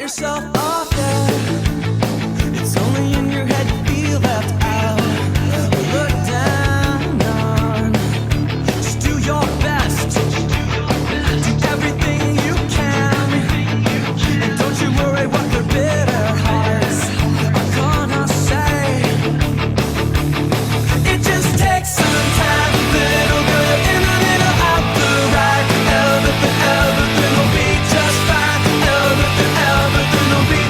yourself off there. It's only in your head you feel left out or looked down on. Just do your best, do everything you can, and don't you worry what their bitter hearts are gonna say. It just takes some time, a little good in, a little out the right. Everything will be just fine. Everything will be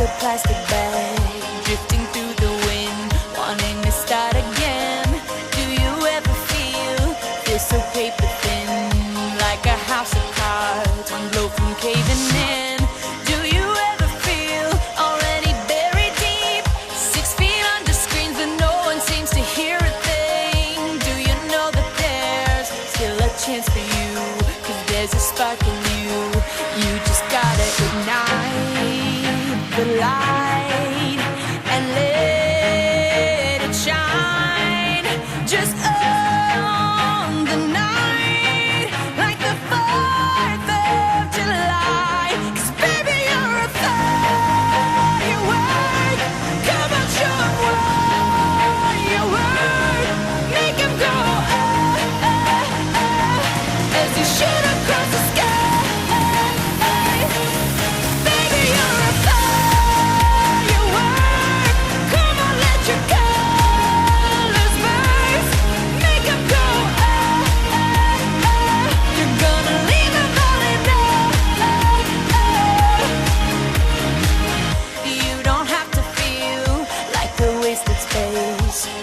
a plastic bag, drifting through the wind, wanting to start again. Do you ever feel so paper thin, like a house of cards, one blow from caving in? Do you ever feel already buried deep, 6 feet under screens, but no one seems to hear a thing? Do you know that there's still a chance for you, 'cause there's a spark in you? You just gotta ignite the light and let it shine. Just on the night, like the 4th of July. 'Cause baby, you're a firework. Come on, show 'em what you work. Make 'em go as you shoot across the sky.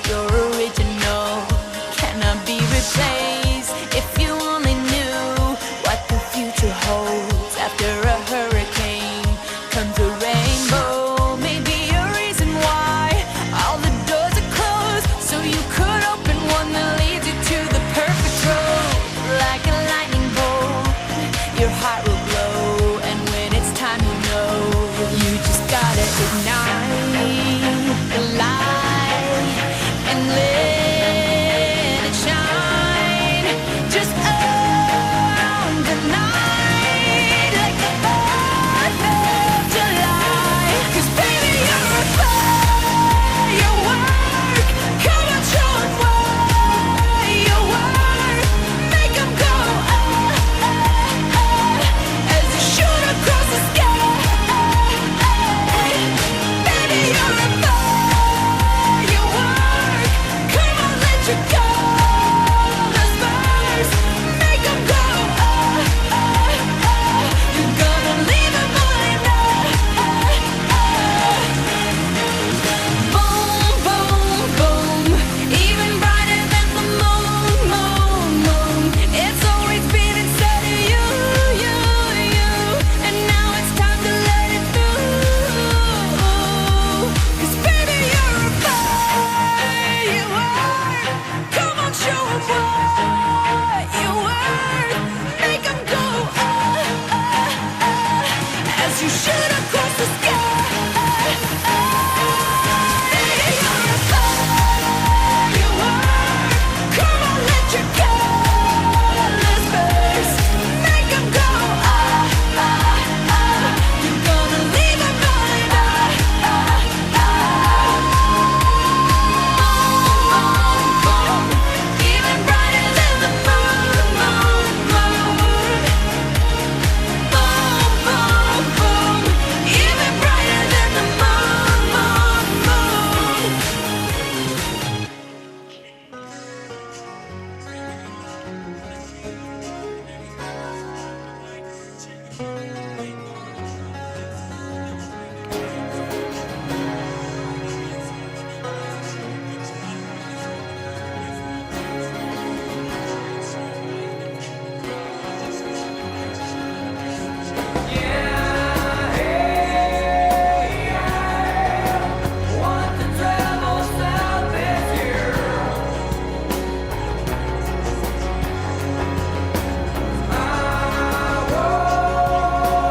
Your original cannot be replaced. If you only knew what the future holds, after a hurricane comes a rainbow. Maybe a reason why all the doors are closed, so you could open one that leads you to the perfect road. Like a lightning bolt, your heart will glow, and when it's time, you know you just gotta ignite the light and let it shine. Just on the night, like the 4th of July. 'Cause baby, you're a firework. Come on, show 'em what you work. Make 'em go as you shoot across the sky. Baby, you're a firework. Come on, let your colors burst. Make 'em go you're gonna leave 'em all in boom, boom, boom. Even brighter than the moon, moon, moon. It's always been inside of you, you, you. And now it's time to let it through. 'Cause baby, you're a firework. Come on, show 'em what you work. Make 'em go as you shoot across the sky. Baby, you're a firework. Come on, let your colors burst. Make 'em go you're gonna leave 'em all in even brighter than the moon, moon, moon. Boom, boom, boom. Even brighter than the moon, moon, moon. Want to travel south this year. I want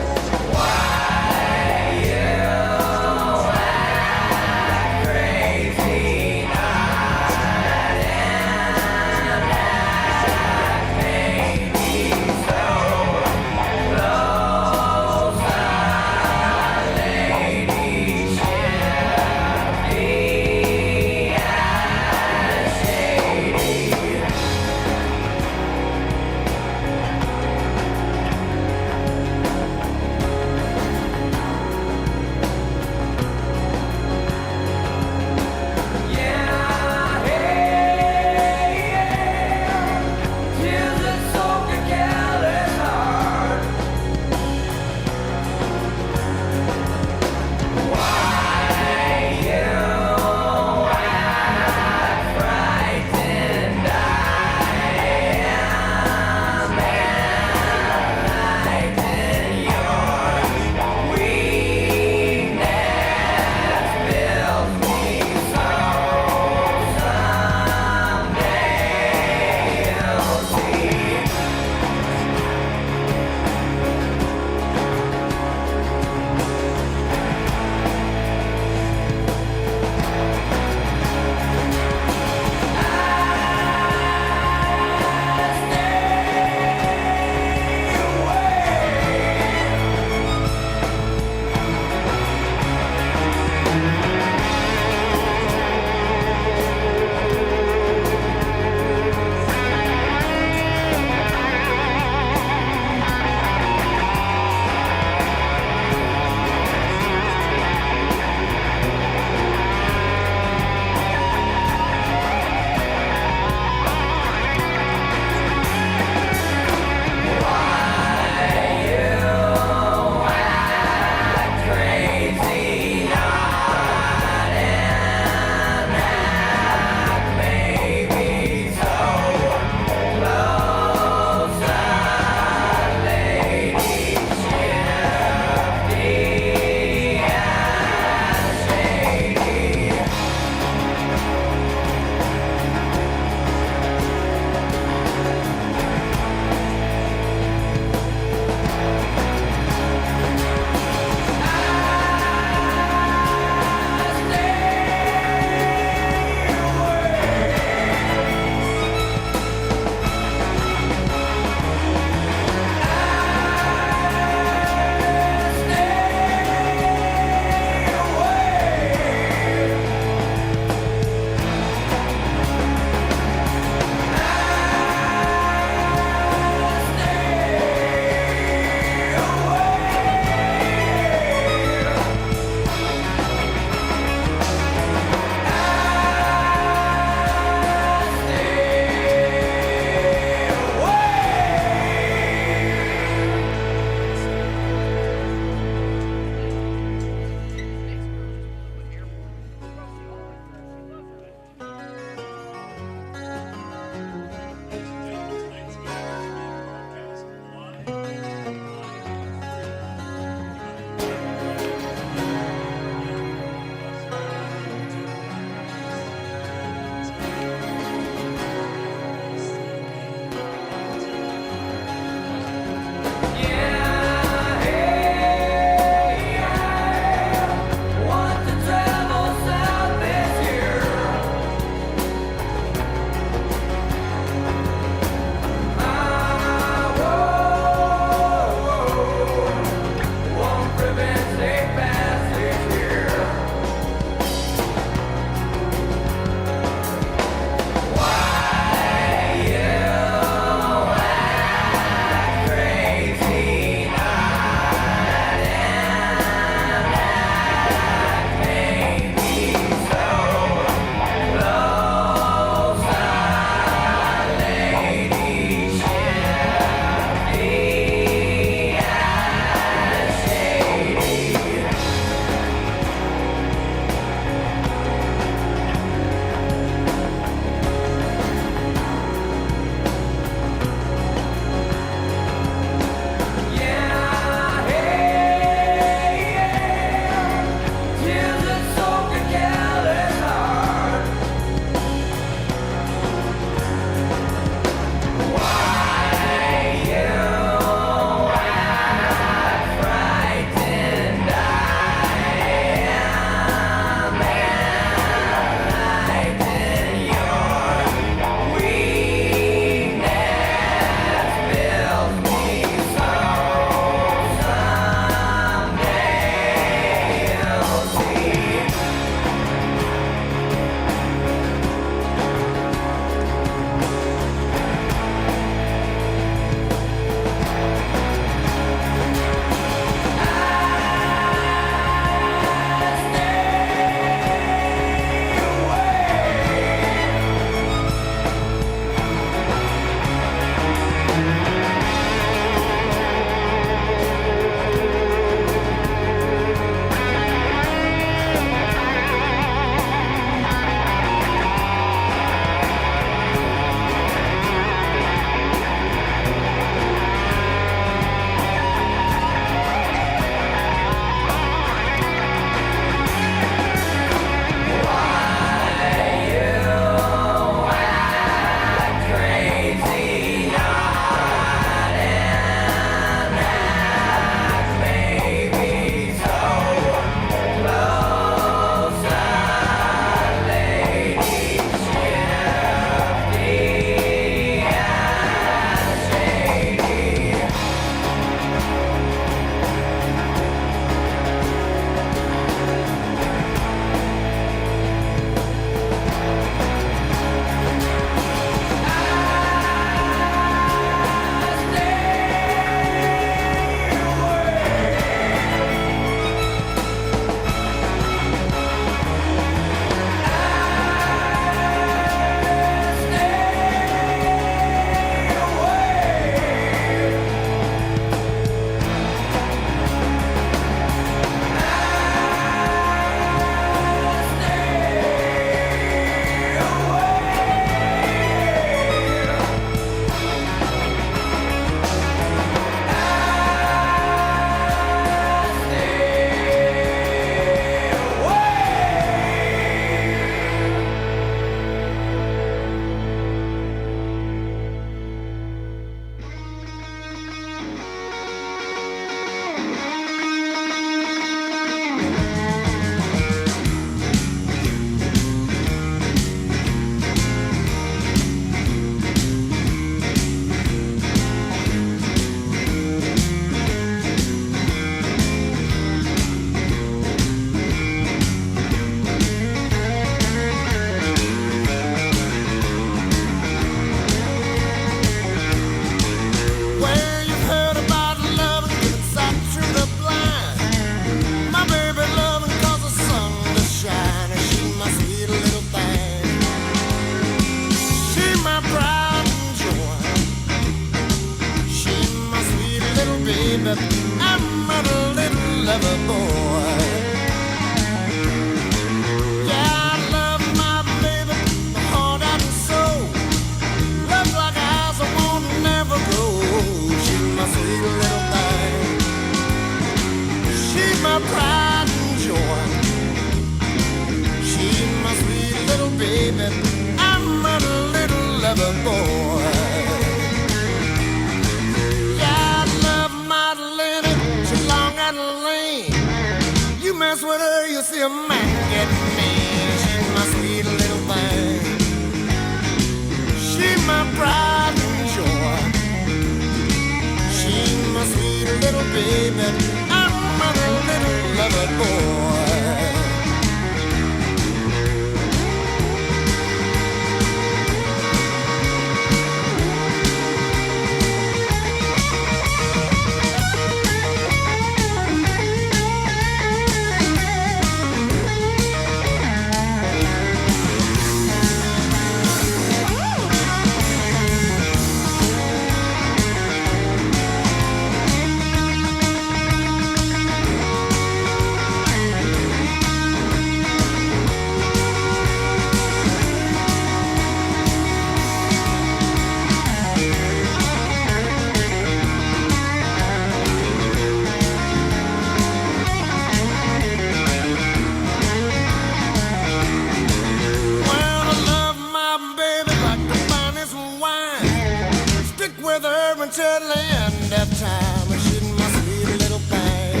to the end of time. She's my sweet little thing.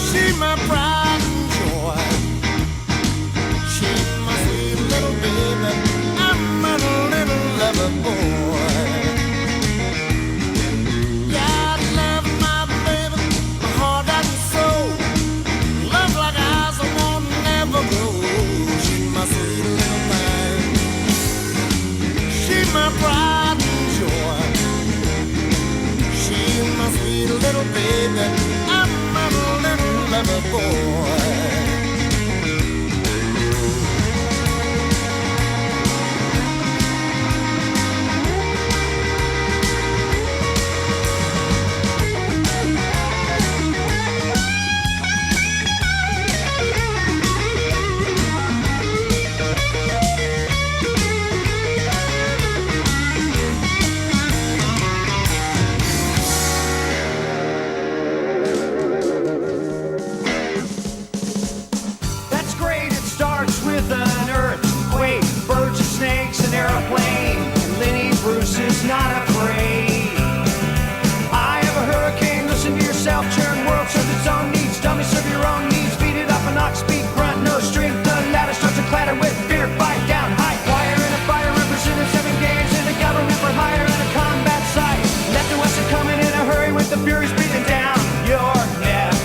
She's my pride and joy. She's my sweet little baby. I'm a little lover boy. Yeah, I love my baby, my heart and soul. Love like eyes I won't never grow. She's my sweet little thing. She's my pride and joy. She's my sweet little baby. I'm a little lover boy. That's great, it starts with an earthquake, birds and snakes, an airplane, and Lenny Bruce is not afraid. I have a hurricane, listen to yourself, churn, world serves its own needs, dummy serve your own needs, beat it up an ox, speak, grunt, no strength, the ladder starts to clatter with fear, fight down, high wire and a fire, represented 7 games in the government for hire and a combat site. Left and west are coming in a hurry with the furies breathing down your neck.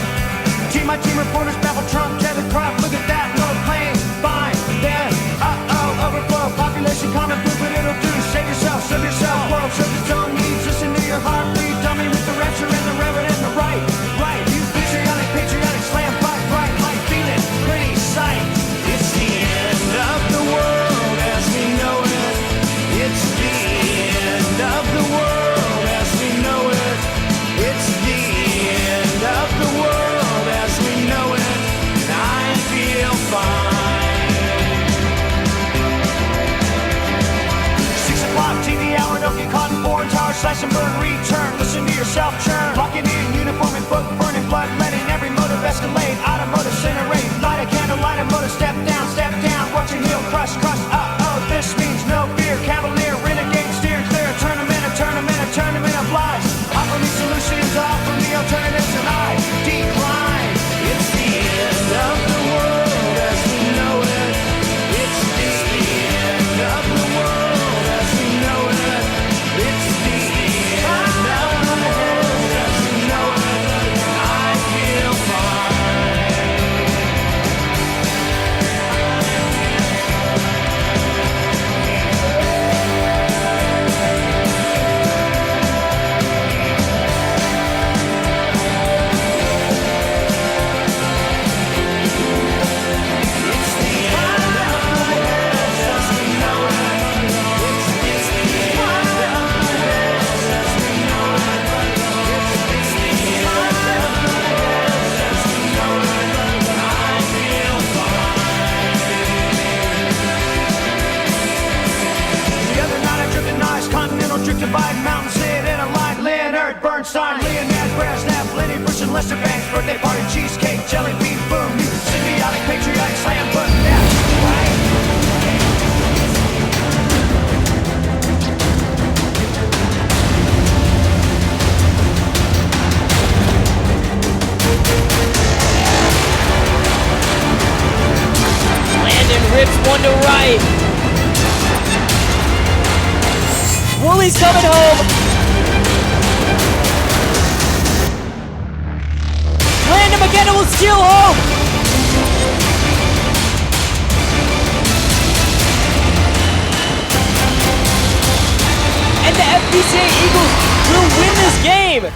My team reporters babble Trump, Kevin Crop, look at that, no plane, fine, then, overflow, population, common food, but it'll do, save yourself, serve yourself, world serves its own needs, listen to your heartbeat, dummy with the rapture and the reverend and the right, you patriotic, slam, fight, right, might feel it, pretty sight, it's the end of the world as we know it, it's the end of the world as we know it, it's the end of the world as we know it, and I feel fine. 6 o'clock, TV hour, don't get caught in foreign tower, slash and burn, return, listen to yourself churn, locking in, uniform and book, burning blood, letting every motive escalate, automotive incinerate, light a candle, light a motor, step down, watch your heel crush, this means no fear, cavalier, renegade, steer clear, a tournament of lies, offer me solutions, offer me alternatives, and I decline. It's the end of the world as we know it. It's the end of the world as we know it. It's the end of the world as we know it. I feel fine. Divide mountain, sit in a line, Leonard Bernstein, Leonard Brezhnev, Lenny Bruce and Lester Banks, birthday party, cheesecake, jelly bean, boom, you symbiotic, patriotic, slam, button, that's right. Landon rips one to right. Woolie's coming home. Landon McKenna will steal home. And the FBCA Eagles will win this game.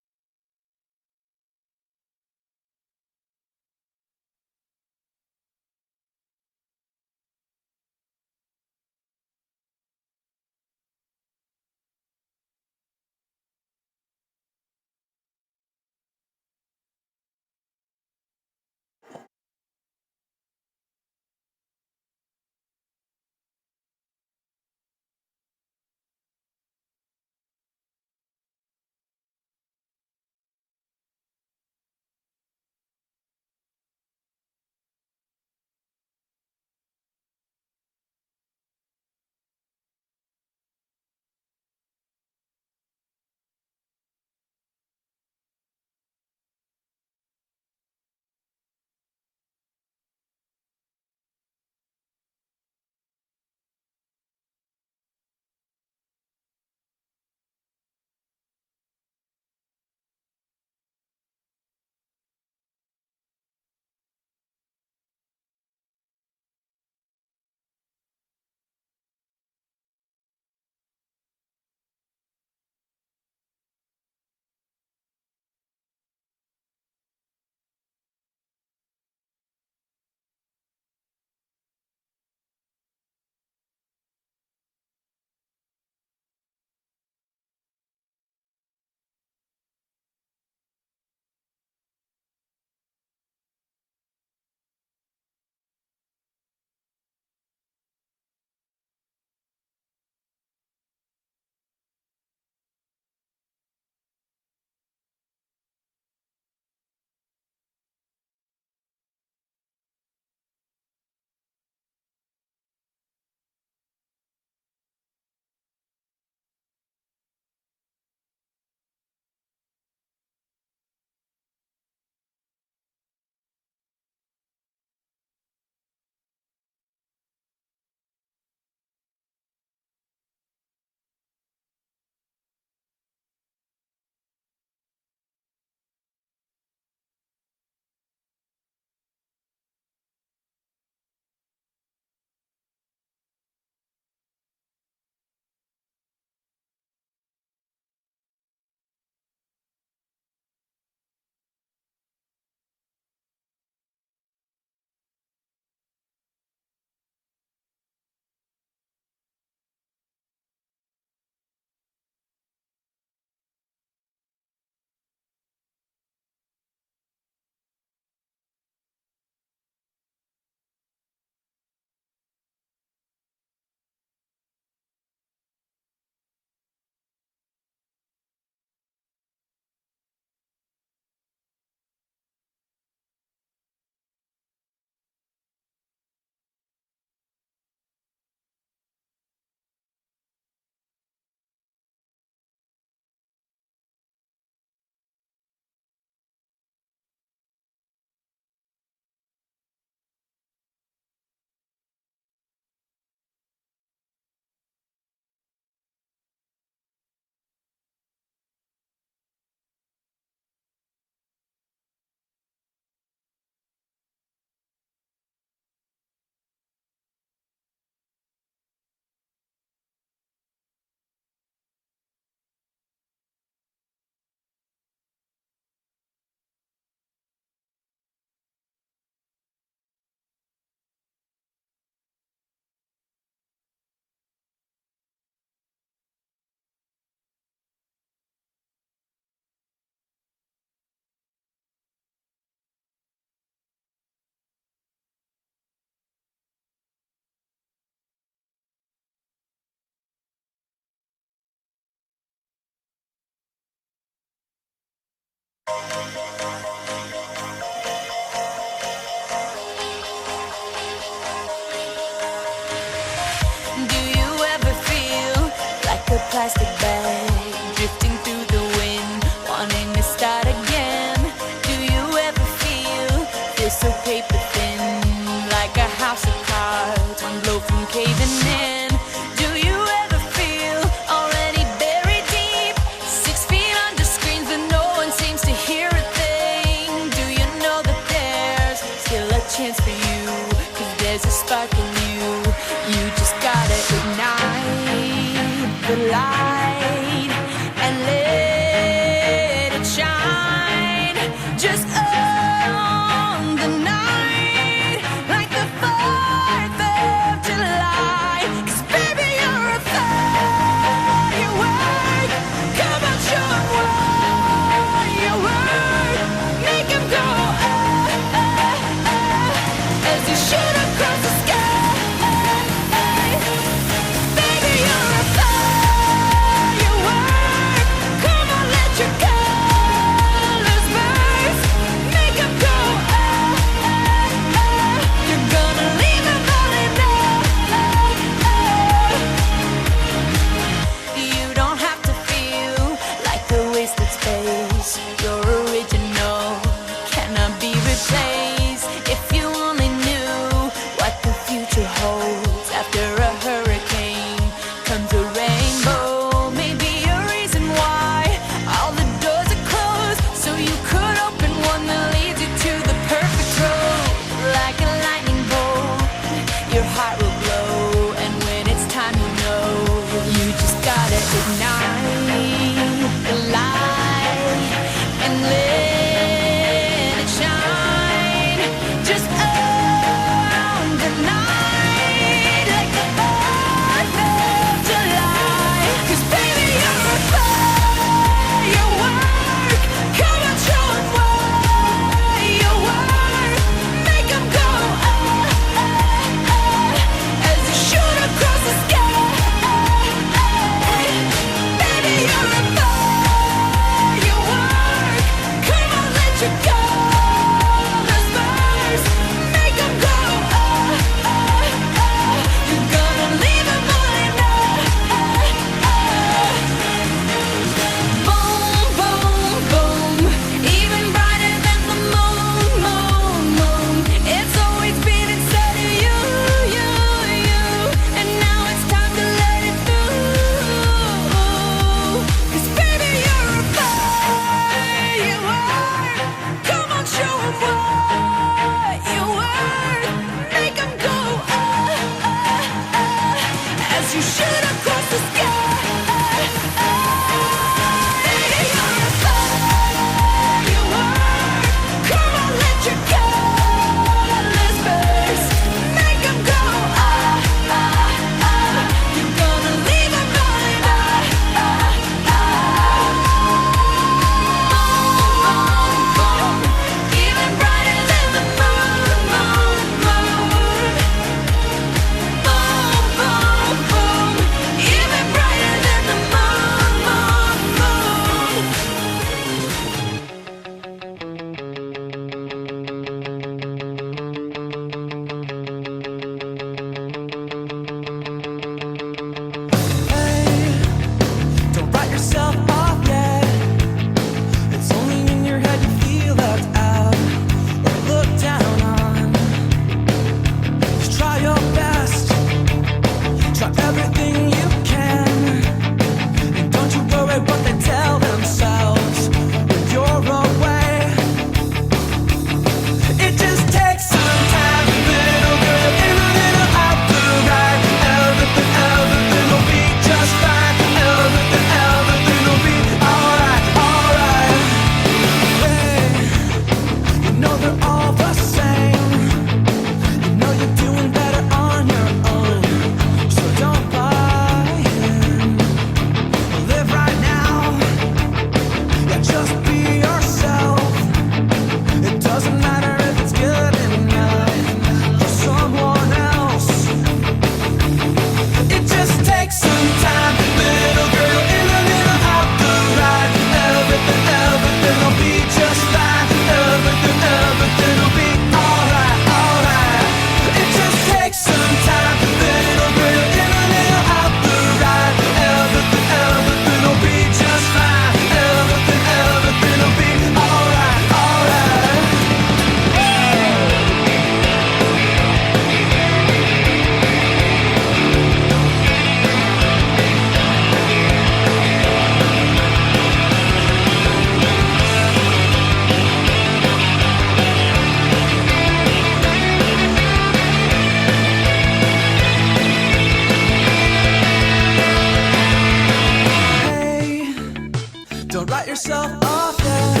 Don't write yourself off yet.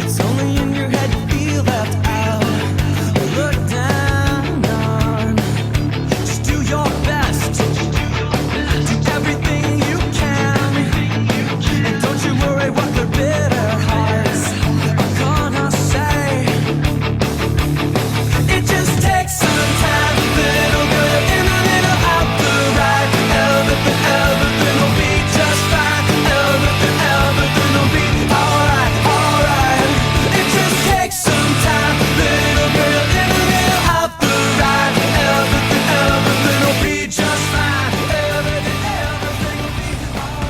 It's only in your head you feel left out. Look down on. Just do your best. Do everything you can. And don't you worry what their bitter hearts are gonna say. It just takes some time. Little girl in the middle of the ride. Everything will be just fine. Everything will be alright, alright. It just takes some time. Little girl in the middle of the ride. Everything will be just fine. Everything will be alright.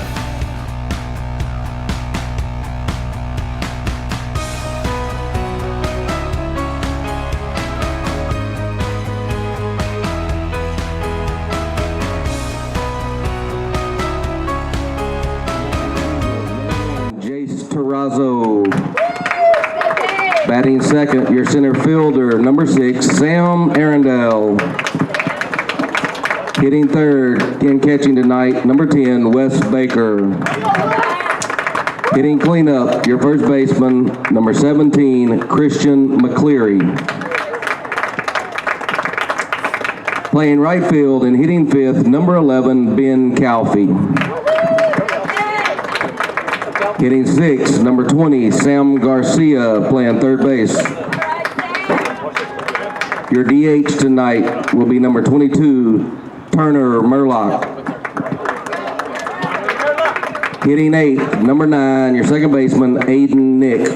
Jace Terrazzo. Batting second, your center fielder, number 6, Sam Arundel. Hitting third and catching tonight, number 10, Wes Baker. Hitting cleanup, your first baseman, number 17, Christian McCleary. Playing right field and hitting fifth, number 11, Ben Calfee. Hitting sixth, number 20, Sam Garcia, playing third base. Your DH tonight will be number 22, Turner Murlock. Hitting eighth, number 9, your second baseman, Aiden Nick.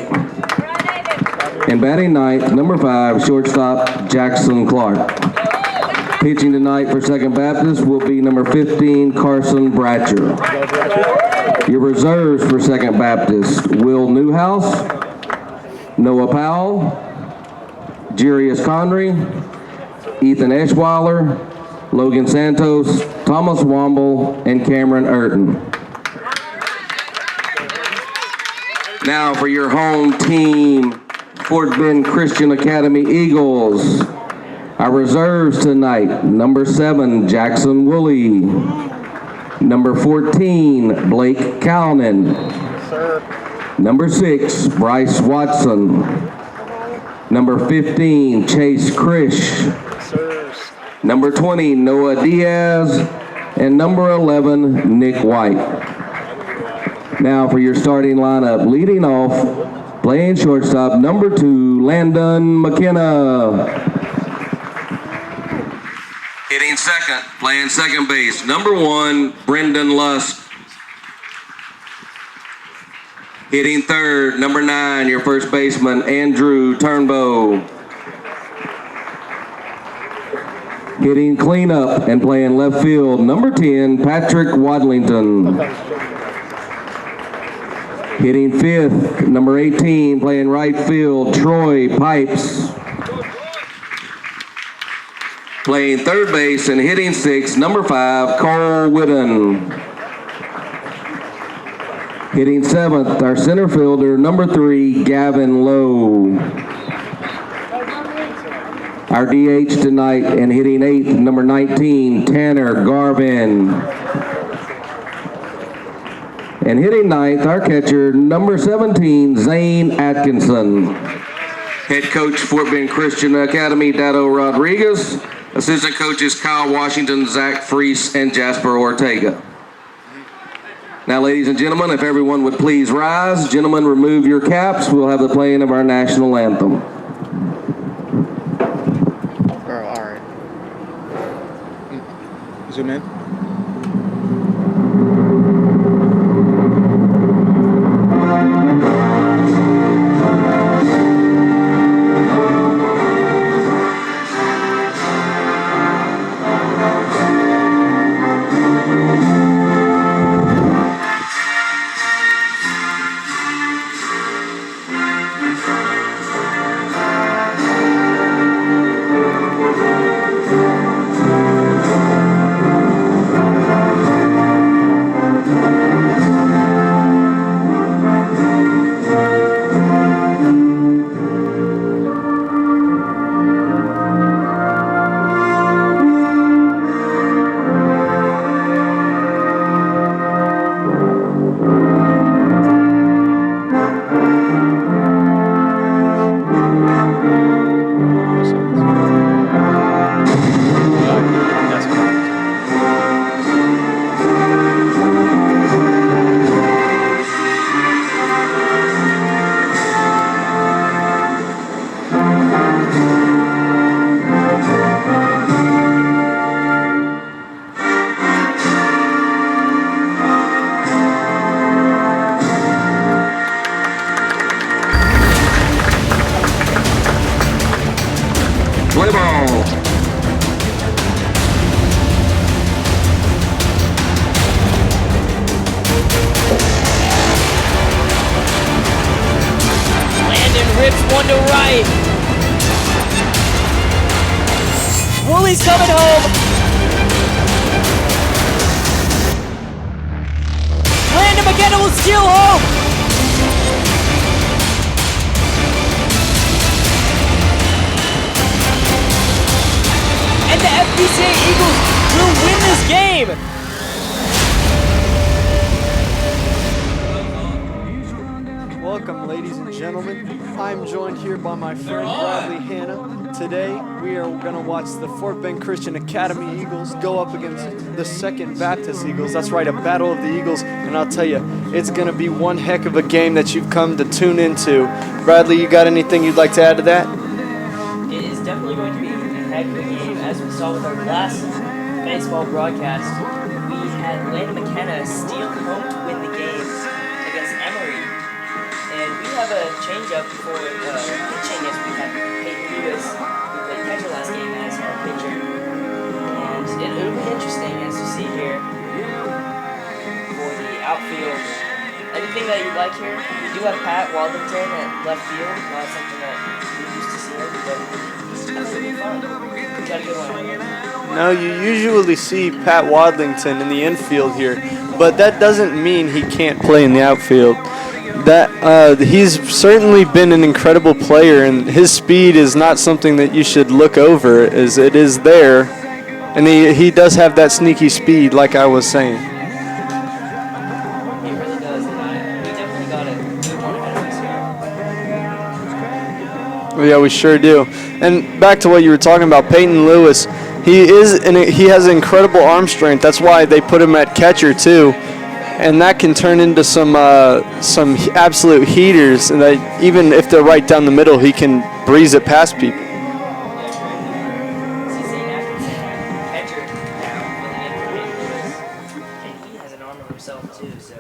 And batting ninth, number 5, shortstop, Jackson Clark. Pitching tonight for Second Baptist will be number 15, Carson Bratcher. Your reserves for Second Baptist, Will Newhouse, Noah Powell, Jarius Connery, Ethan Eschweiler, Logan Santos, Thomas Womble, and Cameron Urton. Now for your home team, Fort Bend Christian Academy Eagles. Our reserves tonight, number 7, Jackson Woolley. Number 14, Blake Calnan. Number 6, Bryce Watson. Number 15, Chase Krish. Number 20, Noah Diaz. And number 11, Nick White. Now for your starting lineup, leading off, playing shortstop, number 2, Landon McKenna. Hitting second, playing second base, number 1, Brendan Lusk. Hitting third, number 9, your first baseman, Andrew Turnbow. Hitting cleanup and playing left field, number 10, Patrick Wadlington. Hitting fifth, number 18, playing right field, Troy Pipes. Playing third base and hitting sixth, number 5, Cole Whitten. Hitting seventh, our center fielder, number 3, Gavin Lowe. Our DH tonight and hitting eighth, number 19, Tanner Garvin. And hitting ninth, our catcher, number 17, Zane Atkinson. Head coach, Fort Bend Christian Academy, Dado Rodriguez. Assistant coaches, Kyle Washington, Zach Freese, and Jasper Ortega. Now, ladies and gentlemen, if everyone would please rise. Gentlemen, remove your caps. We'll have the playing of our national anthem. All right. Zoom in. Rips one to right. Woolie's coming home. Landon McKenna will steal home. And the FBCA Eagles will win this game. Welcome, ladies and gentlemen. I'm joined here by my friend Bradley Hanna. Today, we are going to watch the Fort Bend Christian Academy Eagles go up against the Second Baptist Eagles. That's right, a battle of the Eagles. And I'll tell you, it's going to be one heck of a game that you've come to tune into. Bradley, you got anything you'd like to add to that? It is definitely going to be a heck of a game. As we saw with our last baseball broadcast, we had Landon McKenna steal home to win the game against Emory. And we have a change-up for pitching as we have Peyton Lewis, who played catcher last game, as our pitcher. And it'll be interesting, as you see here, for the outfield. Anything that you'd like here? We do have Pat Wadlington at left field, not something that we're used to seeing, but I think it'll be fun. We got a good one. No, you usually see Pat Wadlington in the infield here, but that doesn't mean he can't play in the outfield. He's certainly been an incredible player, and his speed is not something that you should look over, as it is there, and he does have that sneaky speed, like I was saying. He really does, and we definitely got a good one ahead of us here. Well, yeah, we sure do. And back to what you were talking about, Peyton Lewis, he has incredible arm strength. That's why they put him at catcher too. And that can turn into some absolute heaters, and that even if they're right down the middle, he can breeze it past people. Catcher now with an injury, and he has an arm of himself too, so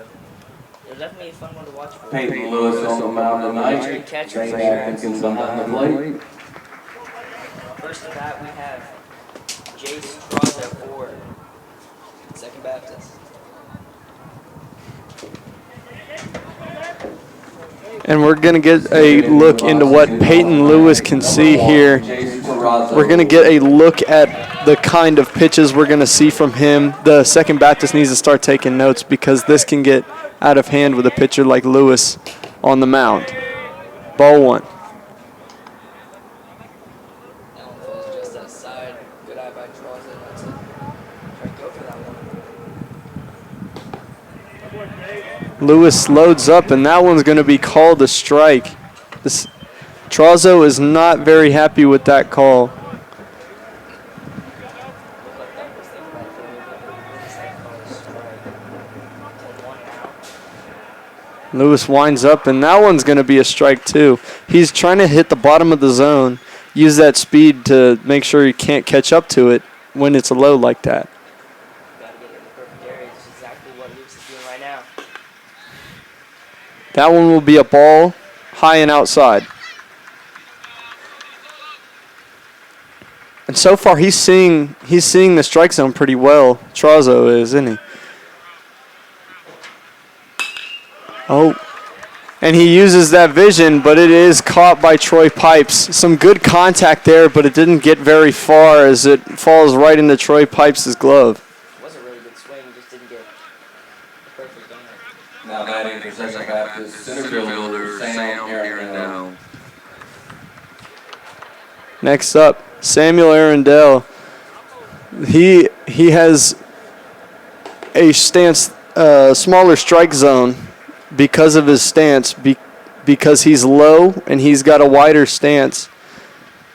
it'll definitely be a fun one to watch. Peyton Lewis on the mound tonight. Catcher. Zane Atkins behind the plate. First of that, we have Jace Straza for Second Baptist. And we're going to get a look into what Peyton Lewis can see here. We're going to get a look at the kind of pitches we're going to see from him. The Second Baptist needs to start taking notes because this can get out of hand with a pitcher like Lewis on the mound. Ball one. Just outside. Good eye by Straza. That's it. Try to go for that one. Lewis loads up, and that one's going to be called a strike. Trazo is not very happy with that call. Lewis winds up, and that one's going to be a strike too. He's trying to hit the bottom of the zone, use that speed to make sure he can't catch up to it when it's low like that. That one will be a ball high and outside. And so far he's seeing the strike zone pretty well. Trazo is, isn't he? Oh. And he uses that vision, but it is caught by Troy Pipes. Some good contact there, but it didn't get very far as it falls right into Troy Pipes' glove. It was a really good swing, just didn't get the perfect on it. Now batting for Second Baptist, center fielder Sam Arundel. Next up, Samuel Arundel. He has a stance, smaller strike zone because of his stance, because he's low and he's got a wider stance,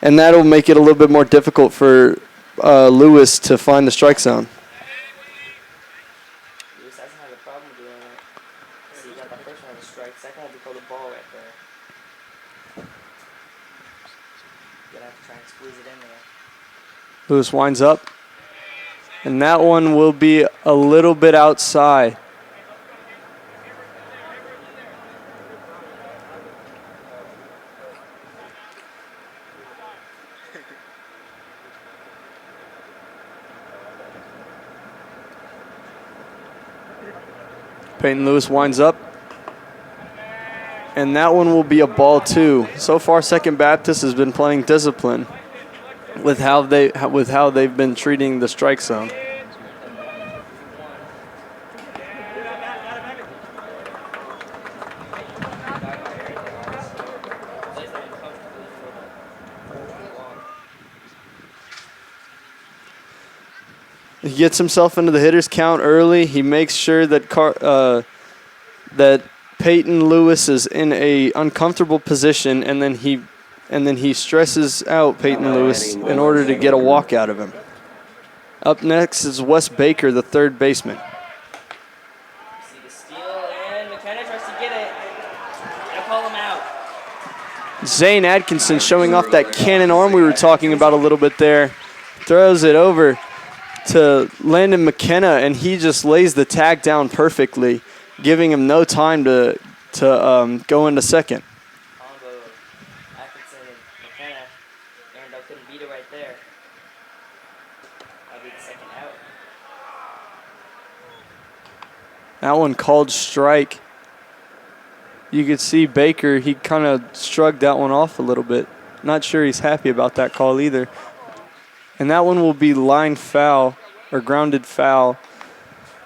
and that'll make it a little bit more difficult for Lewis to find the strike zone. Lewis hasn't had a problem doing it. See, you got that first one as a strike, second one will be called a ball right there. You're gonna have to try and squeeze it in there. Lewis winds up, and that one will be a little bit outside. Peyton Lewis winds up. And that one will be a ball 2. So far, Second Baptist has been playing discipline with how they've been treating the strike zone. He gets himself into the hitter's count early. He makes sure that that Peyton Lewis is in a uncomfortable position, and then he stresses out Peyton Lewis in order to get a walk out of him. Up next is Wes Baker, the third baseman. See the steal, and McKenna tries to get it. Gotta call him out. Zane Atkinson showing off that cannon arm we were talking about a little bit there. Throws it over to Landon McKenna, and he just lays the tag down perfectly, giving him no time to go into second. Combo, Atkinson and McKenna, and I couldn't beat it right there. That'll be the second out. That one called strike. You could see Baker, he kind of shrugged that one off a little bit. Not sure he's happy about that call either. And that one will be line foul or grounded foul.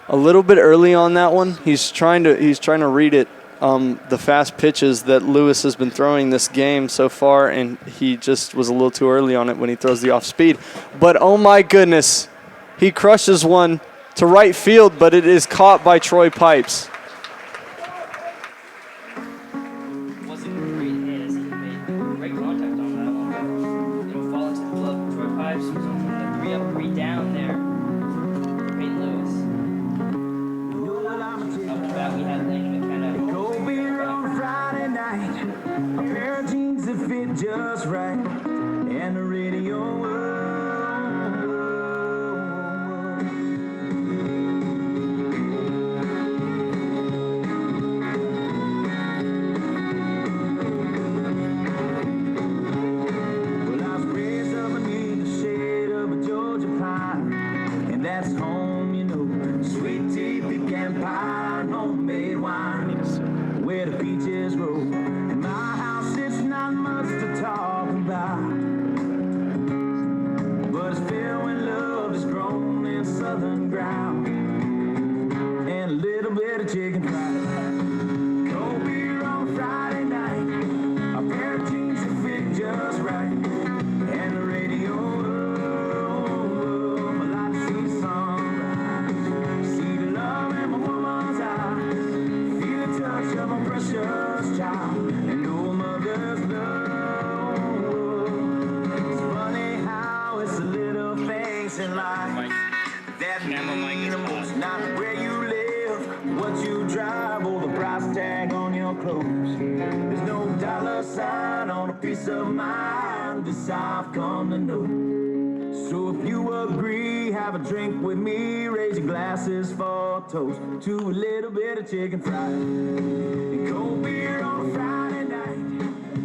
A little bit early on that one. He's trying to read it, the fast pitches that Lewis has been throwing this game so far, and he just was a little too early on it when he throws the off speed. But oh my goodness, he crushes one to right field, but it is caught by Troy Pipes. Wasn't a great hit as he made great contact on that one. It'll fall into the glove of Troy Pipes, who's on the 3 up, 3 down there. Peyton Lewis. Up to bat, we have Landon McKenna. Cold beer on Friday night, a pair of jeans that fit just right, and the radio. Well, I was raised up beneath the shade of a Georgia pine, and that's home, you know. Sweet tea, pecan pie, and homemade wine, where the peaches grow. In my house, it's not much to talk about, but it's filled with love that's grown in southern ground, and a little bit of chicken fried. Cold beer on Friday night, a pair of jeans that fit just right, and the radio. I like to see sunrise, see the love in my woman's eyes, feel the touch of my precious child, and know mother's love. It's funny how it's the little things in life that mean the most. Not where you live, what you drive, or the price tag on your clothes. There's no dollar sign on a piece of mind, this I've come to know. So if you agree, have a drink with me, raise your glasses for a toast to a little bit of chicken fried and cold beer on a Friday night,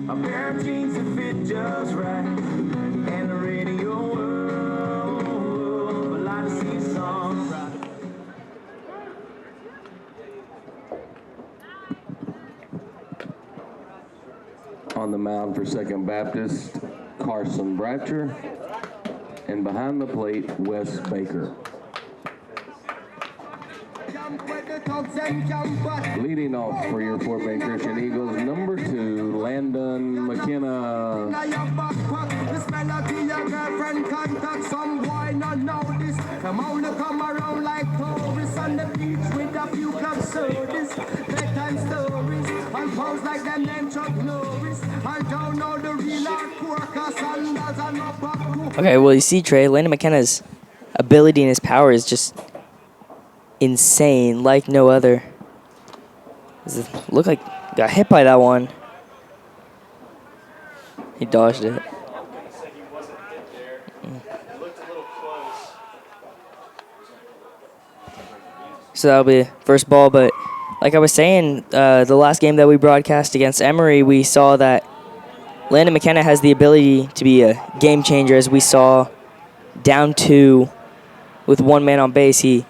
a pair of jeans that fit just right, and the radio. I like to see sunrise. On the mound for Second Baptist, Carson Bratcher. And behind the plate, Wes Baker. Leading off for your Fort Bend Christian Eagles, number 2, Landon McKenna. Okay, well, you see, Trey, Landon McKenna's ability and his power is just insane, like no other. Does it look like he got hit by that one? He dodged it. So that'll be first ball, but like I was saying, the last game that we broadcast against Emory, we saw that Landon McKenna has the ability to be a game changer, as we saw down 2 with 1 man on base. He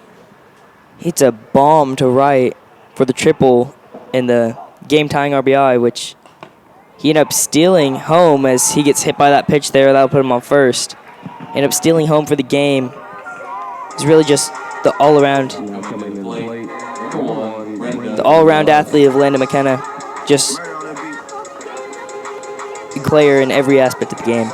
hits a bomb to right for the triple in the game-tying RBI, which he ended up stealing home as he gets hit by that pitch there. That'll put him on first. Ended up stealing home for the game. He's really just the all-around athlete of Landon McKenna. Just a player in every aspect of the game.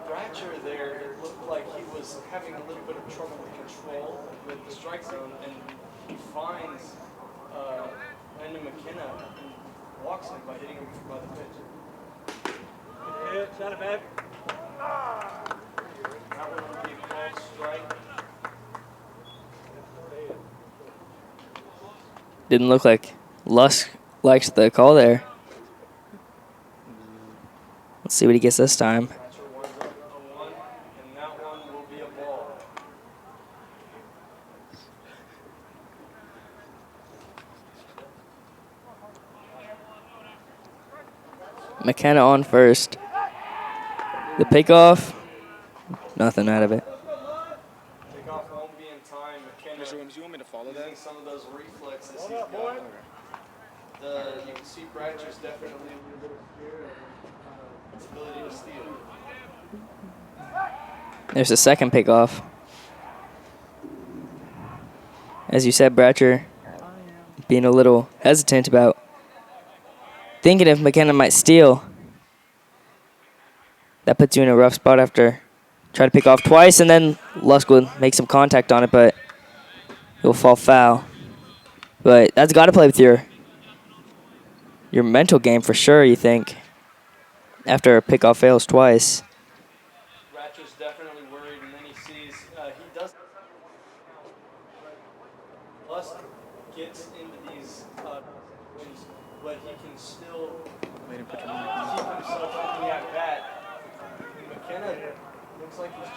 Bratcher there, it looked like he was having a little bit of trouble with control with the strike zone, and he finds Landon McKenna and walks him by hitting him by the pitch. Not a bad. That one would be a called strike. Didn't look like Lusk liked the call there. Let's see what he gets this time. Bratcher one's up 0-1, and that one will be a ball. McKenna on first. The pickoff, nothing out of it. Takeoff won't be in time. McKenna Mr. Williams, you want me to follow using that? some of those reflexes he's got. You can see Bratcher's definitely a little bit scared of his ability to steal. There's a second pickoff. As you said, Bratcher being a little hesitant about thinking if McKenna might steal. That puts you in a rough spot after trying to pick off twice, and then Lusk will make some contact on it, but it will fall foul. But that's got to play with your mental game for sure, you think, after a pickoff fails twice. Bratcher's definitely worried, and then he sees he does. Lusk gets into these wins, but he can still keep himself looking at bat. McKenna looks like he's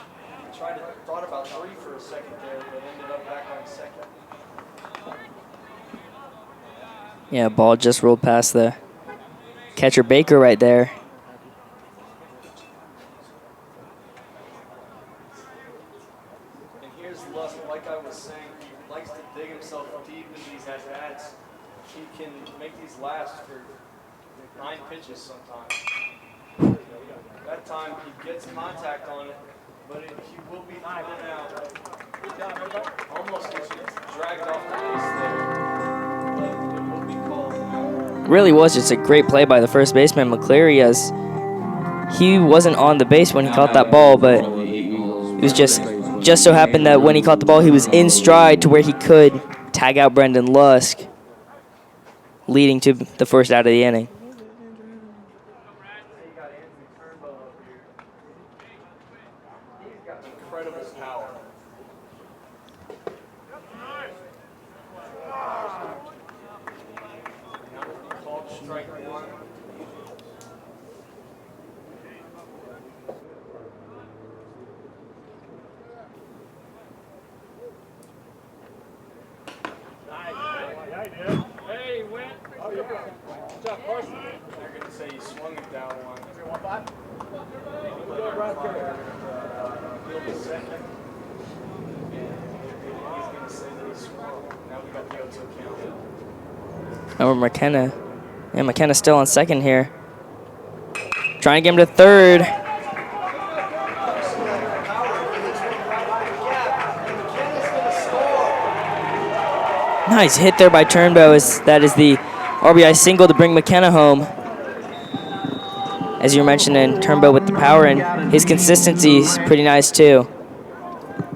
thought about three for a second there, but ended up back on second. Yeah, ball just rolled past the catcher Baker right there. And here's Lusk, like I was saying, he likes to dig himself deep in these at-bats. He can make these last for 9 pitches sometimes. That time he gets contact on it, but he will be thrown out. Almost gets dragged off the base there, but it will be called out. Really was just a great play by the first baseman, McCleary, as he wasn't on the base when he caught that ball, but it was just so happened that when he caught the ball, he was in stride to where he could tag out Brendan Lusk, leading to the first out of the inning. Incredible power. That will be called strike one. They're going to say he swung it down one. He'll be second. He's going to say that he swung. Now we got the 0-2 count. Over McKenna. Yeah, McKenna's still on second here. Trying to get him to third. Nice hit there by Turnbow. That is the RBI single to bring McKenna home. As you were mentioning, Turnbow with the power, and his consistency is pretty nice too.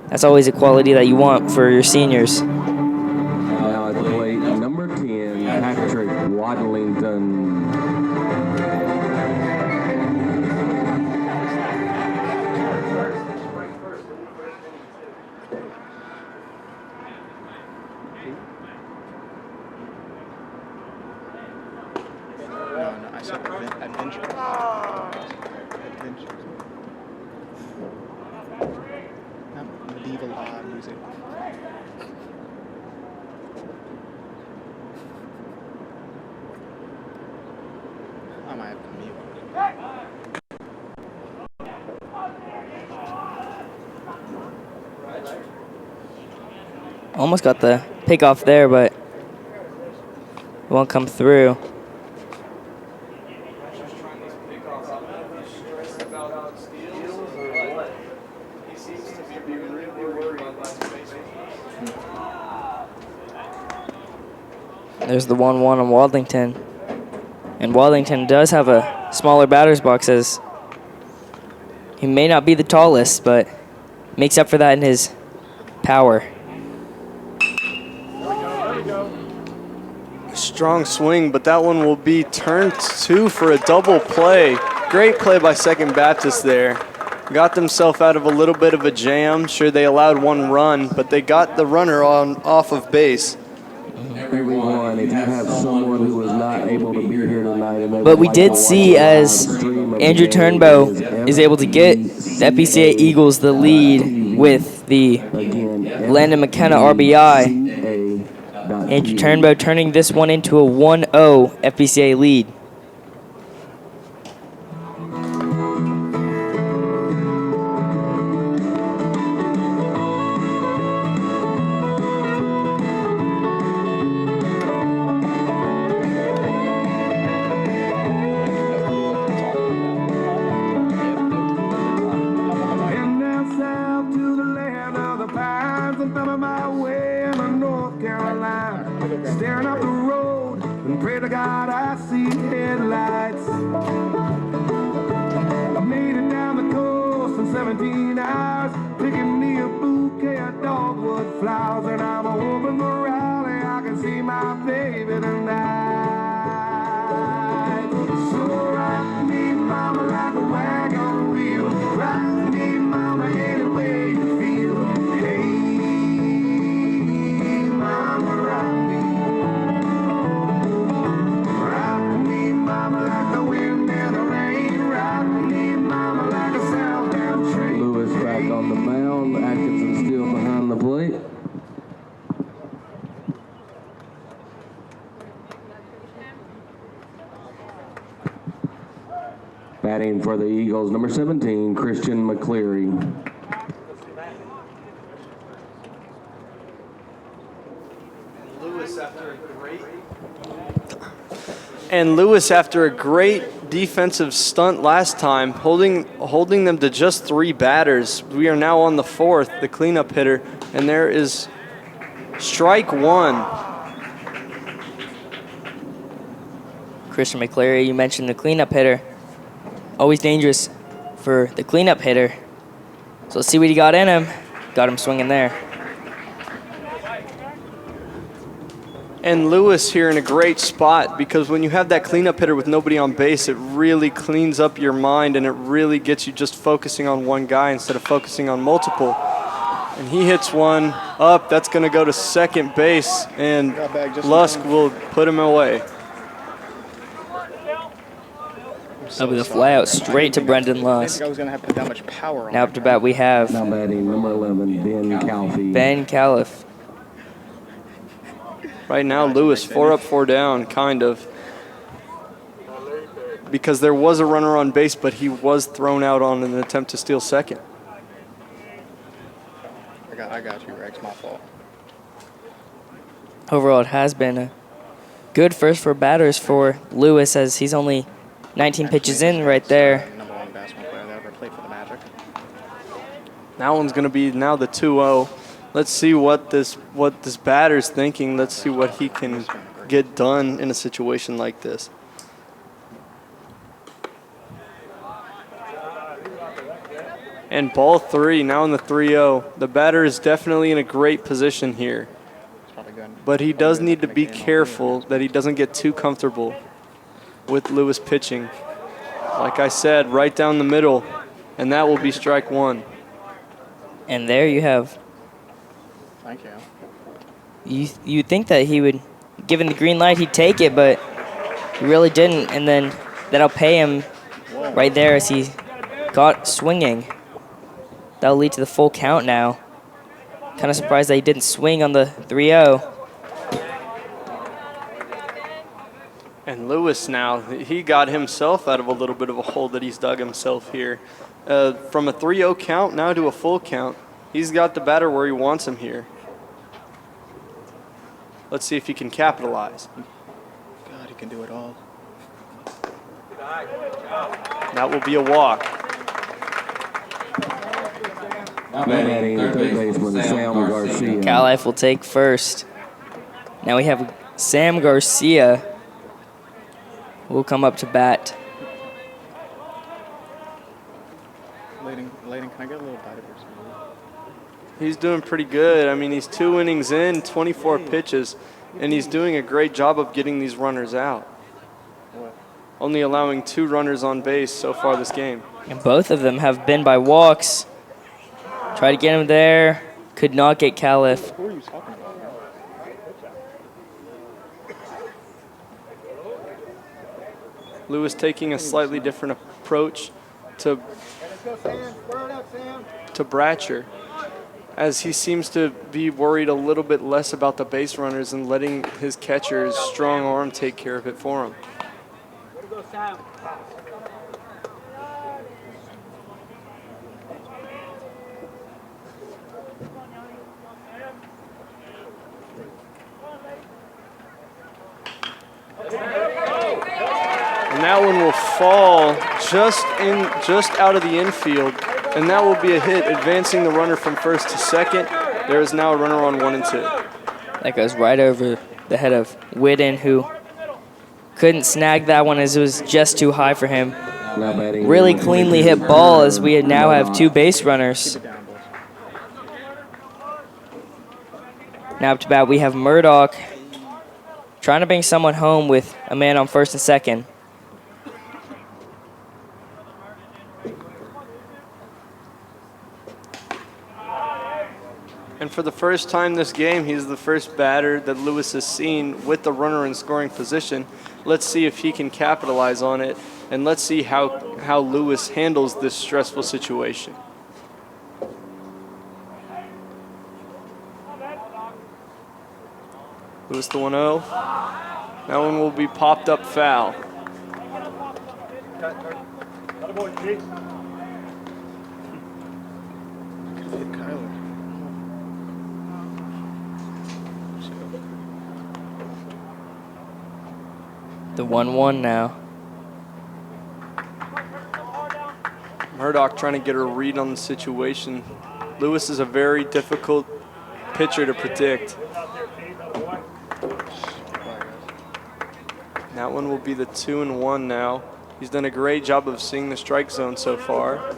That's always a quality that you want for your seniors. Now at the plate, number 10, Patrick Wadlington. No, I said adventure. Adventure. Not medieval music. I might have to mute. Almost got the pick off there, but won't come through. There's the 1-1 on Wadlington. And Wadlington does have a smaller batter's box, as he may not be the tallest, but makes up for that in his power. Strong swing, but that one will be turned 2 for a double play. Great play by Second Baptist there. Got themselves out of a little bit of a jam. Sure, they allowed 1 run, but they got the runner off of base. Everyone, if you have someone who was not able to be here tonight, and But we did see as Andrew Turnbow is able to get the FBCA Eagles the lead with the Landon McKenna RBI. Andrew Turnbow turning this one into a 1-0 FBCA lead. And down south to the land of the pines, I'm thumbing my way into North Carolina. Staring up the road and pray to God I see headlights. I made it down the coast in 17 hours, picking me a bouquet of dogwood flowers, and I'm hoping for Raleigh I can see my baby tonight. So rock me, mama, like a wagon wheel. Rock me, mama, any way you feel. Hey, mama, rock me. Rock me, mama, like the wind and the rain. Rock me, mama, like a southbound train. Lewis back on the mound. Atkinson still behind the plate. Batting for the Eagles, number 17, Christian McCleary. Lewis, after a great defensive stunt last time, holding them to just 3 batters. We are now on the 4th, the cleanup hitter, and there is strike 1. Christian McCleary, you mentioned the cleanup hitter. Always dangerous for the cleanup hitter. So let's see what he got in him. Got him swinging there. And Lewis here in a great spot, because when you have that cleanup hitter with nobody on base, it really cleans up your mind and it really gets you just focusing on one guy instead of focusing on multiple. And he hits one up. That's going to go to second base, and Lusk will put him away. That'll be the fly out straight to Brendan Lusk. I was going to have to put that much power on Now up to bat we have Now batting, number 11, Ben Calfee. Ben Califf. Right now, Lewis 4 up, 4 down, kind of. Because there was a runner on base, but he was thrown out on an attempt to steal second. I got you, Rex. My fault. Overall, it has been a good first for batters for Lewis, as he's only 19 pitches in right there. Number 1 basketball player that ever played for the Magic. That one's going to be now the 2-0. Let's see what this batter's thinking. Let's see what he can get done in a situation like this. And ball 3, now in the 3-0. The batter is definitely in a great position here. But he does need to be careful that he doesn't get too comfortable with Lewis pitching. Like I said, right down the middle, and that will be strike 1. And there you have. Thank you. You'd think that he would, given the green light, he'd take it, but he really didn't. And then that'll pay him right there as he got swinging. That'll lead to the full count now. Kind of surprised that he didn't swing on the 3-0. And Lewis now, he got himself out of a little bit of a hole that he's dug himself here. From a 3-0 count now to a full count. He's got the batter where he wants him here. Let's see if he can capitalize. can do it all. That will be a walk. Batting third baseman Sam Garcia. Cal Life will take first. Now we have Sam Garcia who will come up to bat. Layden, can I get a little bite of yours? He's doing pretty good. I mean, he's 2 innings in, 24 pitches, and he's doing a great job of getting these runners out. What? Only allowing 2 runners on base so far this game. And both of them have been by walks. Try to get him there. Could not get Calif. Who are you talking about, man? Lewis taking a slightly different approach to Bratcher, as he seems to be worried a little bit less about the base runners and letting his catcher's strong arm take care of it for him. And that one will fall just out of the infield, and that will be a hit, advancing the runner from first to second. There is now a runner on 1 and 2. That goes right over the head of Whitten, who couldn't snag that one as it was just too high for him. Really cleanly hit ball as we now have 2 base runners. Now up to bat we have Murdoch trying to bring someone home with a man on first and second. And for the first time this game, he's the first batter that Lewis has seen with the runner in scoring position. Let's see if he can capitalize on it, and let's see how Lewis handles this stressful situation. Lewis the 1-0. That one will be popped up foul. The 1-1 now. Murdoch trying to get a read on the situation. Lewis is a very difficult pitcher to predict. That one will be the 2-1 now. He's done a great job of seeing the strike zone so far.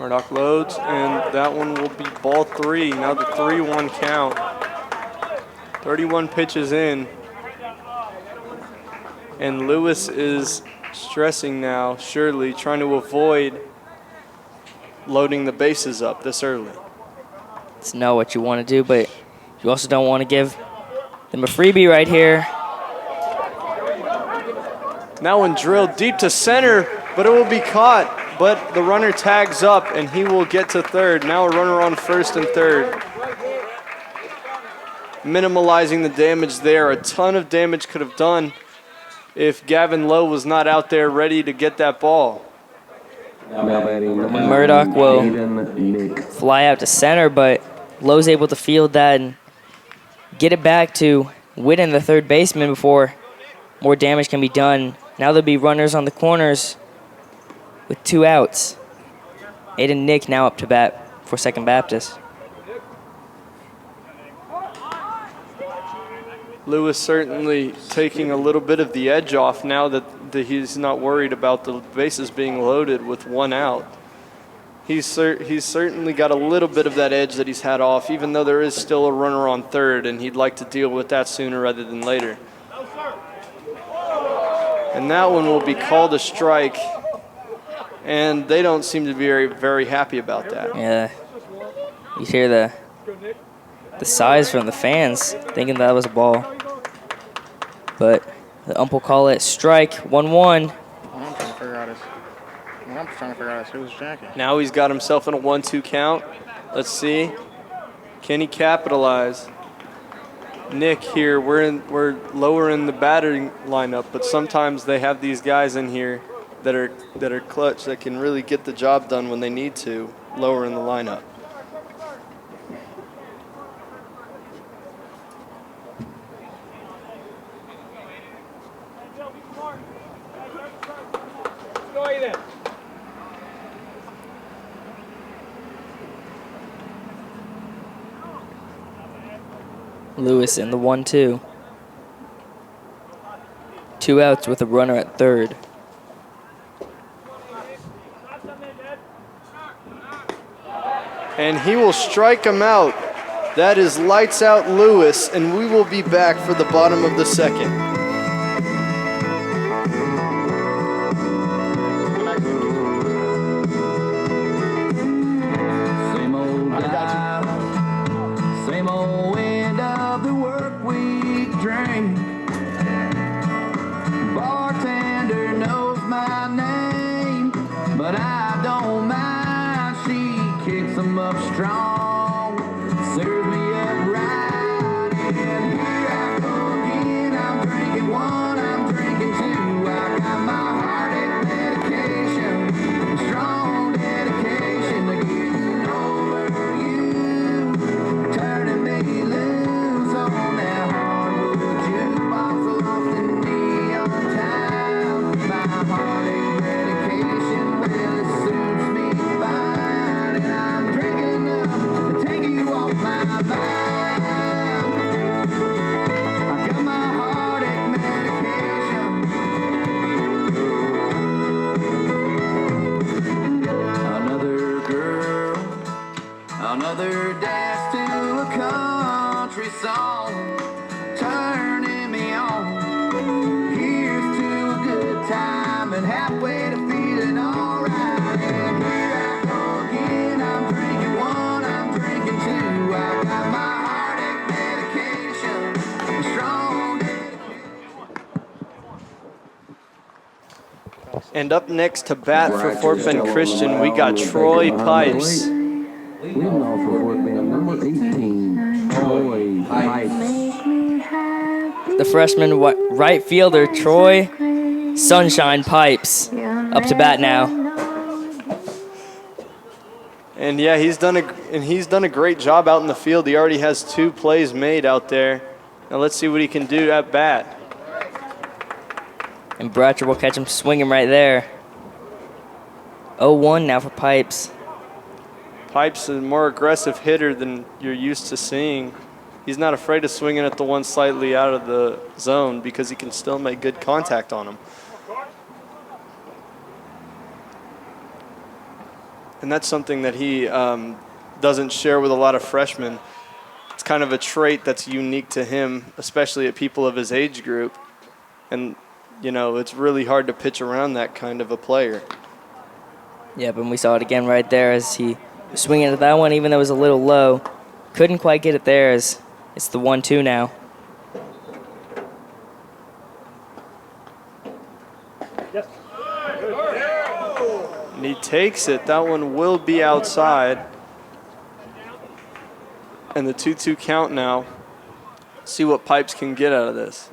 Murdoch loads, and that one will be ball 3. Now the 3-1 count. 31 pitches in. And Lewis is stressing now, surely, trying to avoid loading the bases up this early. It's not what you want to do, but you also don't want to give them a freebie right here. That one drilled deep to center, but it will be caught. But the runner tags up, and he will get to third. Now a runner on first and third. Minimalizing the damage there. A ton of damage could have done if Gavin Lowe was not out there ready to get that ball. Murdoch will fly out to center, but Lowe's able to field that and get it back to Whitten, the third baseman, before more damage can be done. Now there'll be runners on the corners with 2 outs. Aiden Nick now up to bat for Second Baptist. Lewis certainly taking a little bit of the edge off now that he's not worried about the bases being loaded with 1 out. He's certainly got a little bit of that edge that he's had off, even though there is still a runner on third, and he'd like to deal with that sooner rather than later. And that one will be called a strike, and they don't seem to be very, very happy about that. Yeah, you hear the sighs from the fans thinking that was a ball. But the ump will call it strike, 1-1. What I'm trying to figure out is who's jacking. Now he's got himself in a 1-2 count. Let's see. Can he capitalize? Nick here, we're lower in the batting lineup, but sometimes they have these guys in here that are clutch, that can really get the job done when they need to, lower in the lineup. Lewis in the 1-2. 2 outs with a runner at third. And he will strike him out. That is lights out Lewis, and we will be back for the bottom of the second. Same old dial, same old end of the work week drink. Bartender knows my name, but I don't mind. She kicks 'em up strong, serves me up right, and here I go again. I'm drinking one, I'm drinking two. I got my heartache medication, strong dedication to getting over you, turning me loose on that hardwood jukebox, lost in neon town. My heartache medication, well, it suits me fine, and I'm drinking up to take you off my mind. I got my heartache medication. Another girl, another dance to a country song, turning me on. Here's to a good time and halfway to feeling alright. And here I go again. I'm drinking one, I'm drinking two. I got my heartache medication, strong dedication. And up next to bat for Fort Bend Christian, we got Troy Pipes. Leading off for Fort Bend, number 18, Troy Pipes. The freshman right fielder, Troy Sunshine Pipes, up to bat now. And yeah, he's done a great job out in the field. He already has 2 plays made out there. Now let's see what he can do at bat. And Bratcher will catch him swinging right there. 0-1 now for Pipes. Pipes is a more aggressive hitter than you're used to seeing. He's not afraid of swinging at the one slightly out of the zone because he can still make good contact on him. And that's something that he doesn't share with a lot of freshmen. It's kind of a trait that's unique to him, especially at people of his age group. And, you know, it's really hard to pitch around that kind of a player. Yep, and we saw it again right there as he was swinging at that one, even though it was a little low. Couldn't quite get it there as it's the 1-2 now. And he takes it. That one will be outside. And the 2-2 count now. See what Pipes can get out of this.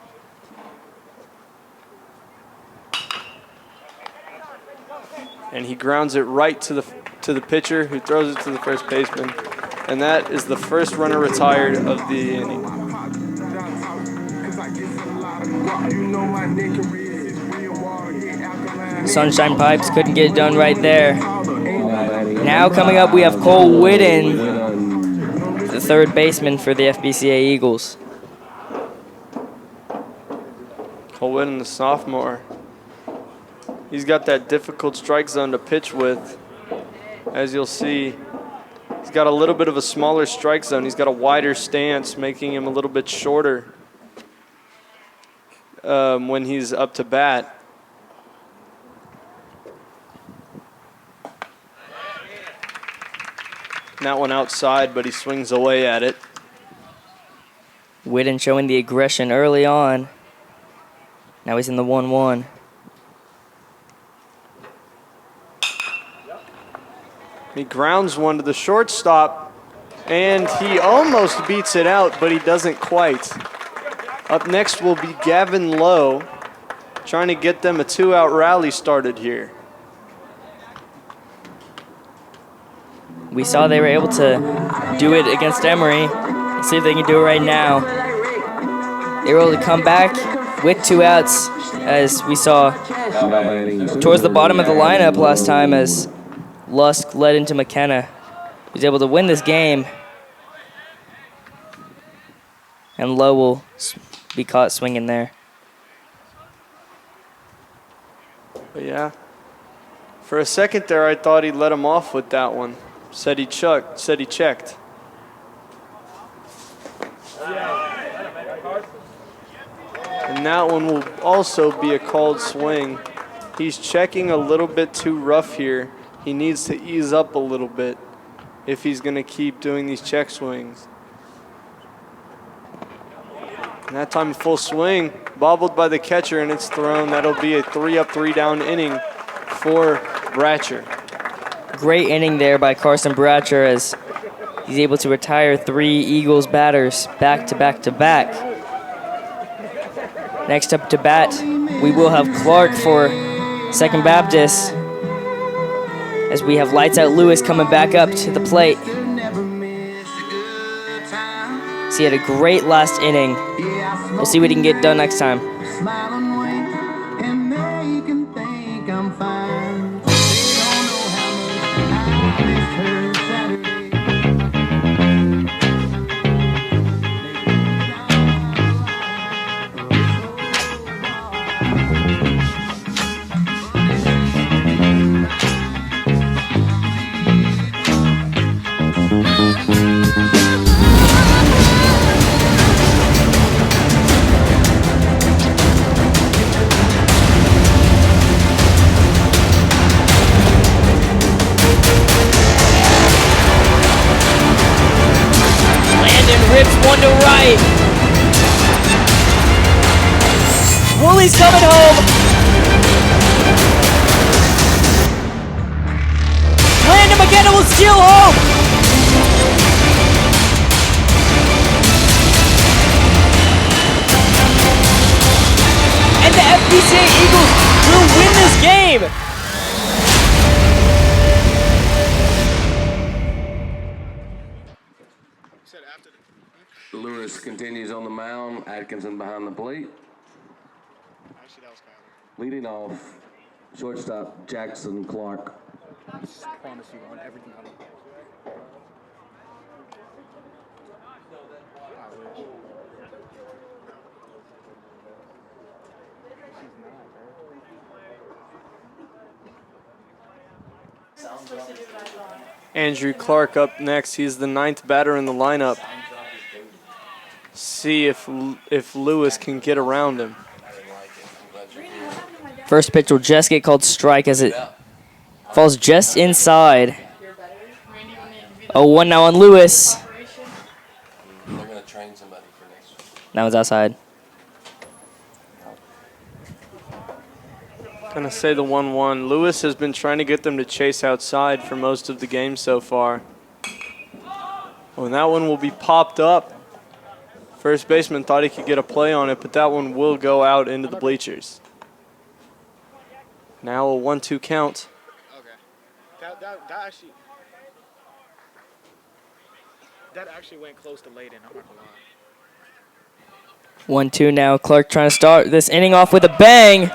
And he grounds it right to the pitcher, who throws it to the first baseman. And that is the first runner retired of the inning. Sunshine Pipes couldn't get it done right there. Now coming up, we have Cole Whitten, the third baseman for the FBCA Eagles. Cole Whitten, the sophomore. He's got that difficult strike zone to pitch with. As you'll see, he's got a little bit of a smaller strike zone. He's got a wider stance, making him a little bit shorter when he's up to bat. And that one outside, but he swings away at it. Whitten showing the aggression early on. Now he's in the 1-1. He grounds one to the shortstop, and he almost beats it out, but he doesn't quite. Up next will be Gavin Lowe, trying to get them a 2-out rally started here. We saw they were able to do it against Emory. Let's see if they can do it right now. They were able to come back with 2 outs, as we saw towards the bottom of the lineup last time, as Lusk led into McKenna. He was able to win this game, and Lowe will be caught swinging there. But yeah, for a second there, I thought he let him off with that one. Said he checked. And that one will also be a called swing. He's checking a little bit too rough here. He needs to ease up a little bit if he's going to keep doing these check swings. And that time full swing, bobbled by the catcher, and it's thrown. That'll be a 3-up, 3-down inning for Bratcher. Great inning there by Carson Bratcher, as he's able to retire 3 Eagles batters back to back to back. Next up to bat, we will have Clark for Second Baptist, as we have Lights Out Lewis coming back up to the plate. So he had a great last inning. We'll see what he can get done next time. Smile and wink, and they can think I'm fine. They don't know how much I missed her Saturday. Rips one to right. Wooley's coming home. Landon McKenna will steal home. And the FBCA Eagles will win this game. Lewis continues on the mound. Atkinson behind the plate. Actually, that was Kyler. Leading off, shortstop Jackson Clark. I promise you on everything I do. I wish. She's not, bro. Andrew Clark up next. He's the 9th batter in the lineup. See if Lewis can get around him. First pitch will just get called strike as it falls just inside. 0-1 now on Lewis. They're going to train somebody for next week. That one's outside. Gonna say the 1-1. Lewis has been trying to get them to chase outside for most of the game so far. Oh, and that one will be popped up. First baseman thought he could get a play on it, but that one will go out into the bleachers. Now a 1-2 count. Okay. That actually went close to late in. I'm not gonna lie. 1-2 now. Clark trying to start this inning off with a bang.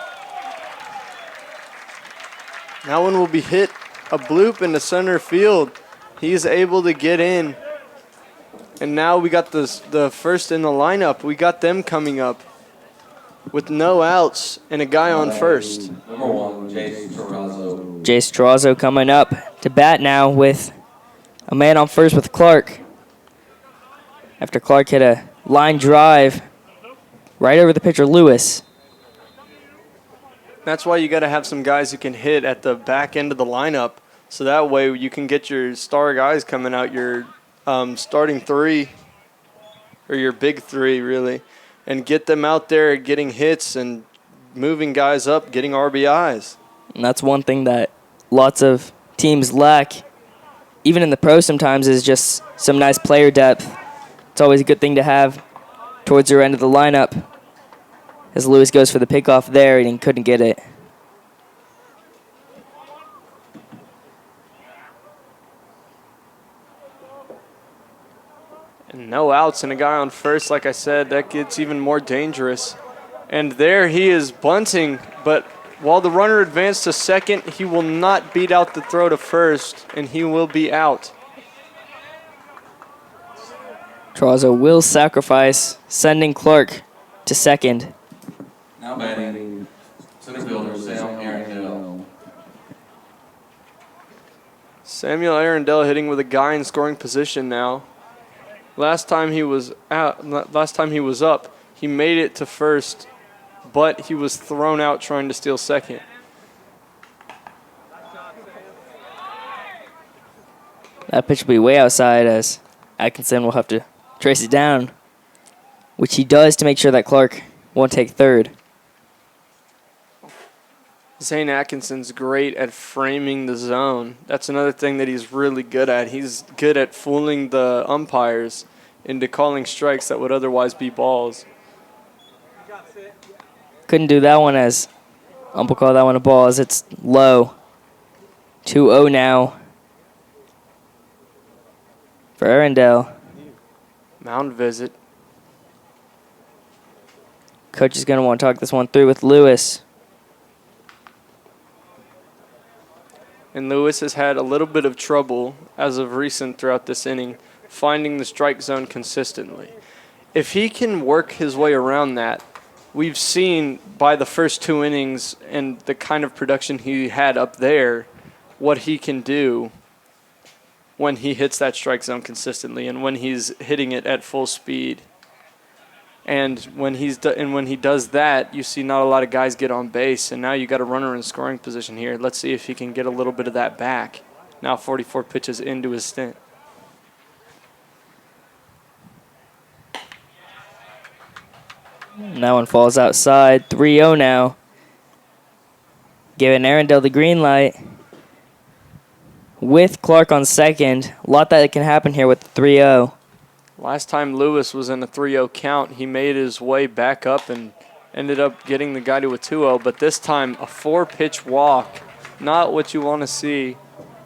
That one will be hit a bloop into center field. He's able to get in. And now we got the first in the lineup. We got them coming up with no outs and a guy on first. Number 1, Jace Terrazzo. Jace Terrazzo coming up to bat now with a man on first with Clark. After Clark hit a line drive right over the pitcher Lewis. That's why you got to have some guys who can hit at the back end of the lineup, so that way you can get your star guys coming out, your starting 3, or your big 3 really, and get them out there getting hits and moving guys up, getting RBIs. And that's one thing that lots of teams lack, even in the pros sometimes, is just some nice player depth. It's always a good thing to have towards your end of the lineup. as Lewis goes for the pickoff there, and he couldn't get it. And no outs and a guy on first, like I said, that gets even more dangerous. And there he is bunting, but while the runner advanced to second, he will not beat out the throw to first, and he will be out. Trazo will sacrifice, sending Clark to second. Now batting center fielder Sam Arundel. Samuel Arundel hitting with a guy in scoring position now. Last time he was up, he made it to first, but he was thrown out trying to steal second. That pitch will be way outside, as Atkinson will have to trace it down, which he does to make sure that Clark won't take third. Zane Atkinson's great at framing the zone. That's another thing that he's really good at. He's good at fooling the umpires into calling strikes that would otherwise be balls. Couldn't do that one, as ump will call that one a ball, as it's low. 2-0 now for Arundel. Mound visit. Coach is going to want to talk this one through with Lewis. And Lewis has had a little bit of trouble as of recent throughout this inning finding the strike zone consistently. If he can work his way around that, we've seen by the first 2 innings and the kind of production he had up there, what he can do when he hits that strike zone consistently and when he's hitting it at full speed. And when he does that, you see not a lot of guys get on base, and now you got a runner in scoring position here. Let's see if he can get a little bit of that back. Now 44 pitches into his stint. And that one falls outside. 3-0 now. Giving Arundel the green light. With Clark on second. A lot that can happen here with the 3-0. Last time Lewis was in a 3-0 count, he made his way back up and ended up getting the guy to a 2-0. But this time, a 4-pitch walk. Not what you want to see.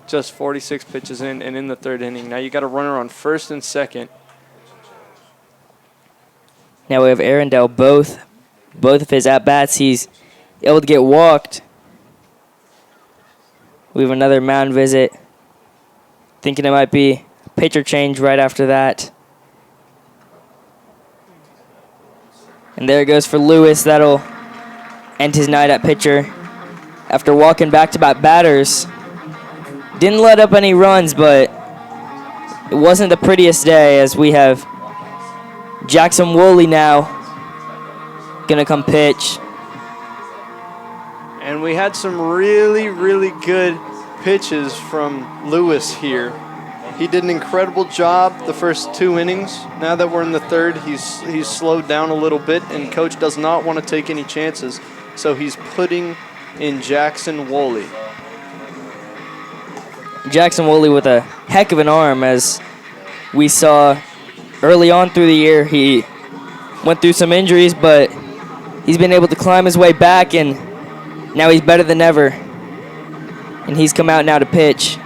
Just 46 pitches in and in the third inning. Now you got a runner on first and second. Now we have Arundel, both of his at-bats, he's able to get walked. We have another mound visit. Thinking it might be pitcher change right after that. And there it goes for Lewis. That'll end his night at pitcher. After walking back-to-back batters. Didn't let up any runs, but it wasn't the prettiest day, as we have Jackson Woolley now gonna come pitch. And we had some really, really good pitches from Lewis here. He did an incredible job the first 2 innings. Now that we're in the third, he's slowed down a little bit, and coach does not want to take any chances. So he's putting in Jackson Woolley. Jackson Woolley with a heck of an arm, as we saw early on through the year. He went through some injuries, but he's been able to climb his way back, and now he's better than ever. And he's come out now to pitch.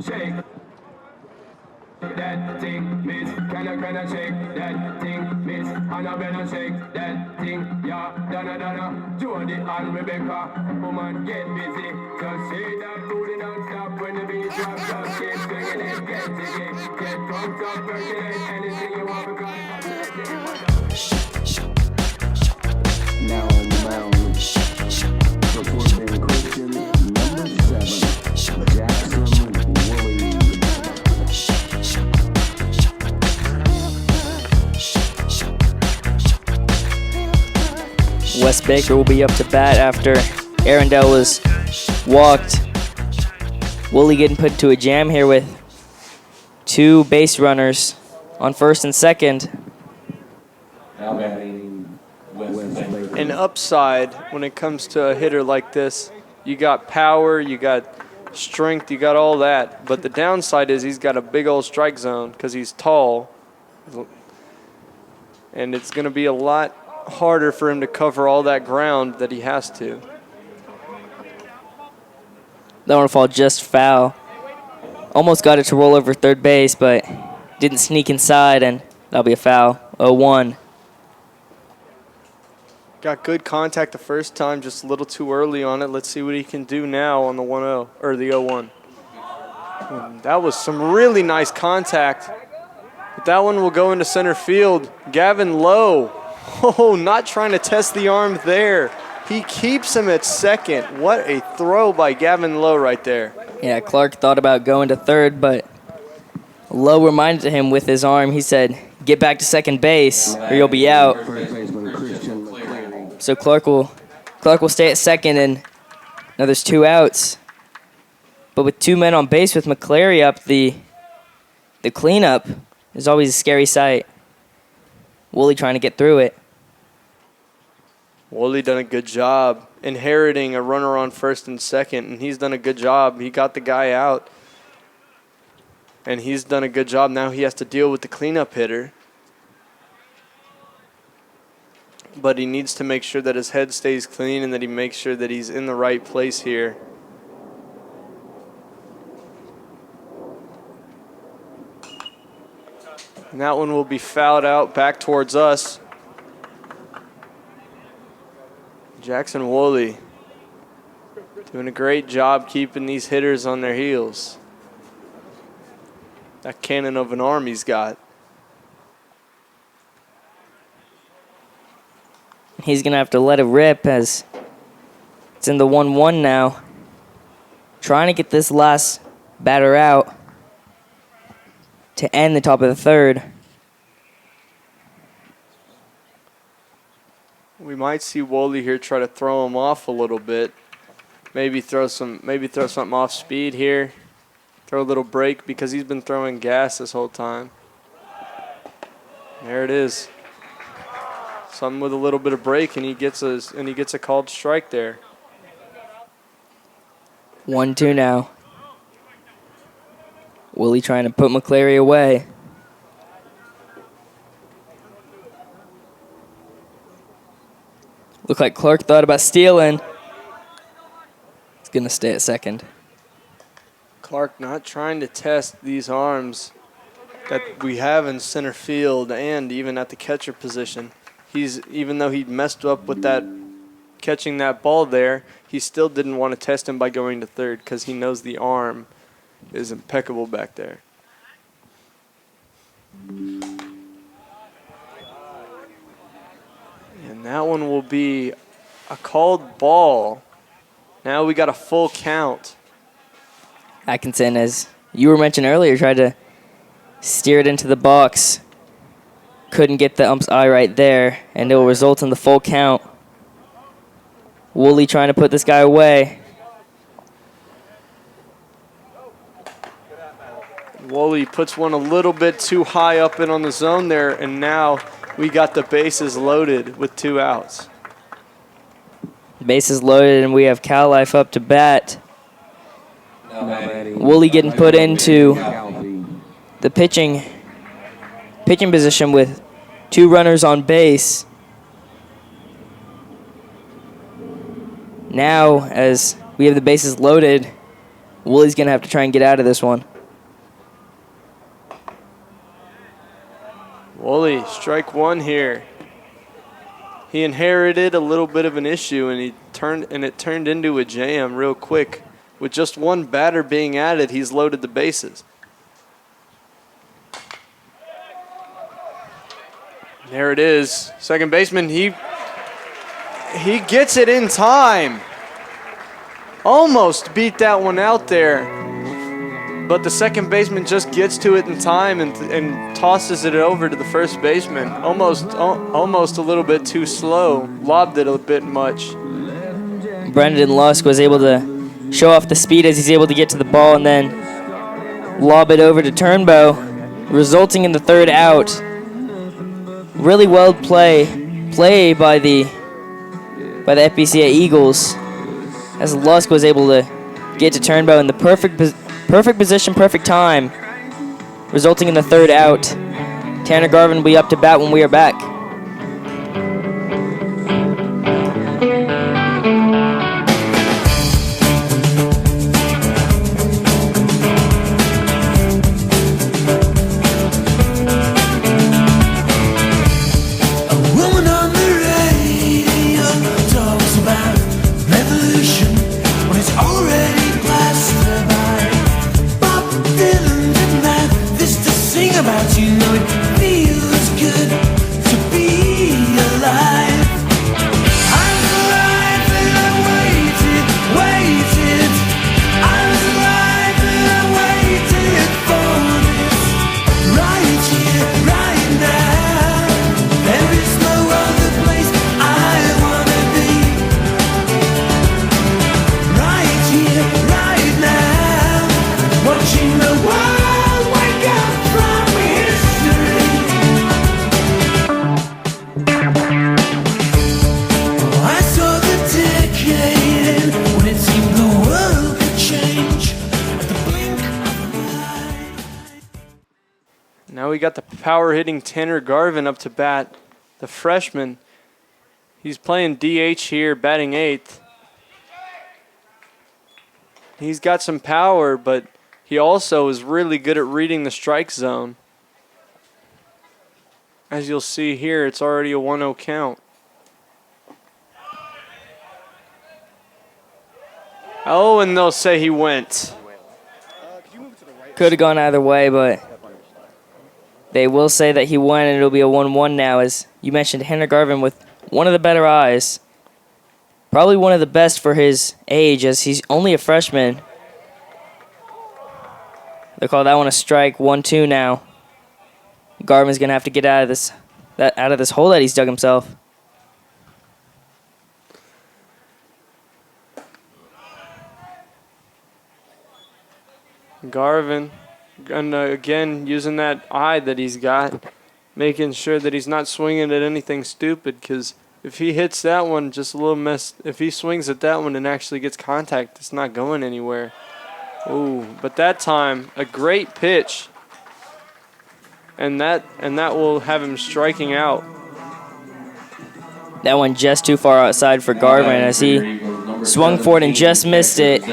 Shake that thing, miss. Can I shake that thing, miss? And I better shake that thing, yeah. Donna, Jody and Rebecca, woman get busy. Just shake that booty non-stop when the beat drops. Just keep swinging it, get jiggy. Get drunk, up, percolate anything you want because now on the mound, supporting Christian number 7, Jackson Woolley. Wes Baker will be up to bat after Arundel was walked. Woolley getting put into a jam here with 2 base runners on first and second. Now batting West. An upside when it comes to a hitter like this, you got power, you got strength, you got all that. But the downside is he's got a big old strike zone because he's tall. And it's going to be a lot harder for him to cover all that ground that he has to. That one will fall just foul. Almost got it to roll over third base, but didn't sneak inside, and that'll be a foul. 0-1. Got good contact the first time, just a little too early on it. Let's see what he can do now on the 1-0, or the 0-1. That was some really nice contact. But that one will go into center field. Gavin Lowe, not trying to test the arm there. He keeps him at second. What a throw by Gavin Lowe right there. Yeah, Clark thought about going to third, but Lowe reminded him with his arm. He said, get back to second base or you'll be out. So Clark will stay at second, and now there's 2 outs. But with 2 men on base with McClary up, the cleanup is always a scary sight. Woolley trying to get through it. Woolley done a good job inheriting a runner on first and second, and he's done a good job. He got the guy out, and he's done a good job. Now he has to deal with the cleanup hitter. But he needs to make sure that his head stays clean and that he makes sure that he's in the right place here. And that one will be fouled out back towards us. Jackson Woolley doing a great job keeping these hitters on their heels. That cannon of an arm he's got. He's going to have to let it rip as it's in the 1-1 now. Trying to get this last batter out to end the top of the third. We might see Woolley here try to throw him off a little bit. Maybe throw something off speed here. Throw a little break because he's been throwing gas this whole time. There it is. Something with a little bit of break, and he gets a called strike there. 1-2 now. Woolley trying to put McClary away. Looked like Clark thought about stealing. He's going to stay at second. Clark not trying to test these arms that we have in center field and even at the catcher position. Even though he messed up with that catching that ball there, he still didn't want to test him by going to third because he knows the arm is impeccable back there. And that one will be a called ball. Now we got a full count. Atkinson, as you were mentioned earlier, tried to steer it into the box. Couldn't get the ump's eye right there, and it will result in the full count. Woolley trying to put this guy away. Woolley puts one a little bit too high up in on the zone there, and now we got the bases loaded with 2 outs. Bases loaded, and we have Cal Life up to bat. Woolley getting put into the pitching position with 2 runners on base. Now, as we have the bases loaded, Woolley's going to have to try and get out of this one. Woolley, strike 1 here. He inherited a little bit of an issue, and it turned into a jam real quick. With just 1 batter being added, he's loaded the bases. There it is. Second baseman, he gets it in time. Almost beat that one out there. But the second baseman just gets to it in time and tosses it over to the first baseman. Almost a little bit too slow. Lobbed it a bit much. Brendan Lusk was able to show off the speed as he's able to get to the ball and then lob it over to Turnbow, resulting in the 3rd out. really well play by the FBCA Eagles, as Lusk was able to get to Turnbow in the perfect position, perfect time, resulting in the third out. Tanner Garvin will be up to bat when we are back. A woman on the radio talks about revolution when it's already passed by. Bob Dylan didn't have this to sing about. You know it feels good to be alive. I'm alive and I waited. I was alive and I waited for this. Right here, right now. There is no other place I wanna be. Right here, right now. Watching the world wake up from history. Oh, I saw the decade end when it seemed the world could change at the blink of an eye. Now we got the power hitting Tanner Garvin up to bat, the freshman. He's playing DH here, batting eighth. He's got some power, but he also is really good at reading the strike zone. As you'll see here, it's already a 1-0 count. Oh, and they'll say he went. Could have gone either way, but they will say that he won, and it'll be a 1-1 now. As you mentioned, Tanner Garvin with one of the better eyes. Probably one of the best for his age, as he's only a freshman. They call that one a strike. 1-2 now. Garvin's gonna have to get out of this hole that he's dug himself. Garvin, again, using that eye that he's got, making sure that he's not swinging at anything stupid, because if he hits that one just a little if he swings at that one and actually gets contact, it's not going anywhere. Ooh, but that time, a great pitch, and that will have him striking out. That one just too far outside for Garvin as he swung for it and just missed it.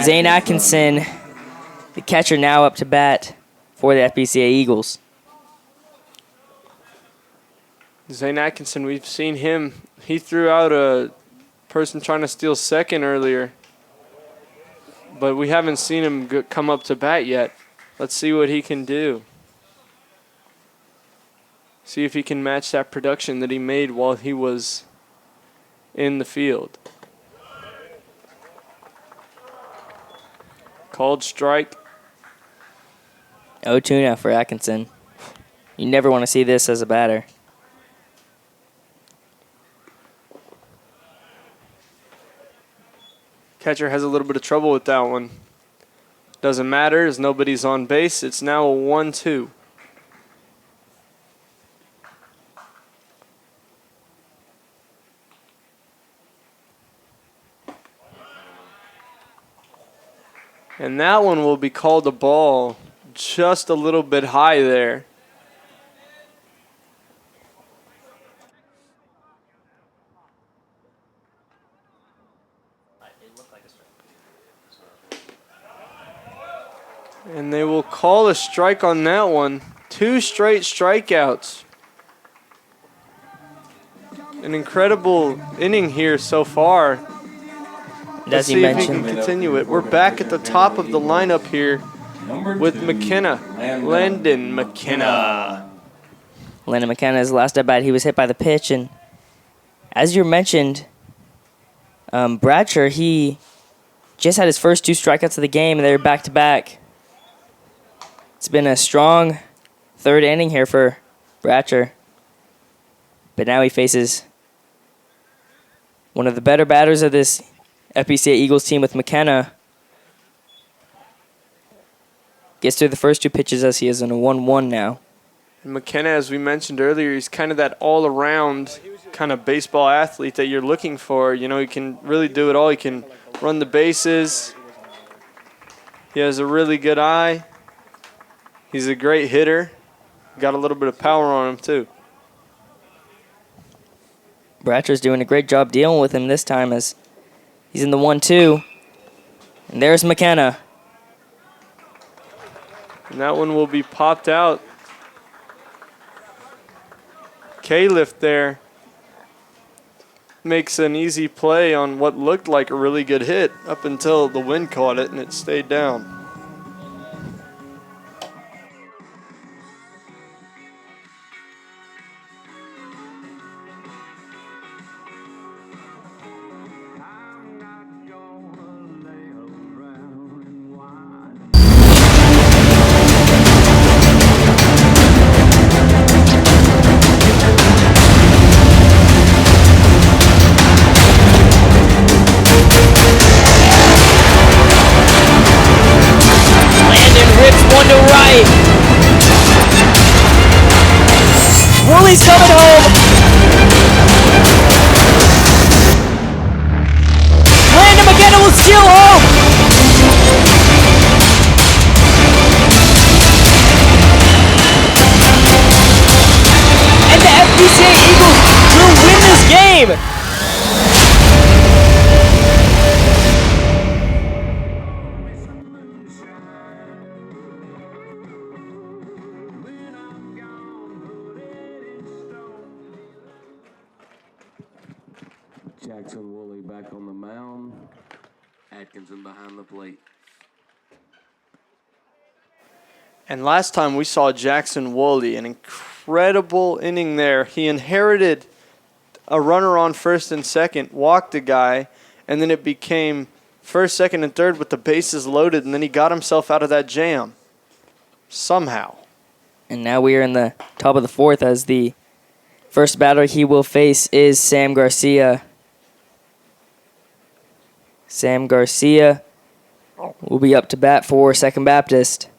Zane Atkinson, the catcher, now up to bat for the FBCA Eagles. Zane Atkinson, we've seen him. He threw out a person trying to steal second earlier, but we haven't seen him come up to bat yet. Let's see what he can do. See if he can match that production that he made while he was in the field. Called strike. 0-2 now for Atkinson. You never want to see this as a batter. Catcher has a little bit of trouble with that one. Doesn't matter as nobody's on base. It's now a 1-2. And that one will be called a ball, just a little bit high there. And they will call a strike on that one. 2 straight strikeouts. An incredible inning here so far. Let's see if he can continue it. We're back at the top of the lineup here with McKenna. Landon McKenna. Landon McKenna's last at bat, he was hit by the pitch, and as you mentioned, Bradshaw, he just had his first 2 strikeouts of the game, and they were back-to-back. It's been a strong third inning here for Bradshaw, but now he faces one of the better batters of this FBCA Eagles team with McKenna. Gets through the first 2 pitches as he is in a 1-1 now. And McKenna, as we mentioned earlier, he's kind of that all-around kind of baseball athlete that you're looking for. You know, he can really do it all. He can run the bases. He has a really good eye. He's a great hitter. Got a little bit of power on him, too. Bratcher's doing a great job dealing with him this time as he's in the 1-2. And there's McKenna. And that one will be popped out. K-Lift there makes an easy play on what looked like a really good hit up until the wind caught it and it stayed down. He's coming home. Landon McKenna will steal home. And the FBCA Eagles will win this game. Jackson Woolley back on the mound. Atkinson behind the plate. And last time we saw Jackson Woolley, an incredible inning there. He inherited a runner on first and second, walked a guy, and then it became first, second, and third with the bases loaded, and then he got himself out of that jam somehow. And now we are in the top of the fourth as the first batter he will face is Sam Garcia. Sam Garcia will be up to bat for Second Baptist.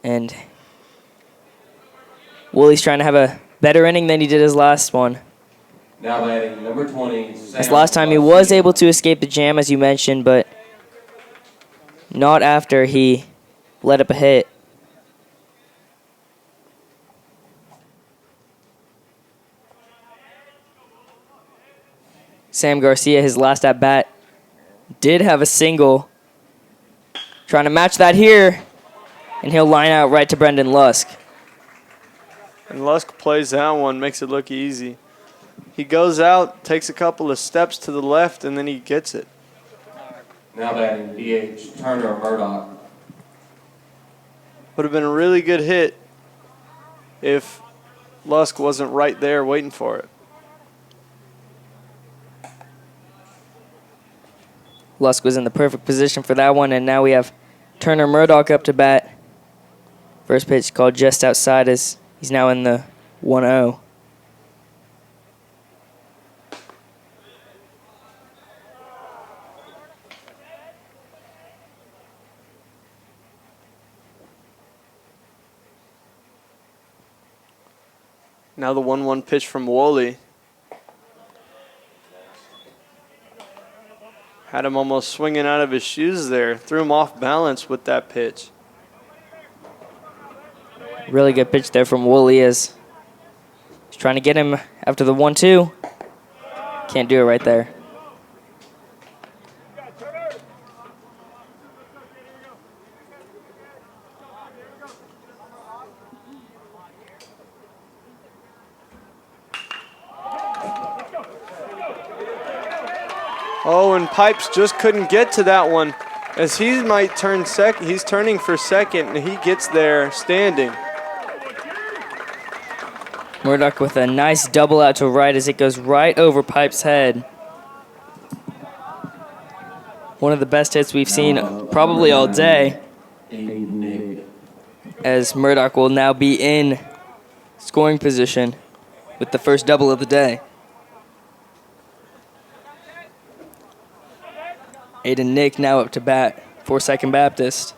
And Woolley's trying to have a better inning than he did his last one. Now batting number 20. This last time he was able to escape the jam, as you mentioned, but not after he let up a hit. Sam Garcia, his last at-bat, did have a single. Trying to match that here, and he'll line out right to Brendan Lusk. And Lusk plays that one, makes it look easy. He goes out, takes a couple of steps to the left, and then he gets it. Now batting DH Turner Murdoch. Would have been a really good hit if Lusk wasn't right there waiting for it. Lusk was in the perfect position for that one, and now we have Turner Murdoch up to bat. First pitch called just outside as he's now in the 1-0. Now the 1-1 pitch from Woolley. Had him almost swinging out of his shoes there. Threw him off balance with that pitch. Really good pitch there from Woolley as he's trying to get him after the 1-2. Can't do it right there. Oh, and Pipes just couldn't get to that one as he might turn second. He's turning for second, and he gets there standing. Murdoch with a nice double out to right as it goes right over Pipe's head. One of the best hits we've seen probably all day. As Murdoch will now be in scoring position with the first double of the day. Aiden Nick now up to bat for Second Baptist.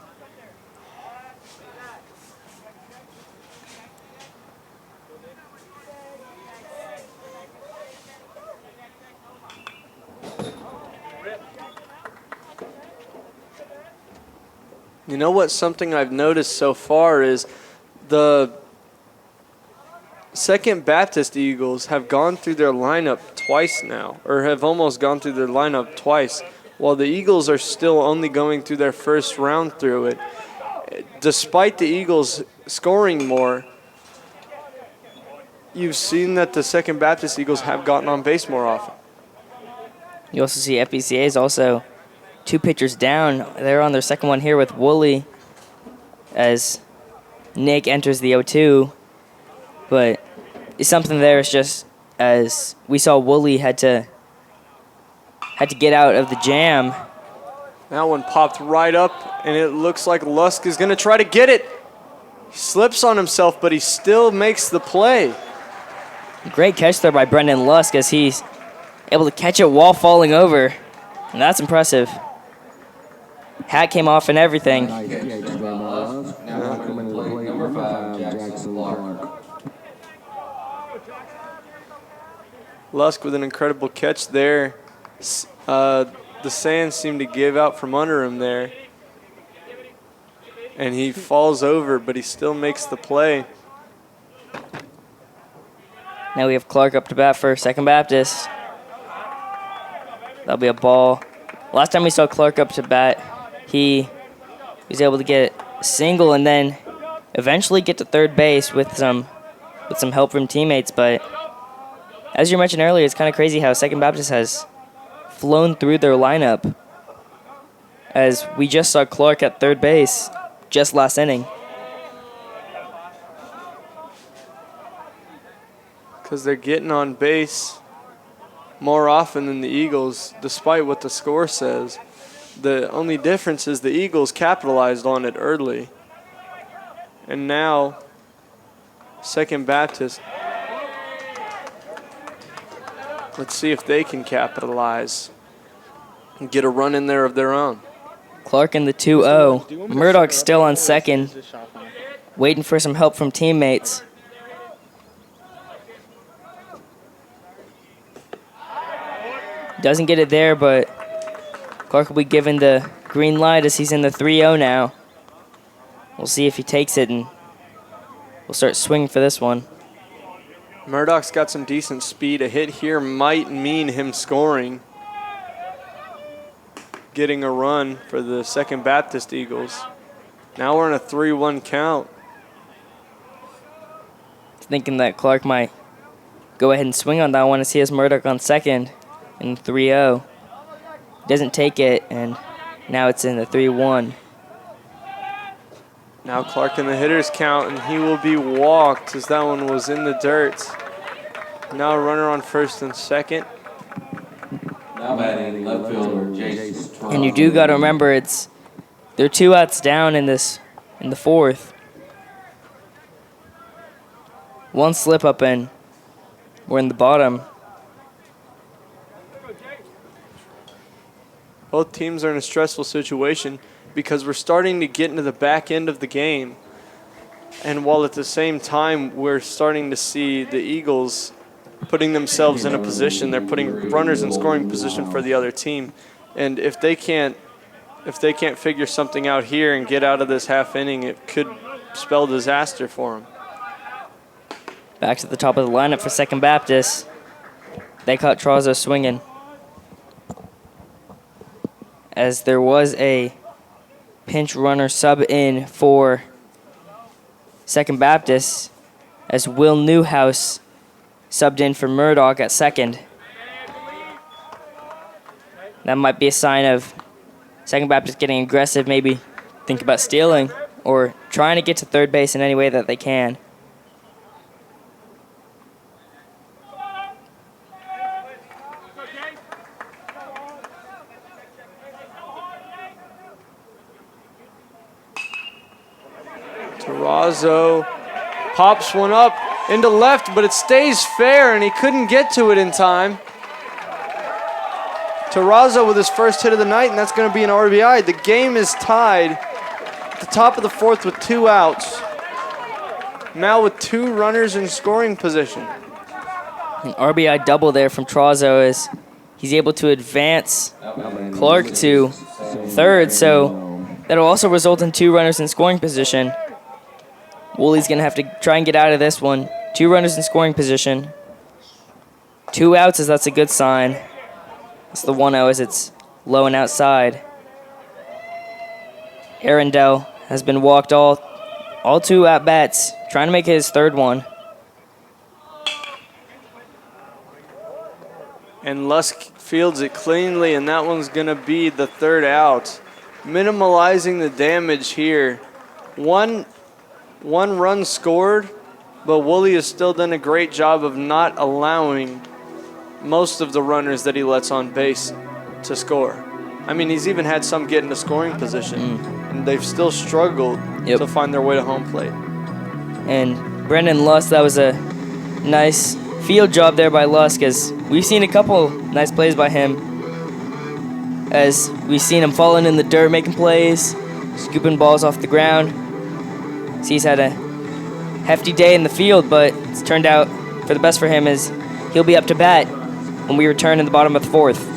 You know what? Something I've noticed so far is the Second Baptist Eagles have gone through their lineup twice now, or have almost gone through their lineup twice, while the Eagles are still only going through their first round through it. Despite the Eagles scoring more, you've seen that the Second Baptist Eagles have gotten on base more often. You also see FBCA is also 2 pitchers down. They're on their second one here with Woolley as Nick enters the 0-2. But something there is just as we saw Woolley had to get out of the jam. That one popped right up, and it looks like Lusk is going to try to get it. He slips on himself, but he still makes the play. Great catch there by Brendan Lusk as he's able to catch it while falling over. And that's impressive. Hat came off and everything. Nice catch by Lusk. Now coming to the plate, number 5, Jackson Clark. Lusk with an incredible catch there. The sand seemed to give out from under him there. And he falls over, but he still makes the play. Now we have Clark up to bat for Second Baptist. That'll be a ball. Last time we saw Clark up to bat, he was able to get a single and then eventually get to third base with some help from teammates. But as you mentioned earlier, it's kind of crazy how Second Baptist has flown through their lineup, as we just saw Clark at third base just last inning. Because they're getting on base more often than the Eagles, despite what the score says. The only difference is the Eagles capitalized on it early. And now, Second Baptist, let's see if they can capitalize and get a run in there of their own. Clark in the 2-0. Murdoch still on second, waiting for some help from teammates. Doesn't get it there, but Clark will be given the green light as he's in the 3-0 now. We'll see if he takes it, and we'll start swinging for this one. Murdoch's got some decent speed. A hit here might mean him scoring. Getting a run for the Second Baptist Eagles. Now we're in a 3-1 count. Thinking that Clark might go ahead and swing on that one as he has Murdoch on second in 3-0. Doesn't take it, and now it's in the 3-1. Now Clark in the hitter's count, and he will be walked as that one was in the dirt. Now a runner on first and second. Now batting left fielder, Jason. And you do got to remember they're 2 outs down in the fourth. One slip up and we're in the bottom. Both teams are in a stressful situation because we're starting to get into the back end of the game. And while at the same time we're starting to see the Eagles putting themselves in a position, they're putting runners in scoring position for the other team. And if they can't figure something out here and get out of this half inning, it could spell disaster for them. Back to the top of the lineup for Second Baptist. They caught Trazo swinging, as there was a pinch runner sub in for Second Baptist, as Will Newhouse subbed in for Murdoch at second. That might be a sign of Second Baptist getting aggressive, maybe think about stealing or trying to get to third base in any way that they can. Terrazzo pops one up into left, but it stays fair, and he couldn't get to it in time. Terrazzo with his first hit of the night, and that's going to be an RBI. The game is tied at the top of the fourth with 2 outs. Now with 2 runners in scoring position. An RBI double there from Trazo as he's able to advance Clark to third, so That'll also result in 2 runners in scoring position. Wooley's going to have to try and get out of this one. 2 runners in scoring position. 2 outs, as that's a good sign. It's the 1-0 as it's low and outside. Arundel has been walked all 2 at-bats, trying to make his 3rd one. And Lusk fields it cleanly, and that one's going to be the 3rd out. Minimalizing the damage here. One run scored, but Woolley has still done a great job of not allowing most of the runners that he lets on base to score. I mean, he's even had some get into scoring position, and they've still struggled to find their way to home plate. And Brendan Lusk, that was a nice field job there by Lusk, as we've seen a couple nice plays by him, as we've seen him falling in the dirt, making plays, scooping balls off the ground. So he's had a hefty day in the field, but it's turned out for the best for him, as he'll be up to bat when we return in the bottom of the 4th.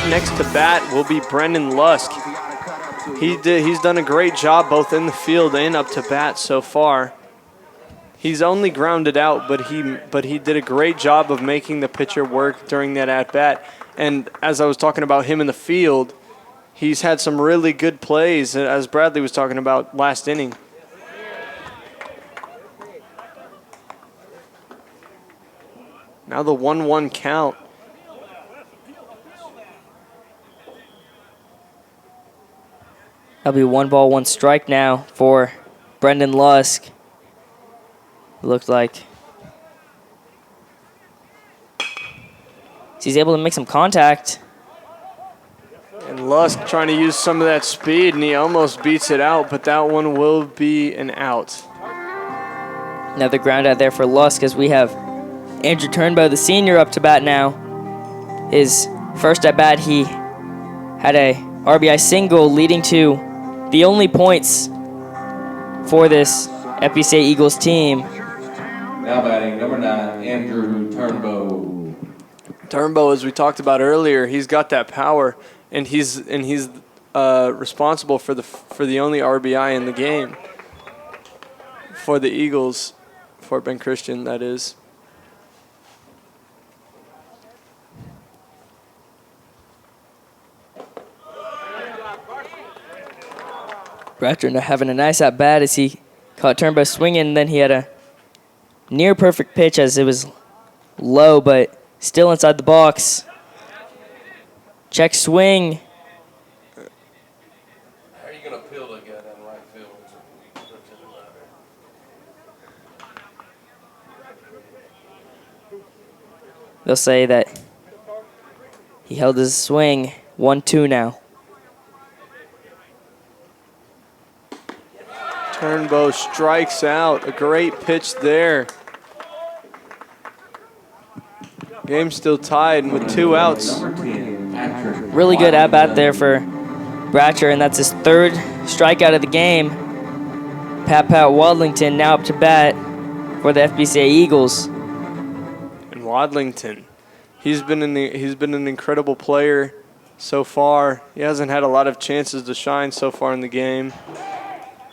Next to bat will be Brendan Lusk. He's done a great job both in the field and up to bat so far. He's only grounded out, but he did a great job of making the pitcher work during that at bat. And as I was talking about him in the field, he's had some really good plays, as Bradley was talking about last inning. Now the 1-1 count. That'll be 1 ball, 1 strike now for Brendan Lusk. It looked like he's able to make some contact. And Lusk trying to use some of that speed, and he almost beats it out, but that one will be an out. Another ground out there for Lusk, as we have Andrew Turnbow, the senior, up to bat now. His first at bat, he had a RBI single, leading to the only points for this FBCA Eagles team. Now batting, number 9, Andrew Turnbow. Turnbow, as we talked about earlier, he's got that power, and he's responsible for the only RBI in the game for the Eagles, Fort Bend Christian, that is. Bratcher having a nice at bat as he caught Turnbow swinging, and then he had a near perfect pitch as it was low but still inside the box. Check swing. How are you going to peel that guy down right field? They'll say that he held his swing. 1-2 now. Turnbow strikes out. A great pitch there. Game still tied, and with 2 outs, Really good at-bat there for Bratcher, and that's his third strikeout of the game. Pat Wadlington now up to bat for the FBCA Eagles. And Wadlington, he's been an incredible player so far. He hasn't had a lot of chances to shine so far in the game.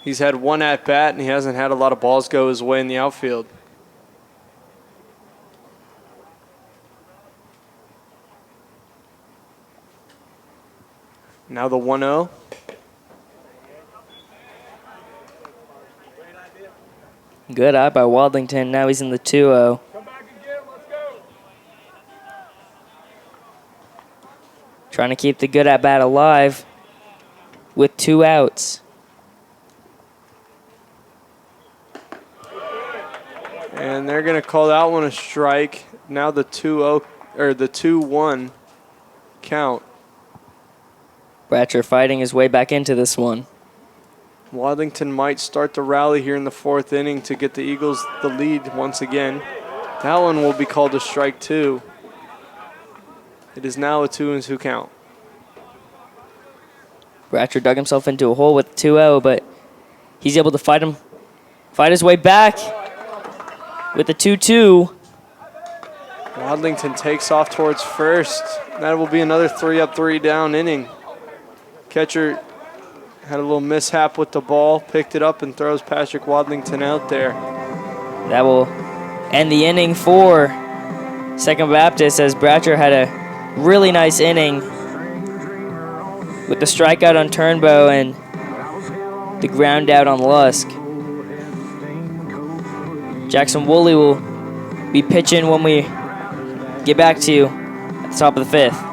He's had one at-bat, and he hasn't had a lot of balls go his way in the outfield. Now the 1-0. Good eye by Wadlington. Now he's in the 2-0. Trying to keep the good at-bat alive with 2 outs. And they're going to call that one a strike. Now the 2-0 or the 2-1 count. Bratcher fighting his way back into this one. Wadlington might start to rally here in the 4th inning to get the Eagles the lead once again. That one will be called a strike 2. It is now a 2-2 count. Bratcher dug himself into a hole with 2-0, but he's able to fight his way back with the 2-2. Wadlington takes off towards first. That will be another 3-up, 3-down inning. Catcher had a little mishap with the ball, picked it up and throws Patrick Wadlington out there. That will end the inning for Second Baptist, as Bratcher had a really nice inning with the strikeout on Turnbow and the ground out on Lusk. Jackson Woolley will be pitching when we get back to you at the top of the 5th.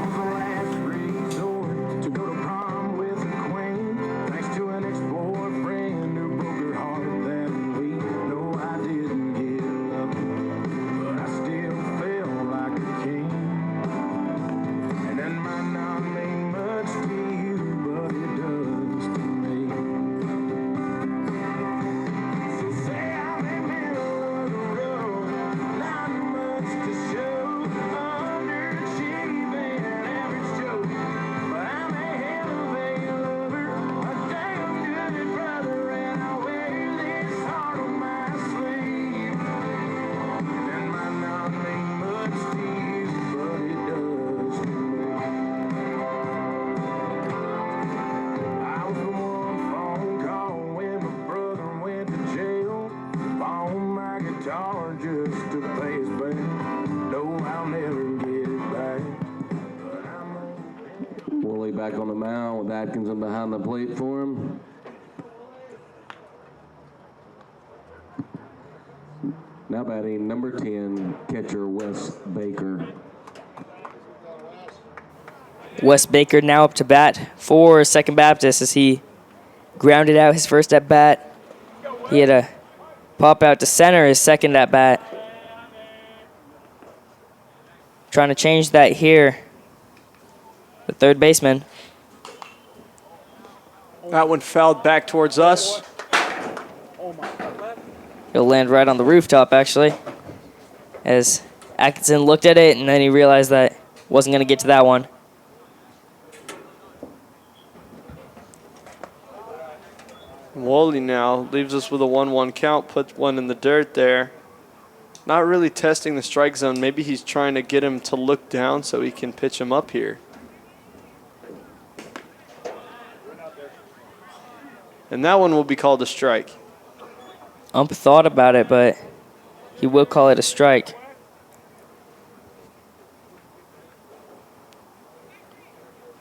Woolley back on the mound with Atkinson behind the plate for him. Now batting number 10, catcher Wes Baker. Wes Baker now up to bat for Second Baptist as he grounded out his first at bat. He had a pop out to center his second at bat. Trying to change that here. The third baseman. That one fouled back towards us. It'll land right on the rooftop, actually, as Atkinson looked at it and then he realized that wasn't going to get to that one. Woolley now leaves us with a 1-1 count, puts one in the dirt there. Not really testing the strike zone. Maybe he's trying to get him to look down so he can pitch him up here. And that one will be called a strike. Ump thought about it, but he will call it a strike.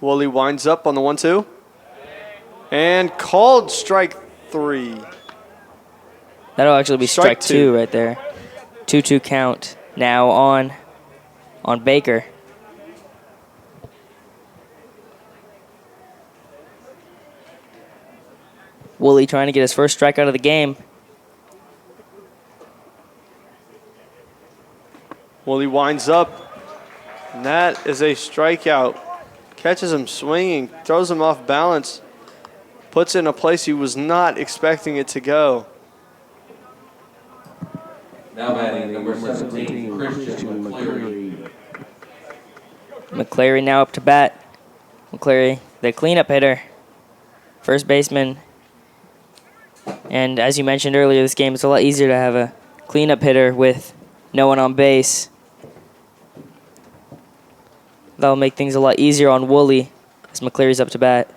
Woolley winds up on the 1-2. And called strike 3. That'll actually be strike two right there. 2-2 count now on Baker. Woolley trying to get his first strikeout of the game. Woolley winds up, and that is a strikeout. Catches him swinging, throws him off balance, puts it in a place he was not expecting it to go. Now batting number 17, Christian McCleary. McCleary now up to bat McCleary, the cleanup hitter, first baseman. And as you mentioned earlier, this game is a lot easier to have a cleanup hitter with no one on base. That'll make things a lot easier on Woolley as McCleary's up to bat.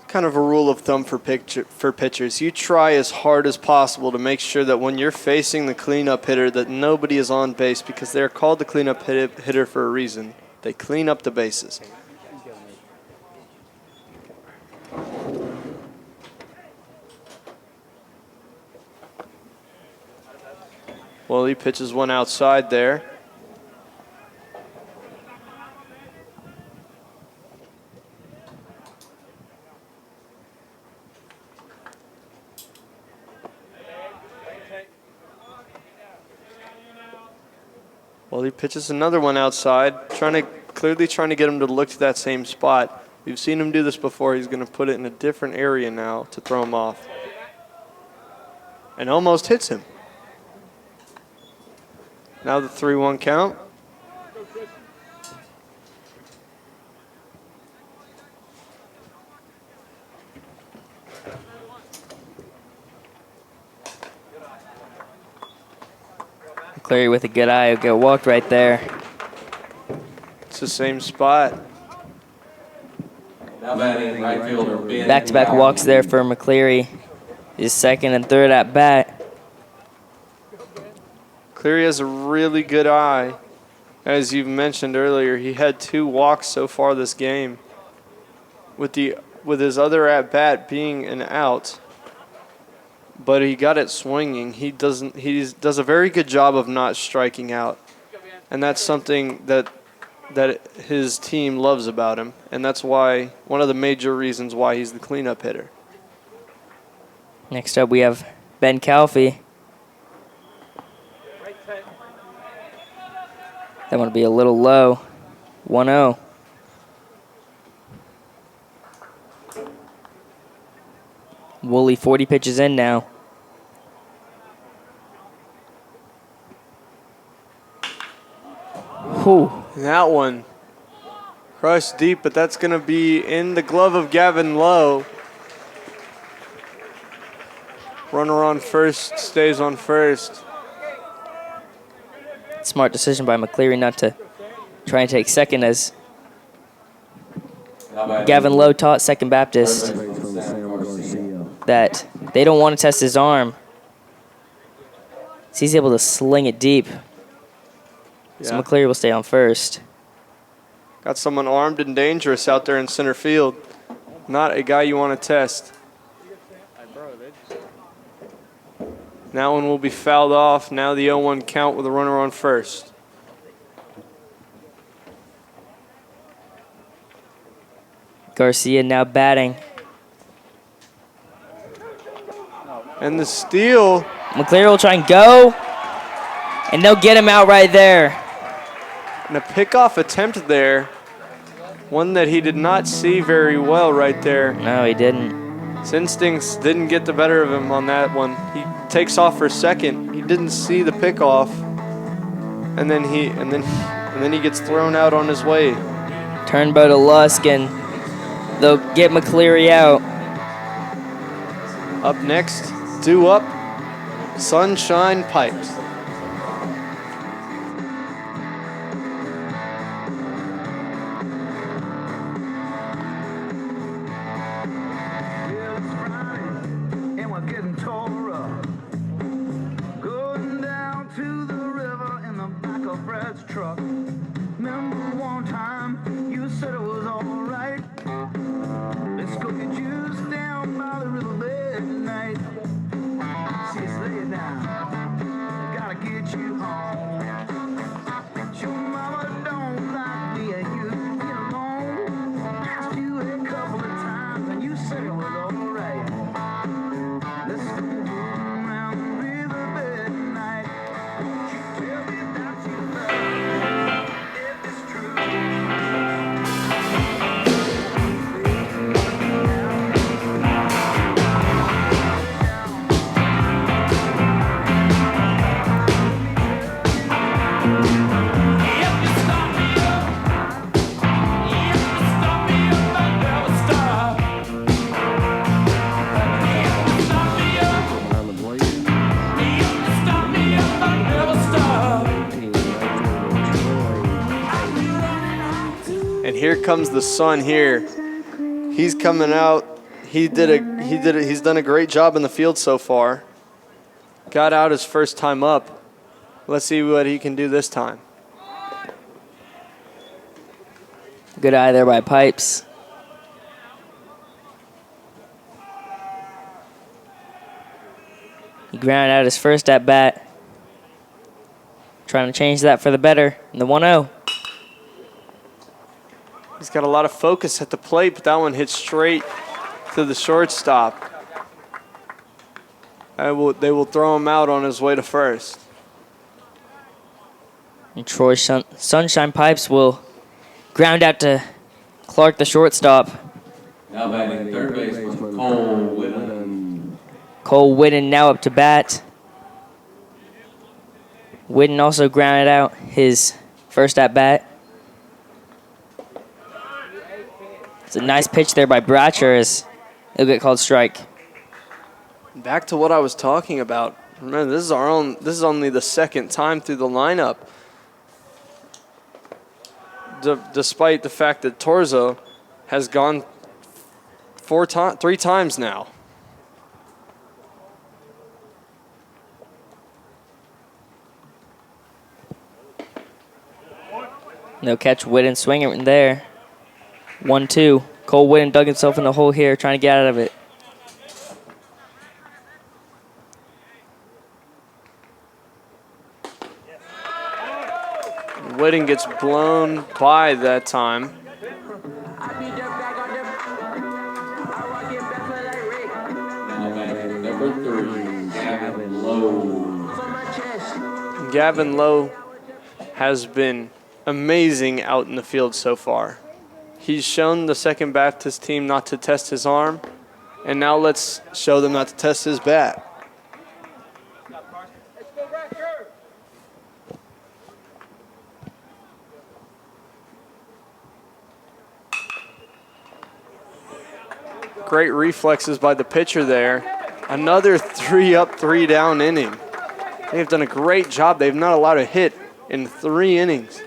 Kind of a rule of thumb for pitchers. You try as hard as possible to make sure that when you're facing the cleanup hitter that nobody is on base, because they're called the cleanup hitter for a reason. They clean up the bases. Well, he pitches one outside there. Well, he pitches another one outside, clearly trying to get him to look to that same spot. We've seen him do this before. He's going to put it in a different area now to throw him off. And almost hits him. Now the 3-1 count. McCleary with a good eye, go walked right there. It's the same spot. Now batting right fielder Ben. Back-to-back walks there for McCleary. His second and third at bat. Cleary has a really good eye. As you've mentioned earlier, he had 2 walks so far this game. With his other at bat being an out, but he got it swinging. He does a very good job of not striking out, and that's something that his team loves about him, and that's why one of the major reasons why he's the cleanup hitter. Next up, we have Ben Calfee. That one will be a little low. 1-0. Woolley 40 pitches in now. Whew. That one crushed deep, but that's going to be in the glove of Gavin Lowe. Runner on first, stays on first. Smart decision by McCleary not to try and take second, as Gavin Lowe taught Second Baptist that they don't want to test his arm. So he's able to sling it deep. So Yeah. McCleary will stay on first. Got someone armed and dangerous out there in center field. Not a guy you want to test. That one will be fouled off. Now the 0-1 count with a runner on first. Garcia now batting. And the steal. McCleary will try and go, and they'll get him out right there. And a pickoff attempt there. One that he did not see very well right there. No, he didn't. His instincts didn't get the better of him on that one. He takes off for second. He didn't see the pickoff. And then he gets thrown out on his way. Turnbow to Lusk, and they'll get McCleary out. Up next, due up, Sunshine Pipes. And we're getting tore up. Going down to the river in the back of Brad's truck. Remember one time you said it was alright. Let's go get juice down by the riverbed tonight. See, lay it down. Gotta get you home. Your mama don't like me and you get alone. Asked you a couple of times and you said it was alright. Let's go around the riverbed tonight. Won't you tell me that you love me if it's true? If you stop me up And here comes the sun here. He's coming out. He's done a great job in the field so far. Got out his first time up. Let's see what he can do this time. Good eye there by Pipes. He grounded out his first at bat. Trying to change that for the better in the 1-0. He's got a lot of focus at the plate, but that one hit straight to the shortstop. They will throw him out on his way to first. And Troy Sunshine Pipes will ground out to Clark, the shortstop. Now batting third baseman Cole Whitten. Cole Whitten now up to bat. Whitten also grounded out his first at bat. It's a nice pitch there by Bratcher as it'll get called strike. Back to what I was talking about. Remember, this is only the second time through the lineup. Despite the fact that Torzo has gone 3 times now. They'll catch Whitten swinging there. 1-2. Cole Whitten dug himself in the hole here, trying to get out of it. Whitten gets blown by that time. Now batting number 3, Gavin Lowe. Gavin Lowe has been amazing out in the field so far. He's shown the Second Baptist team not to test his arm, and now let's show them not to test his bat. Great reflexes by the pitcher there. Another 3 up, 3 down inning. They've done a great job. They've not allowed a hit in 3 innings.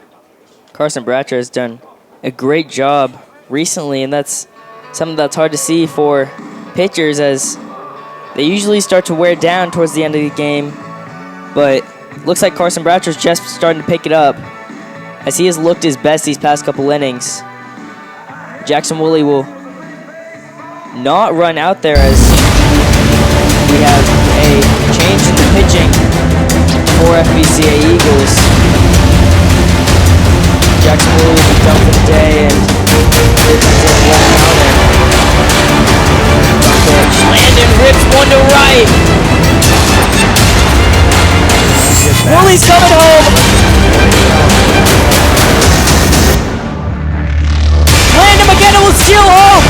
Carson Bratcher has done a great job recently, and that's something that's hard to see for pitchers as they usually start to wear down towards the end of the game. But looks like Carson Bratcher's just starting to pick it up as he has looked his best these past couple innings. Jackson Woolley will not run out there as we have a change in the pitching for FBCA Eagles. Jackson Woolley will be done for the day, and pitch. Landon rips one to right. Woolley's coming home. Landon McKenna will steal home.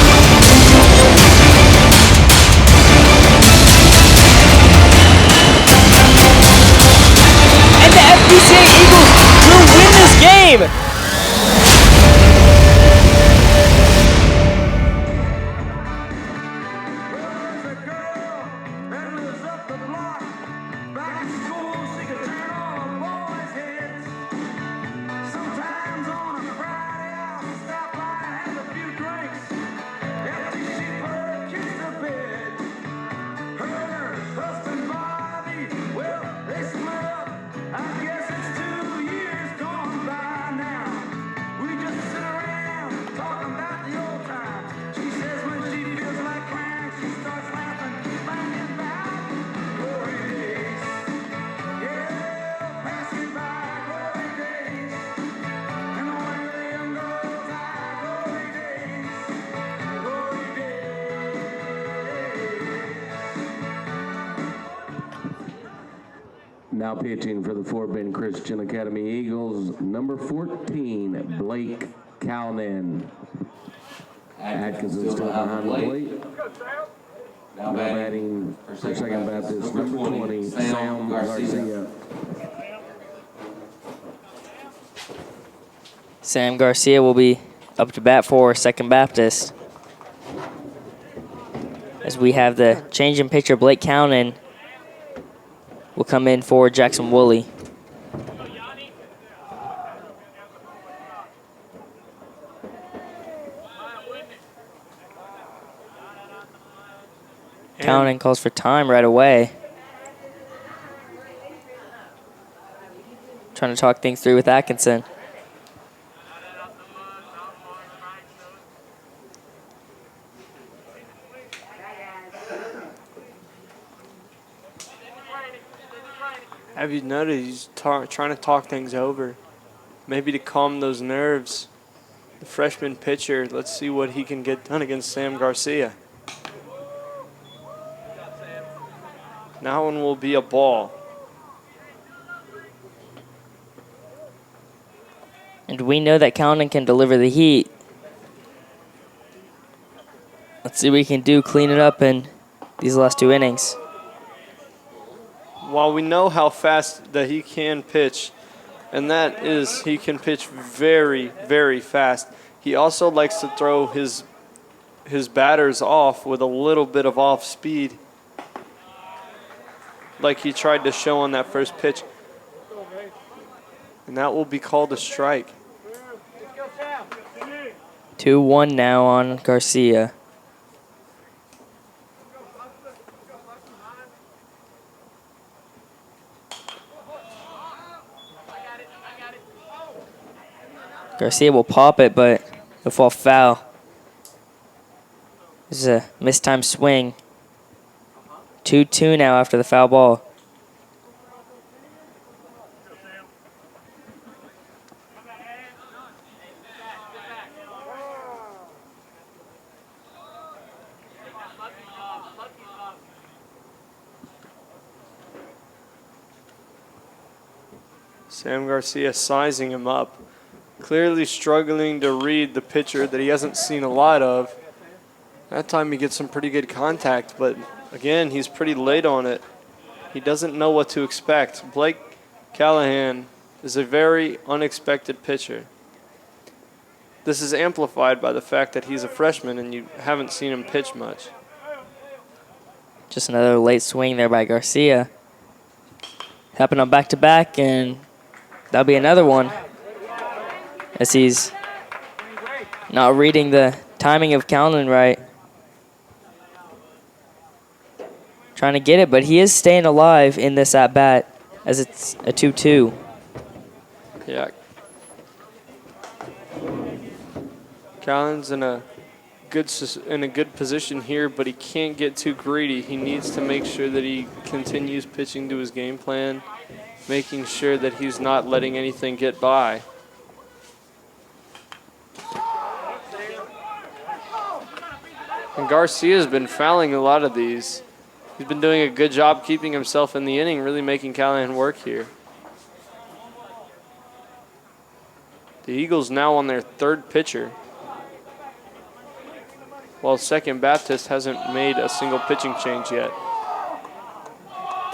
And the FBCA Eagles will win this game. Now pitching for the Fort Bend Christian Academy Eagles, number 14, Blake Cownan. Atkins is still behind the plate. Now batting for Second Baptist, number 20, Sam Garcia. Sam Garcia will be up to bat for Second Baptist. As we have the change in pitcher, Blake Cownan will come in for Jackson Woolley. Counting calls for time right away. Trying to talk things through with Atkinson. Have you noticed he's trying to talk things over? Maybe to calm those nerves. The freshman pitcher, let's see what he can get done against Sam Garcia. That one will be a ball. And we know that Counting can deliver the heat. Let's see what we can do, clean it up in these last 2 innings. While we know how fast that he can pitch, and that is he can pitch very, very fast, he also likes to throw his batters off with a little bit of off speed, like he tried to show on that first pitch. And that will be called a strike. 2-1 now on Garcia. Garcia will pop it, but it'll fall foul. This is a mistimed swing. 2-2 now after the foul ball. Sam Garcia sizing him up. Clearly struggling to read the pitcher that he hasn't seen a lot of. That time he gets some pretty good contact, but again, he's pretty late on it. He doesn't know what to expect. Blake Callahan is a very unexpected pitcher. This is amplified by the fact that he's a freshman and you haven't seen him pitch much. Just another late swing there by Garcia. Happened on back-to-back, and that'll be another one, as he's not reading the timing of Counting right. Trying to get it, but he is staying alive in this at-bat, as it's a 2-2. Yeah. Callan's in a good position here, but he can't get too greedy. He needs to make sure that he continues pitching to his game plan, making sure that he's not letting anything get by. And Garcia's been fouling a lot of these. He's been doing a good job keeping himself in the inning, really making Callahan work here. The Eagles now on their third pitcher, while Second Baptist hasn't made a single pitching change yet.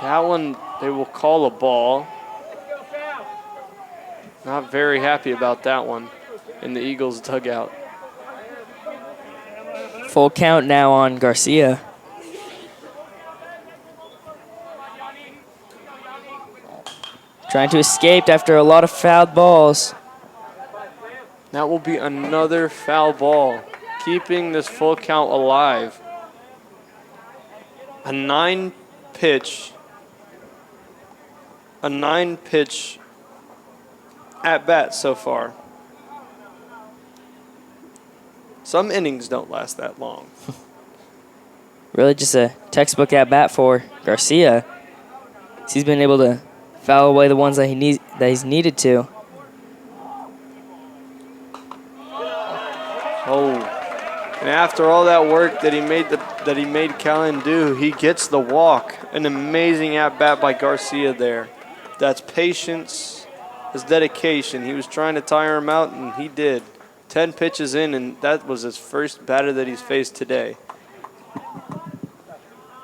That one they will call a ball. Not very happy about that one in the Eagles dugout. Full count now on Garcia. Trying to escape after a lot of fouled balls. That will be another foul ball, keeping this full count alive. A nine pitch at bat so far. Some innings don't last that long. Really just a textbook at bat for Garcia. He's been able to foul away the ones that he's needed to. Oh, and after all that work that he made Callan do, he gets the walk. An amazing at bat by Garcia there. That's patience, his dedication. He was trying to tire him out, and he did. 10 pitches in, and that was his first batter that he's faced today.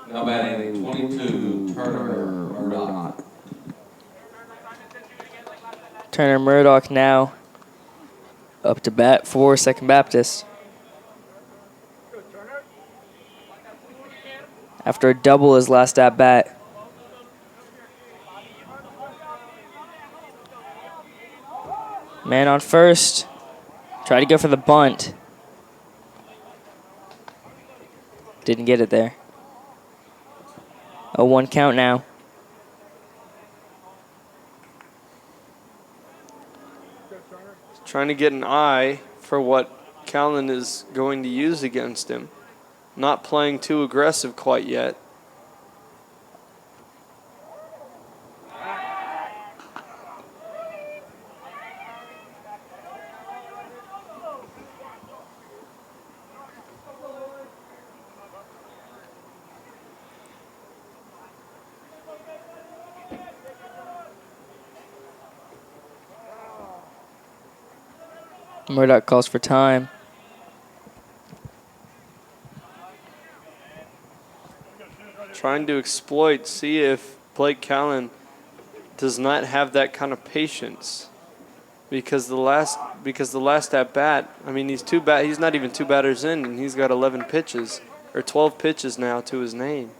Now batting 22, Turner Murdoch. Turner Murdoch now up to bat for Second Baptist. After a double his last at bat. Man on first. Try to go for the bunt. Didn't get it there. A 1 count now. Trying to get an eye for what Callan is going to use against him. Not playing too aggressive quite yet. Murdoch calls for time. Trying to exploit, see if Blake Callan does not have that kind of patience. Because the last at bat, I mean he's not even 2 batters in, and he's got 11 pitches or 12 pitches now to his name.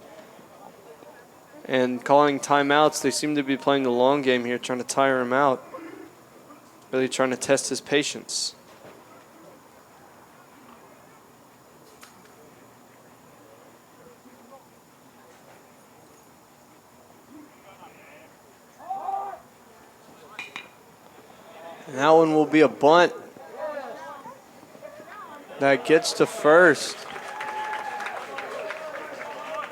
And calling timeouts, they seem to be playing the long game here, trying to tire him out. Really trying to test his patience. And that one will be a bunt. That gets to first.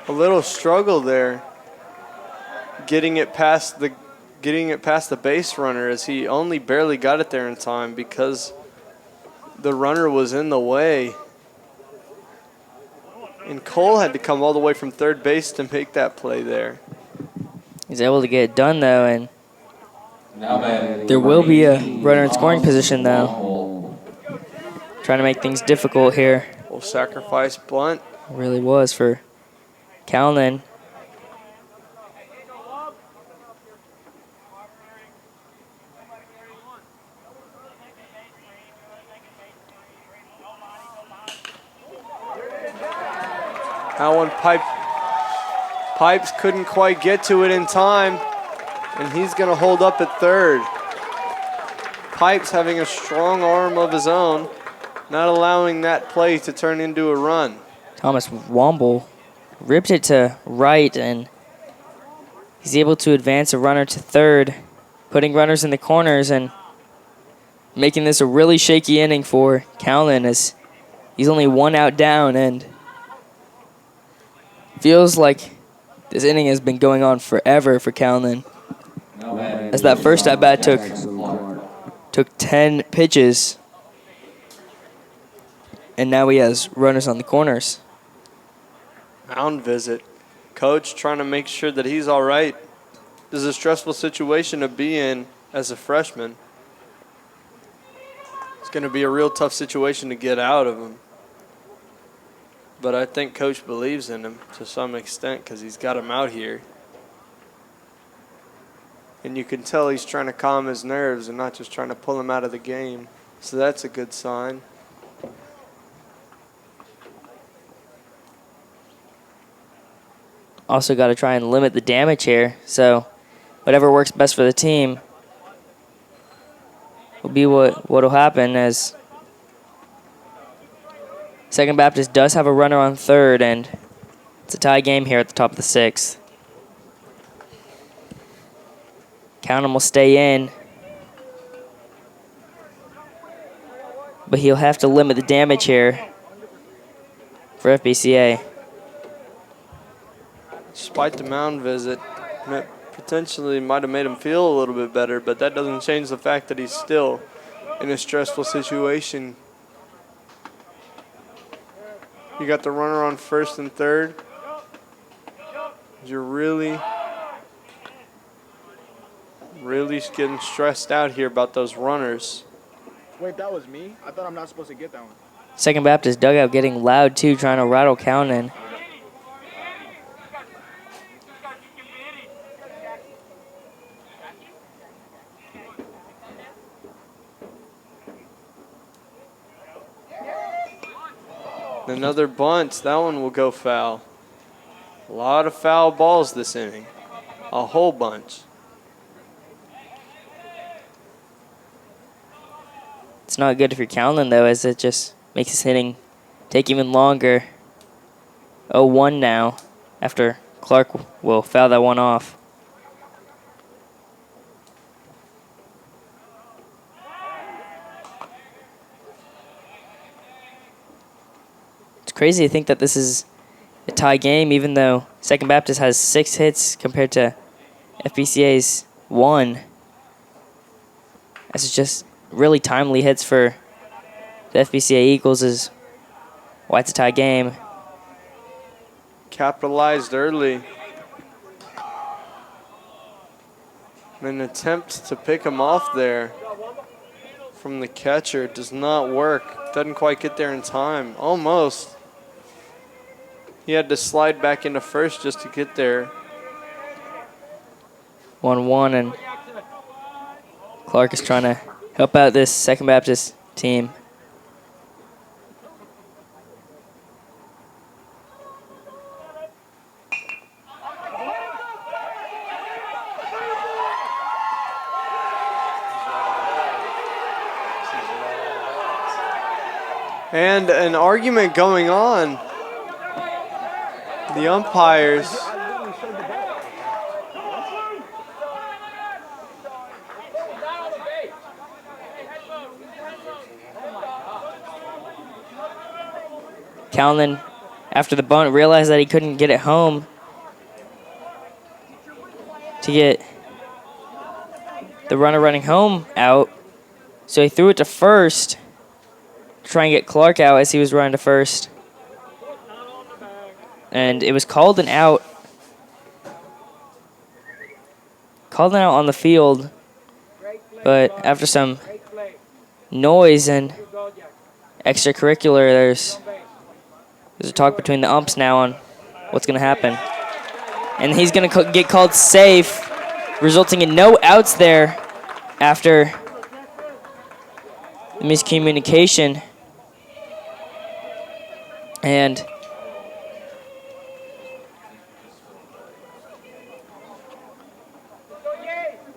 A little struggle there. Getting it past the base runner, as he only barely got it there in time because the runner was in the way. And Cole had to come all the way from third base to make that play there. He's able to get it done, though, and there will be a runner in scoring position, though. Trying to make things difficult here. Full sacrifice bunt. It really was for Callan. That one Pipes couldn't quite get to it in time, and he's going to hold up at third. Pipes having a strong arm of his own, not allowing that play to turn into a run. Thomas Womble ripped it to right, and he's able to advance a runner to third, putting runners in the corners and making this a really shaky inning for Callan, as he's only 1 out down, and feels like this inning has been going on forever for Callan, as that first at bat took 10 pitches, and now he has runners on the corners. Mound visit. Coach trying to make sure that he's all right. This is a stressful situation to be in as a freshman. It's going to be a real tough situation to get out of him. But I think Coach believes in him to some extent because he's got him out here. And you can tell he's trying to calm his nerves and not just trying to pull him out of the game. So that's a good sign. Also got to try and limit the damage here. So whatever works best for the team will be what will happen, as Second Baptist does have a runner on third, and it's a tie game here at the top of the 6th. Callan will stay in, but he'll have to limit the damage here for FBCA. Despite the mound visit, potentially might have made him feel a little bit better, but that doesn't change the fact that he's still in a stressful situation. You got the runner on first and third. You're really getting stressed out here about those runners. Wait, that was me? I thought I'm not supposed to get that one. Second Baptist dugout getting loud too, trying to rattle Callan. Another bunt. That one will go foul. A lot of foul balls this inning. A whole bunch. It's not good for Callan, though, as it just makes his hitting take even longer. 0-1 now after Clark will foul that one off. It's crazy to think that this is a tie game, even though Second Baptist has 6 hits compared to FBCA's 1. This is just really timely hits for the FBCA Eagles is why it's a tie game. Capitalized early. An attempt to pick him off there from the catcher does not work. Doesn't quite get there in time. Almost. He had to slide back into first just to get there. 1-1, and Clark is trying to help out this Second Baptist team. And an argument going on. The umpires. Callan, after the bunt, realized that he couldn't get it home to get the runner running home out. So he threw it to first to try and get Clark out as he was running to first. And it was called an out. Called an out on the field. But after some noise and extracurricular, there's a talk between the umps now on what's going to happen. And he's going to get called safe, resulting in no outs there after the miscommunication. And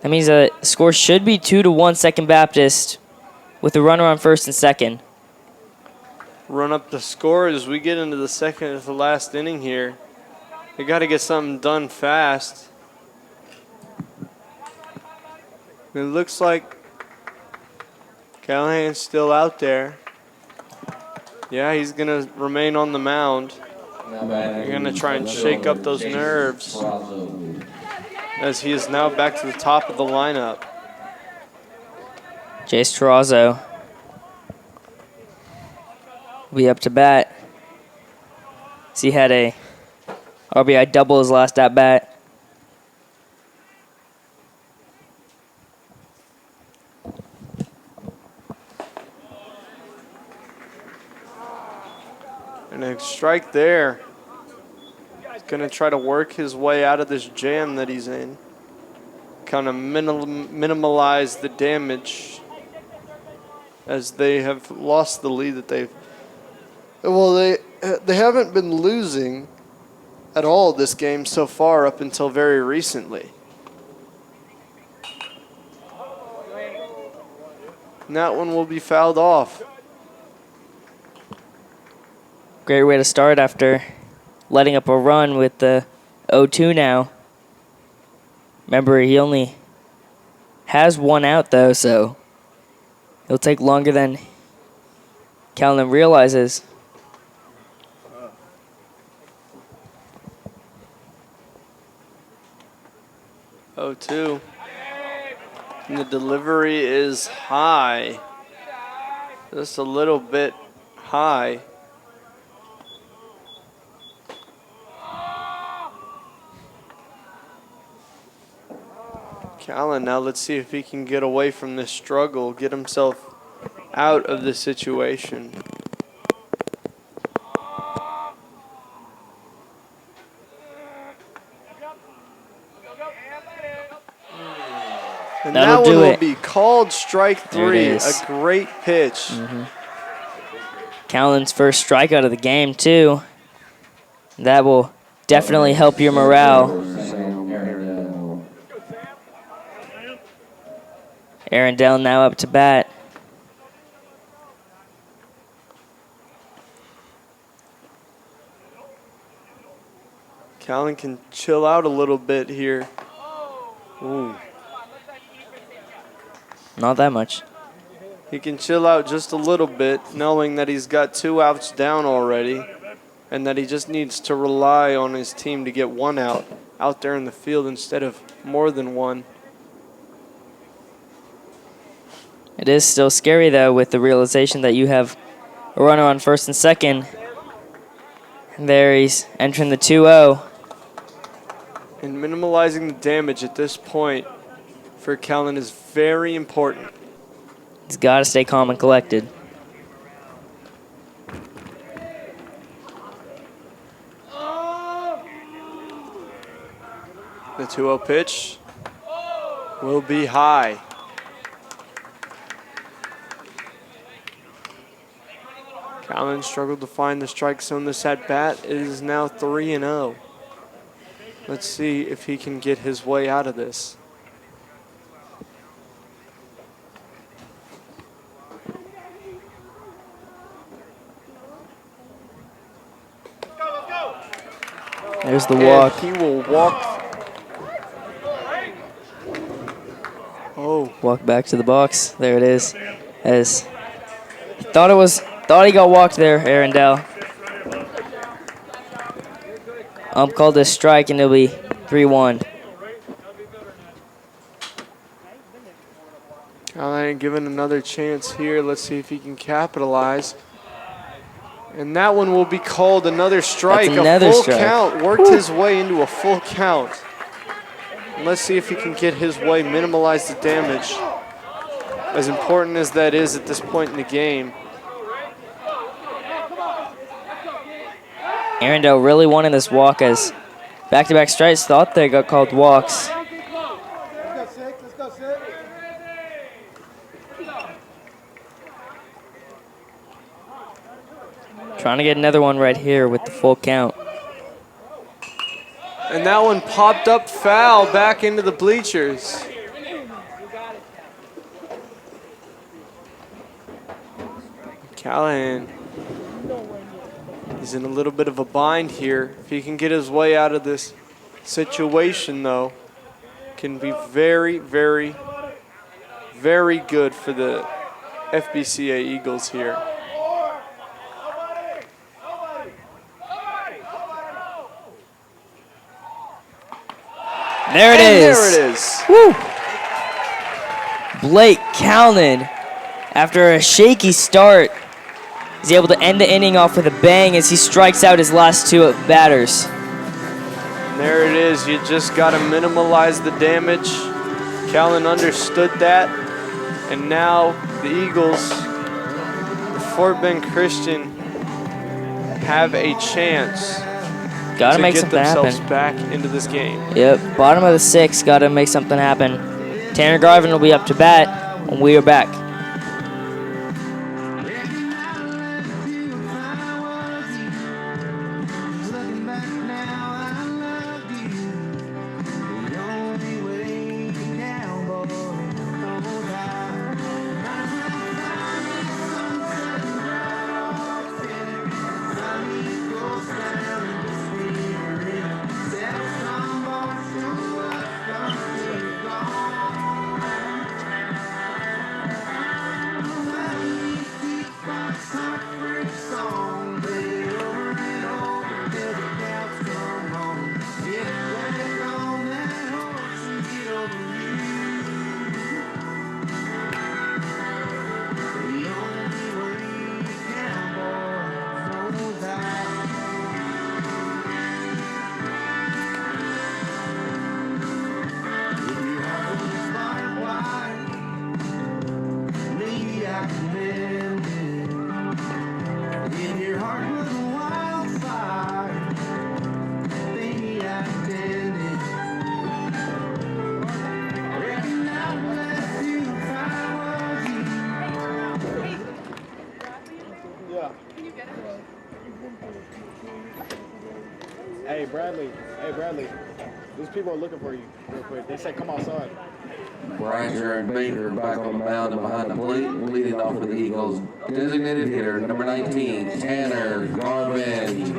that means the score should be 2-1 Second Baptist with a runner on first and second. Run up the score as we get into the second of the last inning here. They got to get something done fast. It looks like Callahan's still out there. Yeah, he's going to remain on the mound. They're going to try and shake up those nerves as he is now back to the top of the lineup. Jace Terrazzo will be up to bat. He had a RBI double his last at bat. And a strike there. He's going to try to work his way out of this jam that he's in. Kind of minimalize the damage as they have lost the lead that they've... Well, they haven't been losing at all this game so far up until very recently. And that one will be fouled off. Great way to start after letting up a run with the 0-2 now. Remember, he only has 1 out, though, so it'll take longer than Callan realizes. Oh, 2. And the delivery is high. Just a little bit high. Callan, now let's see if he can get away from this struggle, get himself out of this situation. And That'll that do one will it. be called strike 3. is. A great pitch. Callan's first strikeout of the game, too. That will definitely help your morale. Arundel now up to bat. Callan can chill out a little bit here. Ooh. Not that much. He can chill out just a little bit, knowing that he's got 2 outs down already, and that he just needs to rely on his team to get 1 out there in the field instead of more than 1. It is still scary, though, with the realization that you have a runner on first and second. And there he's entering the 2-0. And minimalizing the damage at this point for Callan is very important. He's got to stay calm and collected. The 2-0 pitch will be high. Callan struggled to find the strike zone this at bat. It is now 3-0. Let's see if he can get his way out of this. There's the walk. And he will walk. Oh, Walk back to the box. There it is. As he thought he got walked there, Arundel. Called a strike, and it'll be 3-1. Callan given another chance here. Let's see if he can capitalize. And that one will be called another strike. That's another a full strike. count. Worked his way into a full count. And let's see if he can get his way, minimize the damage. As important as that is at this point in the game. Arundel really wanted this walk, as back-to-back strikes thought they got called walks. Trying to get another one right here with the full count. And that one popped up foul back into the bleachers. Callahan, he's in a little bit of a bind here. If he can get his way out of this situation, though, can be very, very, very good for the FBCA Eagles here. There it is. There it is. Woo! Blake Callan, after a shaky start, is able to end the inning off with a bang as he strikes out his last 2 batters. There it is. You just got to minimize the damage. Callan understood that. And now the Eagles, the Fort Bend Christian, have a chance Gotta to make get something themselves happen. back into this game. Yep, bottom of the 6th, gotta make something happen. Tanner Garvin will be up to bat, and we are back. Hey Bradley, these people are looking for you real quick. They said come outside. Brycer and Baker back on the mound and behind the plate, leading off for the Eagles. Designated hitter, number 19, Tanner Garvin.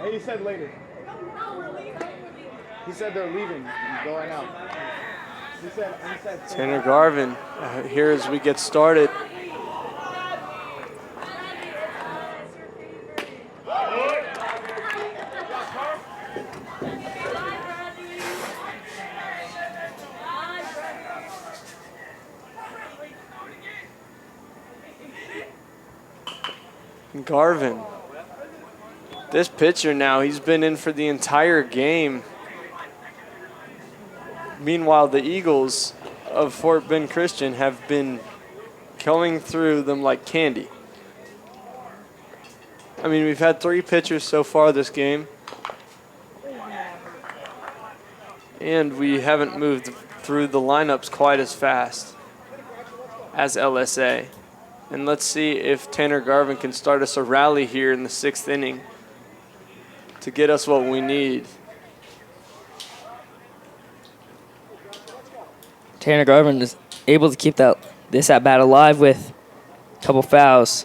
Hey, he said later. He said they're leaving and going out. He said Tanner Garvin here as we get started. Garvin. This pitcher now, he's been in for the entire game. Meanwhile, the Eagles of Fort Bend Christian have been coming through them like candy. I mean, we've had 3 pitchers so far this game. And we haven't moved through the lineups quite as fast as LSA. And let's see if Tanner Garvin can start us a rally here in the 6th inning to get us what we need. Tanner Garvin is able to keep this at bat alive with a couple fouls.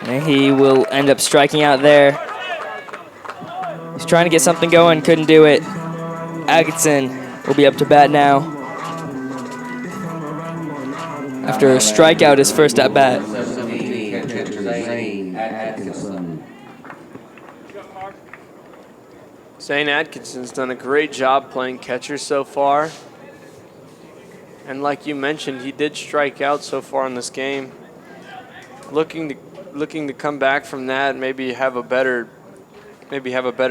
And he will end up striking out there. He's trying to get something going, couldn't do it. Atkinson will be up to bat now. After a strikeout, his first at bat. Zane Atkinson's done a great job playing catcher so far. And like you mentioned, he did strike out so far in this game. Looking to come back from that, maybe have a better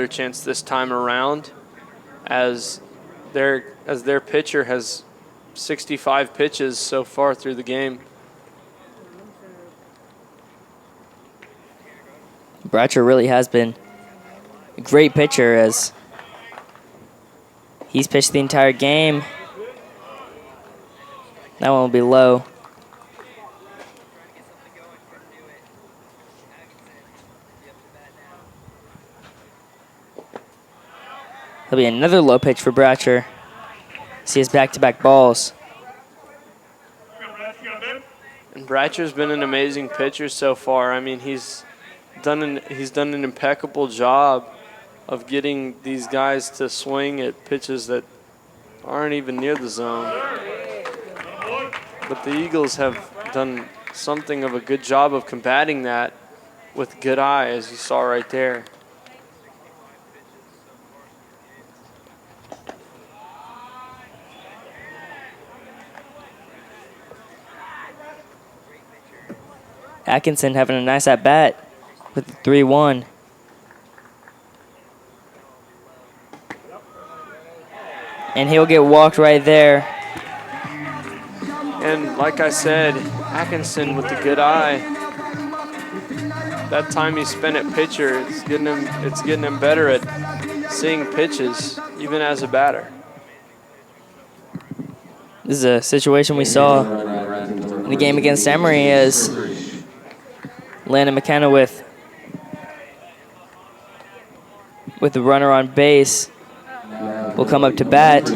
chance this time around, as their pitcher has 65 pitches so far through the game. Bratcher really has been a great pitcher as he's pitched the entire game. That one will be low. There'll be another low pitch for Bratcher. See his back-to-back balls. And Bratcher's been an amazing pitcher so far. I mean, he's done an impeccable job of getting these guys to swing at pitches that aren't even near the zone. But the Eagles have done something of a good job of combating that with good eye, as you saw right there. Atkinson having a nice at-bat with the 3-1. And he'll get walked right there. And like I said, Atkinson with the good eye. That time he spent at pitcher, it's getting him better at seeing pitches, even as a batter. This is a situation we saw in the game against Emory as Landon McKenna with the runner on base will come up to bat.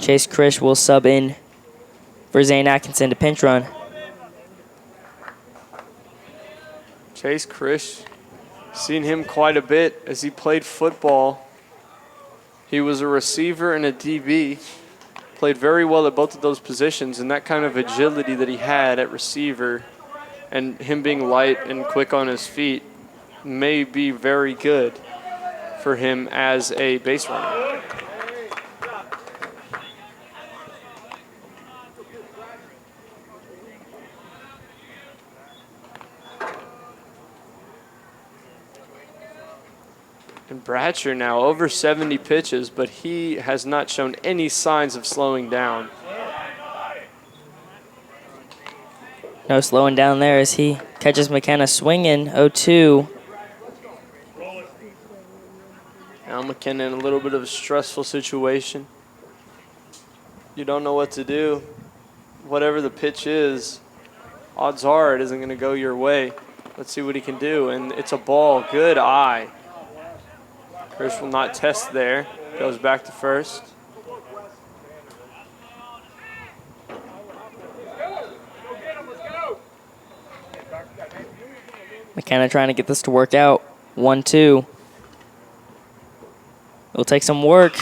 Chase Krish will sub in for Zane Atkinson to pinch run. Chase Krish, seen him quite a bit as he played football. He was a receiver and a DB. Played very well at both of those positions, and that kind of agility that he had at receiver and him being light and quick on his feet may be very good for him as a base runner. And Bratcher now over 70 pitches, but he has not shown any signs of slowing down. No slowing down there as he catches McKenna swinging 0-2. Now McKenna in a little bit of a stressful situation. You don't know what to do. Whatever the pitch is, odds are it isn't going to go your way. Let's see what he can do. And it's a ball. Good eye. Chris will not test there. Goes back to first. McKenna trying to get this to work out. 1-2. It'll take some work.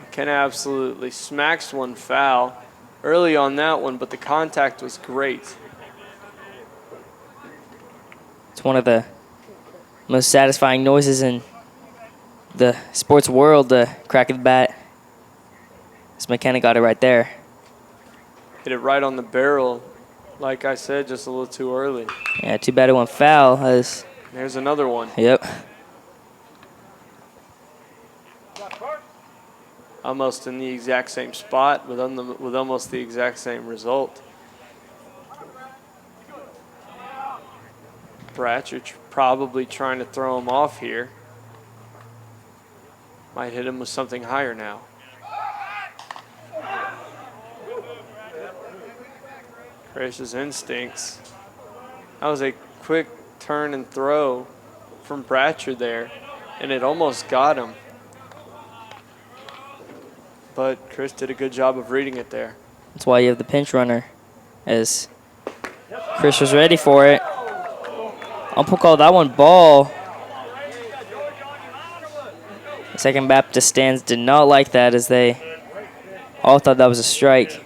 McKenna absolutely smacks one foul early on that one, but the contact was great. It's one of the most satisfying noises in the sports world, the crack of the bat. This McKenna got it right there. Hit it right on the barrel. Like I said, just a little too early. Yeah, too bad it went foul. There's another one. Yep. Almost in the exact same spot with almost the exact same result. Bratcher probably trying to throw him off here. Might hit him with something higher now. Gracious instincts. That was a quick turn and throw from Bratcher there, and it almost got him. But Chris did a good job of reading it there. That's why you have the pinch runner, as Chris was ready for it. Ump called that one ball. The Second Baptist stands did not like that, as they all thought that was a strike.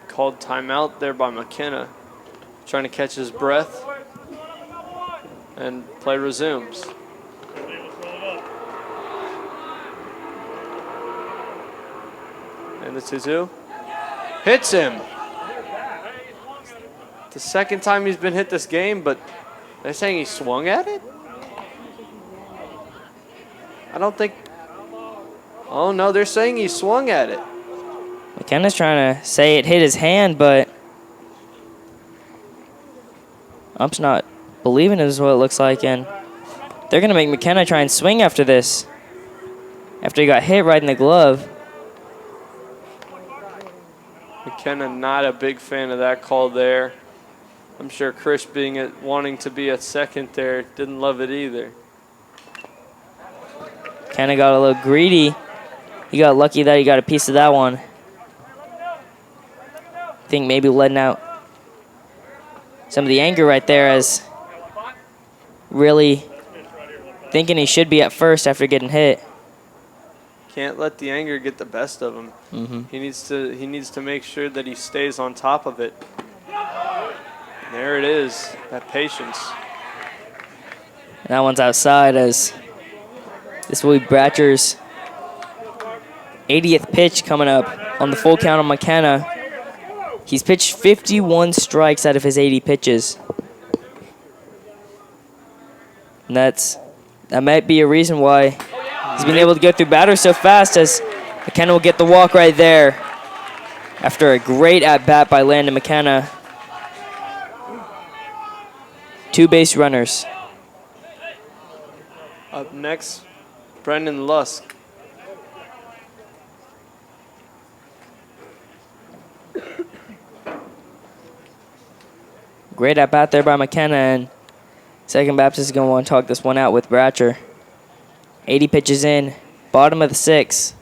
Called timeout there by McKenna, trying to catch his breath, and play resumes. And the 2-2 hits him. The second time he's been hit this game, but they're saying he swung at it? I don't think. Oh no, they're saying he swung at it. McKenna's trying to say it hit his hand, but Ump's not believing it is what it looks like, and they're going to make McKenna try and swing after this, after he got hit right in the glove. McKenna not a big fan of that call there. I'm sure Chris, wanting to be at second there, didn't love it either. McKenna got a little greedy. He got lucky that he got a piece of that one. I think maybe letting out some of the anger right there, as really thinking he should be at first after getting hit. Can't let the anger get the best of him. He needs to make sure that he stays on top of it. And there it is, that patience. And that one's outside, as this will be Bratcher's 80th pitch coming up on the full count on McKenna. He's pitched 51 strikes out of his 80 pitches. And that might be a reason why he's been able to go through batters so fast, as McKenna will get the walk right there after a great at-bat by Landon McKenna. 2 base runners. Up next, Brendan Lusk. Great at-bat there by McKenna, and Second Baptist is going to want to talk this one out with Bratcher. 80 pitches in, bottom of the 6th.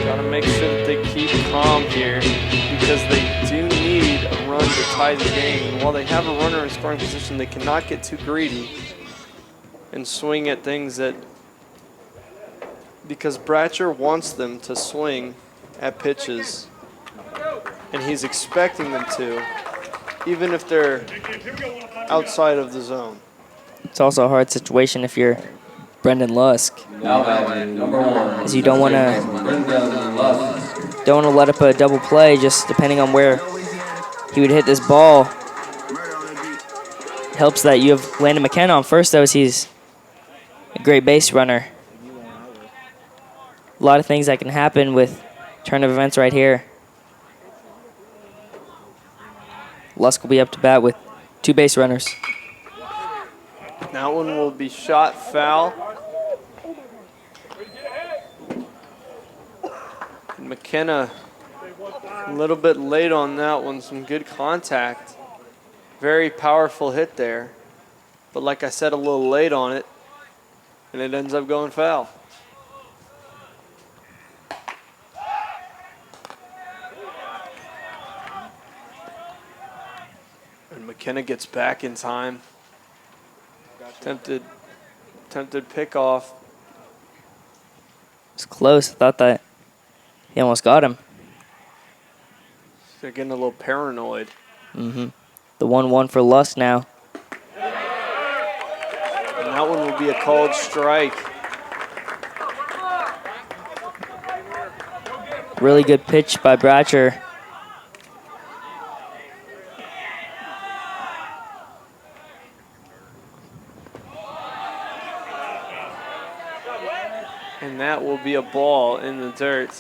Gotta make sure that they keep calm here, because they do need a run to tie the game. And while they have a runner in scoring position, they cannot get too greedy and swing at things that, because Bratcher wants them to swing at pitches, and he's expecting them to, even if they're outside of the zone. It's also a hard situation if you're Brendan Lusk, Now batting number 1. as you don't want to let up a double play, just depending on where he would hit this ball. It helps that you have Landon McKenna on first, though, as he's a great base runner. A lot of things that can happen with turn of events right here. Lusk will be up to bat with 2 base runners. That one will be shot foul. McKenna a little bit late on that one. Some good contact. Very powerful hit there. But like I said, a little late on it. And it ends up going foul. And McKenna gets back in time. Tempted pick off. It's close. I thought that he almost got him. They're getting a little paranoid. Mm-hmm. The 1-1 for Lusk now. And that one will be a called strike. Really good pitch by Bratcher. And that will be a ball in the dirt.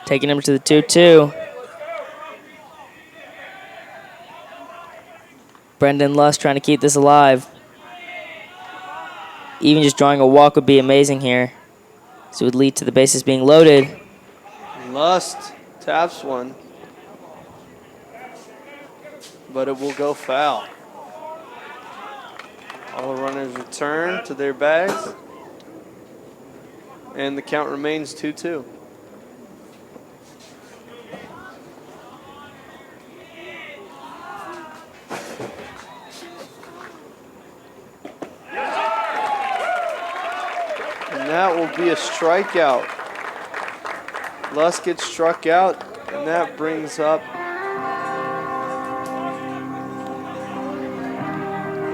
Taking him to the 2-2. Brendan Lusk trying to keep this alive. Even just drawing a walk would be amazing here. So it would lead to the bases being loaded. Lust taps one. But it will go foul. All runners return to their bags. And the count remains 2-2. And that will be a strikeout. Lusk gets struck out, and that brings up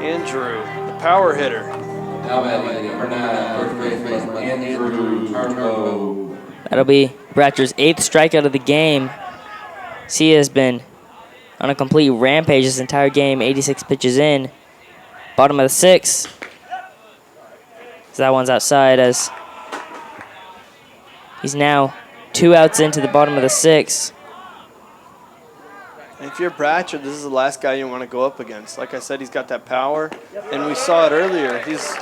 Andrew, the power hitter. Now batting number 9, first baseman Andrew Turnbow. That'll be Bratcher's 8th strikeout of the game. He has been on a complete rampage this entire game, 86 pitches in. Bottom of the 6th. So that one's outside as he's now 2 outs into the bottom of the 6th. And if you're Bratcher, this is the last guy you want to go up against. Like I said, he's got that power, and we saw it earlier. He's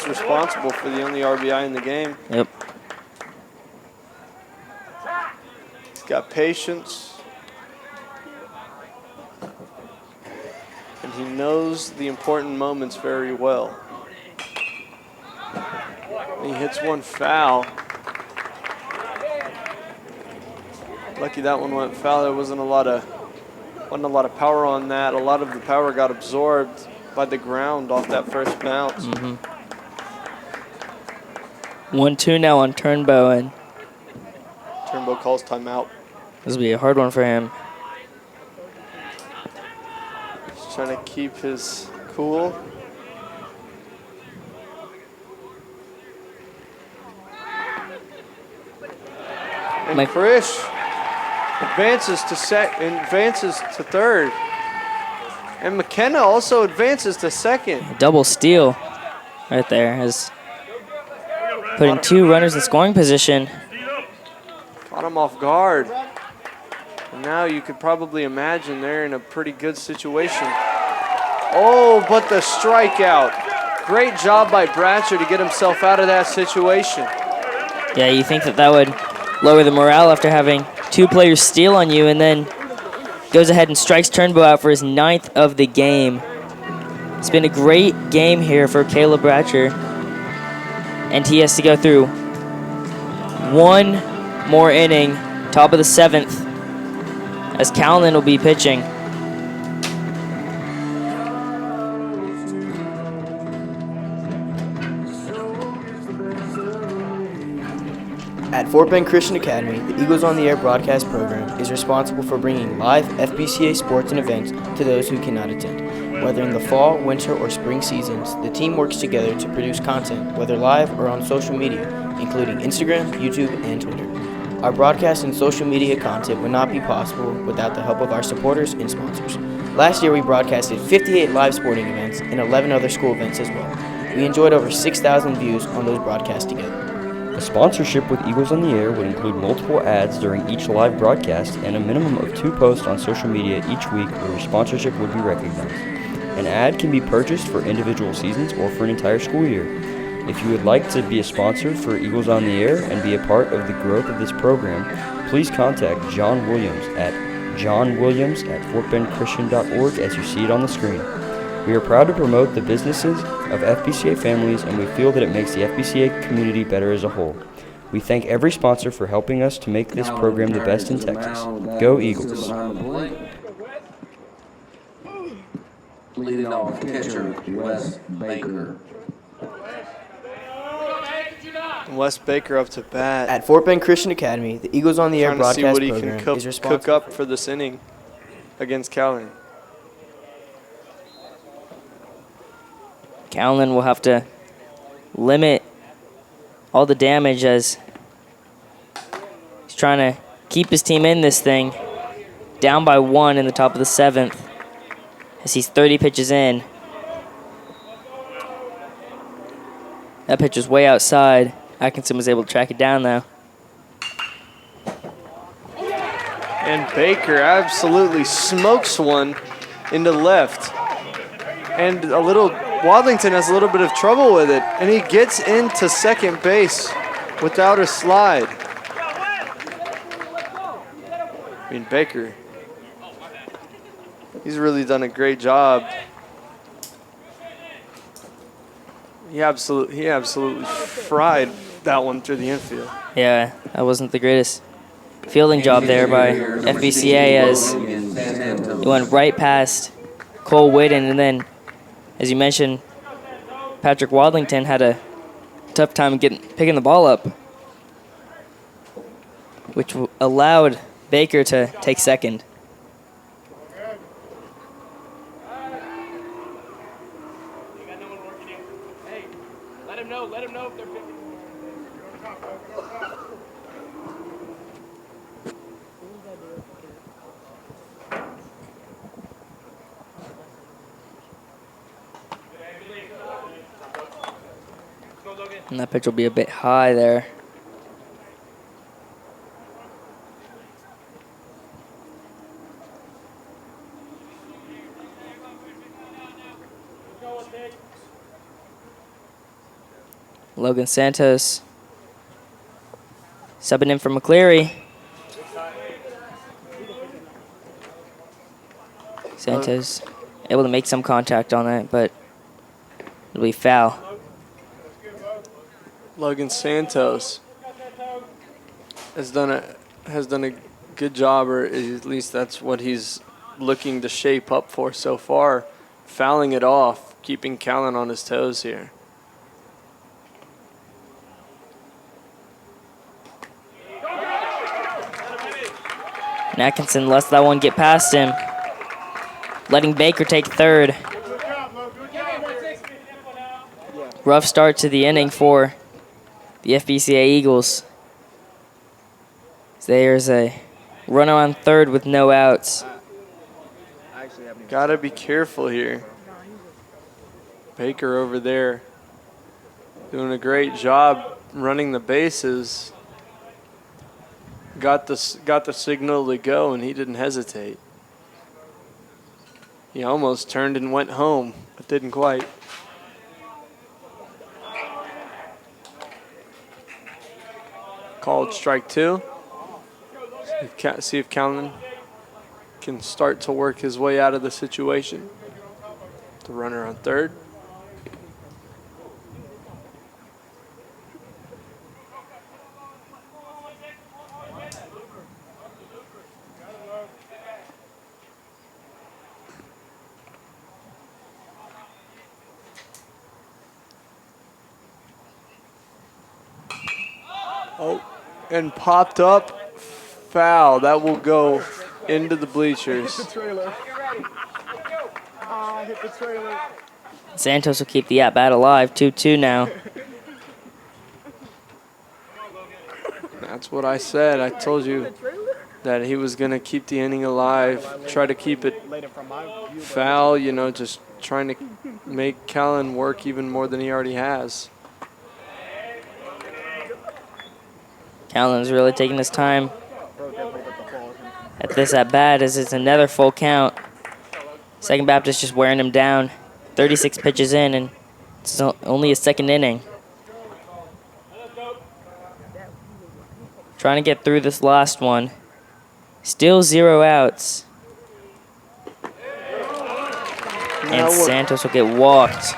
responsible for the only RBI in the game. Yep. He's got patience. And he knows the important moments very well. And he hits one foul. Lucky that one went foul. There wasn't a lot of power on that. A lot of the power got absorbed by the ground off that first bounce. 1-2 now on Turnbow, and Turnbow calls timeout. this will be a hard one for him. He's trying to keep his cool. And Krish advances to third. And McKenna also advances to second. Double steal right there, as putting 2 runners in scoring position. Caught him off guard. And now you could probably imagine they're in a pretty good situation. Oh, but the strikeout. Great job by Bratcher to get himself out of that situation. Yeah, you think that would lower the morale after having 2 players steal on you, and then goes ahead and strikes Turnbow out for his 9th of the game. It's been a great game here for Caleb Bratcher, and he has to go through 1 more inning, top of the 7th, as Callan will be pitching. At Fort Bend Christian Academy, the Eagles on the Air broadcast program is responsible for bringing live FBCA sports and events to those who cannot attend. Whether in the fall, winter, or spring seasons, the team works together to produce content, whether live or on social media, including Instagram, YouTube, and Twitter. Our broadcast and social media content would not be possible without the help of our supporters and sponsors. Last year, we broadcasted 58 live sporting events and 11 other school events as well. We enjoyed over 6,000 views on those broadcasts together. A sponsorship with Eagles on the Air would include multiple ads during each live broadcast and a minimum of 2 posts on social media each week where your sponsorship would be recognized. An ad can be purchased for individual seasons or for an entire school year. If you would like to be a sponsor for Eagles on the Air and be a part of the growth of this program, please contact John Williams at John Williams at fortbendchristian.org as you see it on the screen. We are proud to promote the businesses of FBCA families, and we feel that it makes the FBCA community better as a whole. We thank every sponsor for helping us to make this program the best in Texas. Go Eagles! Leading off catcher Wes Baker. Wes Baker up to bat. At Fort Bend Christian Academy, the Eagles on the Air Trying to see broadcast what he program can is responsible. cook up for this inning against Callan. Callan will have to limit all the damage as he's trying to keep his team in this thing. Down by 1 in the top of the 7th as he's 30 pitches in. That pitch was way outside. Atkinson was able to track it down, though. And Baker absolutely smokes one into left. And Wadlington has a little bit of trouble with it. And he gets into second base without a slide. I mean, Baker, he's really done a great job. He absolutely fried that one through the infield. Yeah, that wasn't the greatest fielding job there by FBCA as it went right past Cole Whitten, and then, as you mentioned, Patrick Wadlington had a tough time picking the ball up, which allowed Baker to take second. Let him know if they're picking. And that pitch will be a bit high there. Logan Santos subbing in for McCleary. Santos able to make some contact on that, but it'll be foul. Logan Santos has done a good job, or at least that's what he's looking to shape up for so far, fouling it off, keeping Callan on his toes here. And Atkinson lets that one get past him, letting Baker take third. Rough start to the inning for the FBCA Eagles. There's a runner on third with no outs. Gotta be careful here. Baker over there doing a great job running the bases. Got the signal to go, and he didn't hesitate. He almost turned and went home, but didn't quite. Called strike 2. See if Callan can start to work his way out of the situation. The runner on third. Oh, and popped up, foul. That will go into the bleachers. Hit the trailer. Hit the trailer. Santos will keep the at-bat alive, 2-2 now. That's what I said. I told you that he was going to keep the inning alive, try to keep it foul, you know, just trying to make Callan work even more than he already has. Callan's really taking his time at this at-bat as it's another full count. Second Baptist just wearing him down. 36 pitches in, and it's only his second inning. Trying to get through this last one. Still 0 outs. Now And Santos will get walked.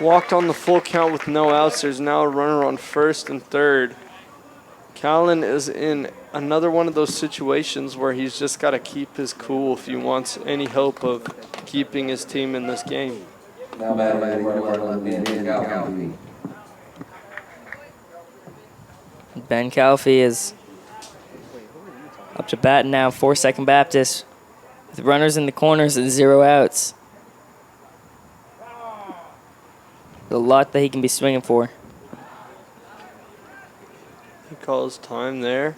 walked on the full count with no outs. There's now a runner on first and third. Callan is in another one of those situations where he's just got to keep his cool if he wants any hope of keeping his team in this game. Now batting Ben Calfee. Ben Calfee is up to bat now for Second Baptist with runners in the corners and 0 outs. A lot that he can be swinging for. He calls time there.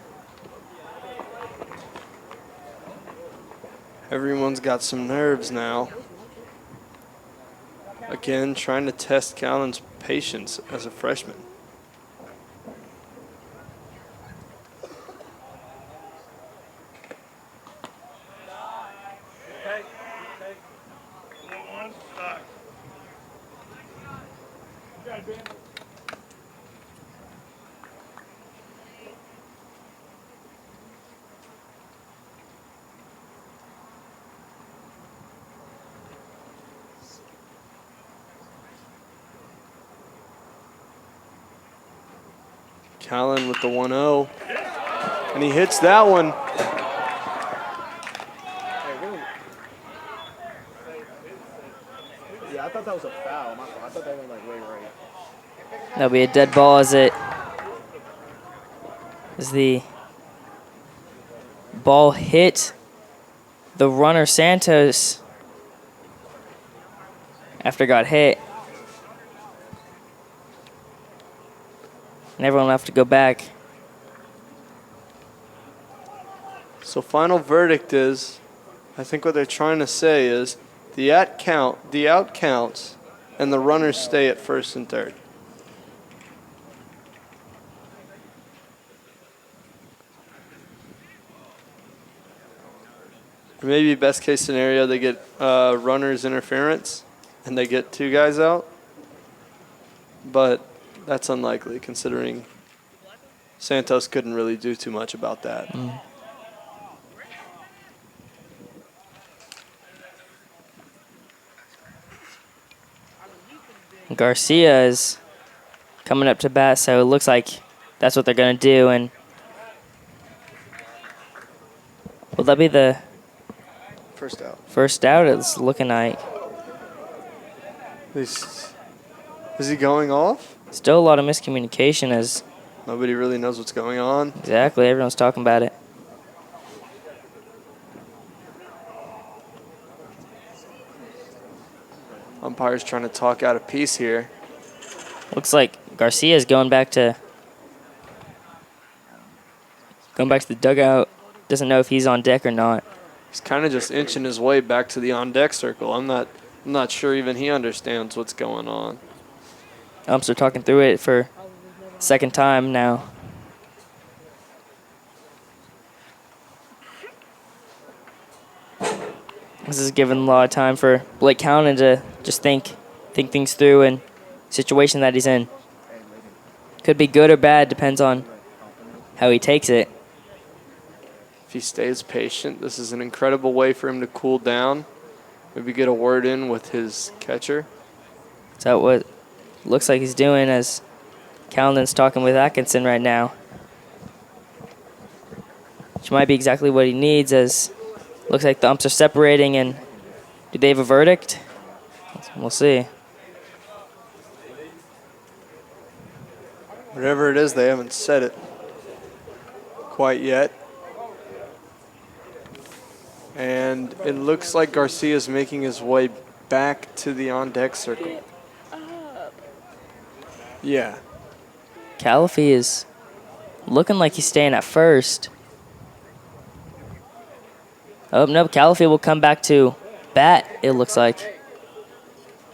Everyone's got some nerves now. Again, trying to test Callan's patience as a freshman. Callan with the 1-0. And he hits that one. Yeah, I thought that was a foul. My fault. I thought that went like way right. That'll be a dead ball as the ball hit the runner Santos after it got hit. And everyone will have to go back. So final verdict is, I think what they're trying to say is, the out counts, and the runners stay at first and third. Or maybe best case scenario, they get runners interference, and they get 2 guys out. But that's unlikely, considering Santos couldn't really do too much about that. Garcia is coming up to bat, so it looks like that's what they're going to do. And will that be the First out. first out? It's looking like. Is he going off? Still a lot of miscommunication as Nobody really knows what's going on. exactly everyone's talking about it. Umpire's trying to talk out a piece here. Looks like Garcia's going back to the dugout. Doesn't know if he's on deck or not. He's kind of just inching his way back to the on-deck circle. I'm not sure even he understands what's going on. Umps are talking through it for second time now. This is giving a lot of time for Blake Callan to just think things through and situation that he's in. Could be good or bad, depends on how he takes it. If he stays patient, this is an incredible way for him to cool down. Maybe get a word in with his catcher. Is that what looks like he's doing as Callan's talking with Atkinson right now? Which might be exactly what he needs, as looks like the umps are separating. And do they have a verdict? We'll see. Whatever it is, they haven't said it quite yet. And it looks like Garcia's making his way back to the on-deck circle. Yeah. Calafee is looking like he's staying at first. Oh, no, Calafee will come back to bat, it looks like.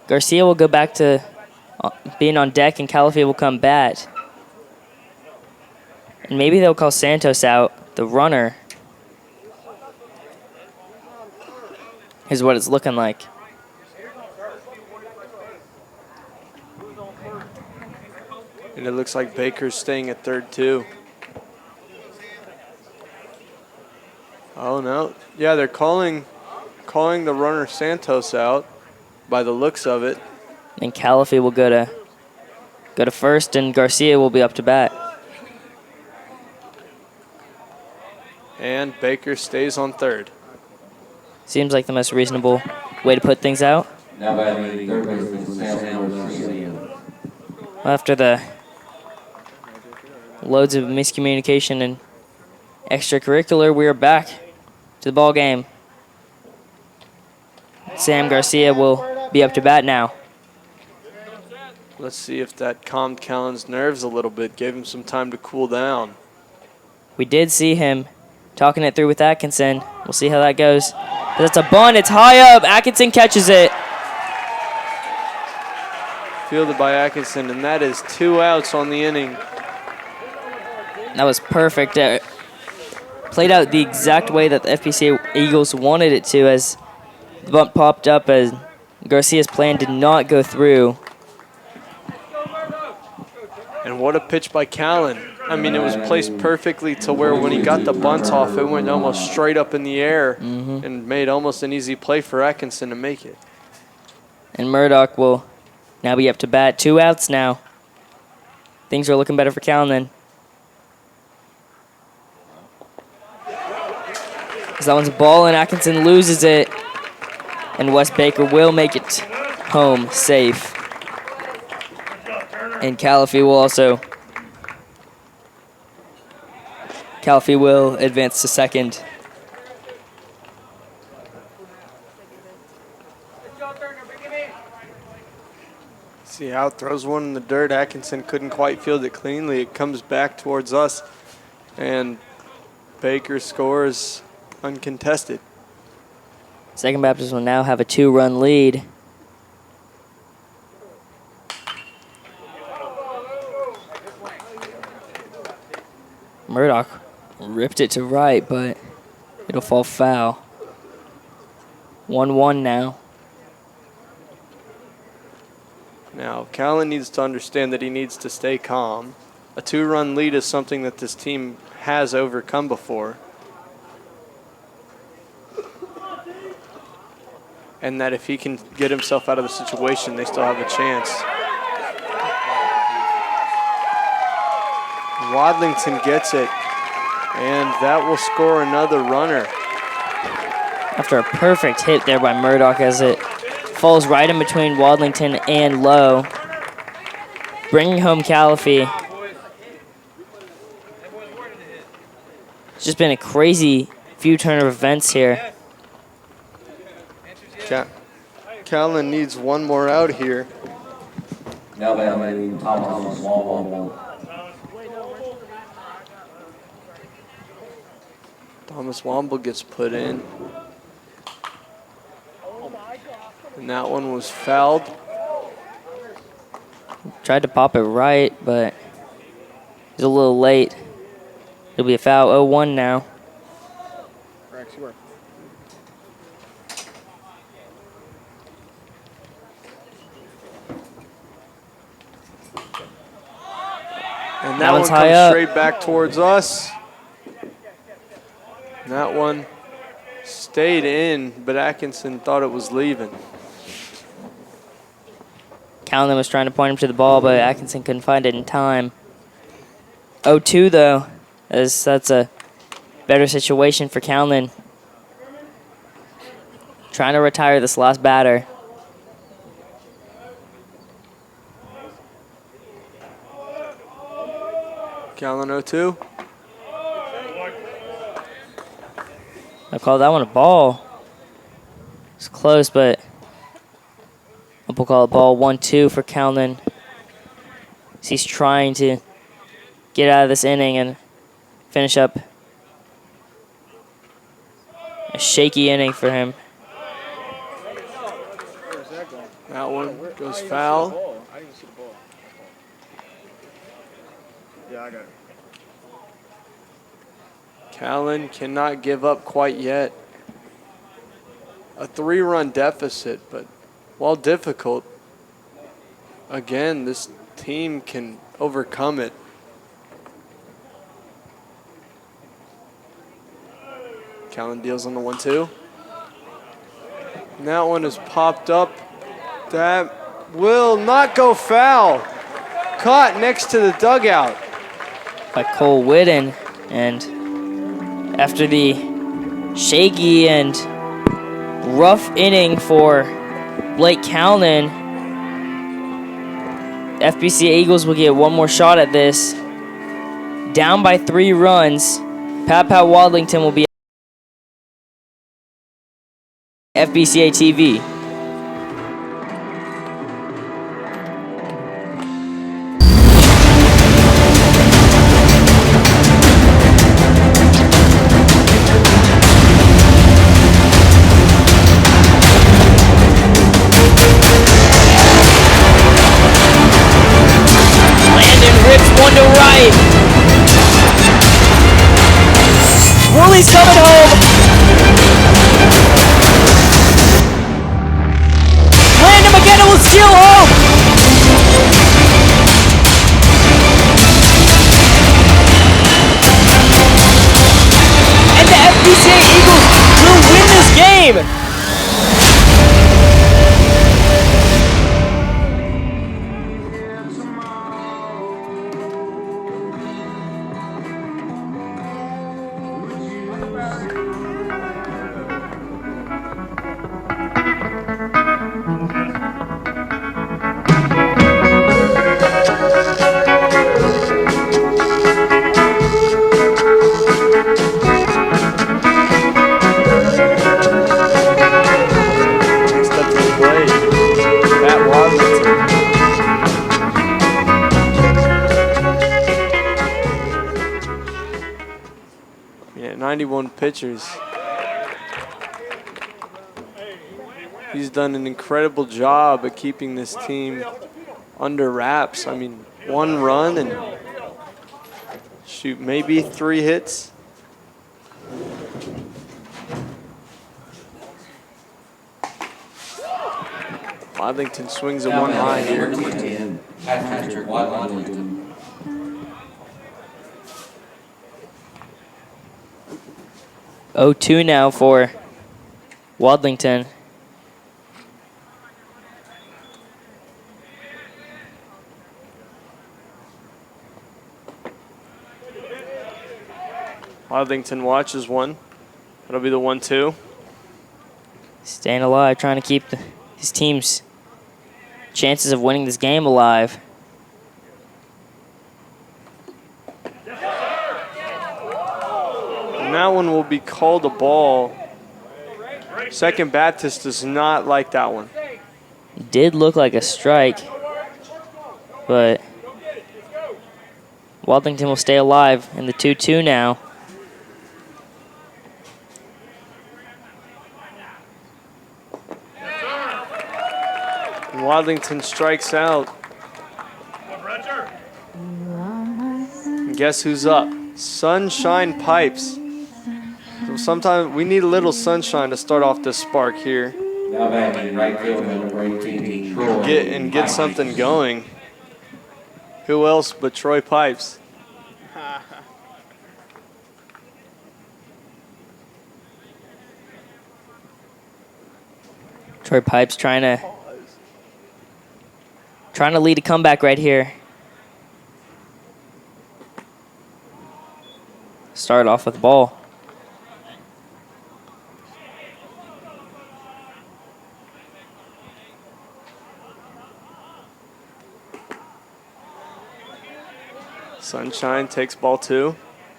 Garcia will go back to being on deck, and Calafee will come bat. And maybe they'll call Santos out, the runner. Is what it's looking like. And it looks like Baker's staying at third, too. Oh, no. Yeah, they're calling the runner Santos out by the looks of it. And Calafee will go to first, and Garcia will be up to bat. And Baker stays on third. Seems like the most reasonable way to put things out. Now batting third baseman Sam Garcia. After the loads of miscommunication and extracurricular, we are back to the ball game. Sam Garcia will be up to bat now. Let's see if that calmed Callan's nerves a little bit, gave him some time to cool down. We did see him talking it through with Atkinson. We'll see how that goes. But that's a bunt. It's high up. Atkinson catches it. Fielded by Atkinson, and that is 2 outs on the inning. That was perfect. Played out the exact way that the FBCA Eagles wanted it to, as the bunt popped up as Garcia's plan did not go through. And what a pitch by Callan. I mean, it was placed perfectly to where when he got the bunt off, it went almost straight up in the air and made almost an easy play for Atkinson to make it. And Murdoch will now be up to bat. 2 outs now. Things are looking better for Callan. As that one's a ball, and Atkinson loses it. And Wes Baker will make it home safe. And Calafee will advance to second. See, out throws one in the dirt. Atkinson couldn't quite field it cleanly. It comes back towards us, and Baker scores uncontested. Second Baptist will now have a 2-run lead. Murdoch ripped it to right, but it'll fall foul. 1-1 now. Now, Callan needs to understand that he needs to stay calm. A 2-run lead is something that this team has overcome before. And that if he can get himself out of the situation, they still have a chance. Wadlington gets it, and that will score another runner. After a perfect hit there by Murdoch, as it falls right in between Wadlington and Lowe, bringing home Calafee. It's just been a crazy few turn of events here. Callan needs one more out here. Now batting Thomas Womble. Thomas Womble gets put in. And that one was fouled. Tried to pop it right, but he's a little late. It'll be a foul. 0-1 now. And that one comes straight back towards us. And that one stayed in, but Atkinson thought it was leaving. Callan was trying to point him to the ball, but Atkinson couldn't find it in time. 0-2 though, as that's a better situation for Callan. Trying to retire this last batter. Callan 0-2. I call that one a ball. It's close, but we'll call it ball 1-2 for Callan. He's trying to get out of this inning and finish up a shaky inning for him. That one goes foul. I didn't see the ball. Yeah, I got it. Callan cannot give up quite yet. A 3-run deficit, but while difficult, again, this team can overcome it. Callan deals on the 1-2. And that one is popped up. That will not go foul. Caught next to the dugout. By Cole Whitten. And after the shaky and rough inning for Blake Callan, FBCA Eagles will get one more shot at this. Down by 3 runs, Pat Wadlington will be FBCA TV. One to right. Wooley's coming home. Landon McKenna will steal home. And the FBCA Eagles will win this game. Yeah, 91 pitchers. He's done an incredible job at keeping this team under wraps. I mean, 1 run and shoot, maybe 3 hits. Wadlington swings at 1 high here. 0-2 now for Wadlington. Wadlington watches one. That'll be the 1-2. Staying alive, trying to keep his team's chances of winning this game alive. And that one will be called a ball. Second Baptist does not like that one. Did look like a strike, but Wadlington will stay alive in the 2-2 now. And Wadlington strikes out. And guess who's up? Sunshine Pipes. So sometimes we need a little sunshine to start off this spark here. Now batting in right field, number 18, Troy. Get something going. Who else but Troy Pipes? Troy Pipes trying to lead a comeback right here. Start off with the ball. Sunshine takes ball 2.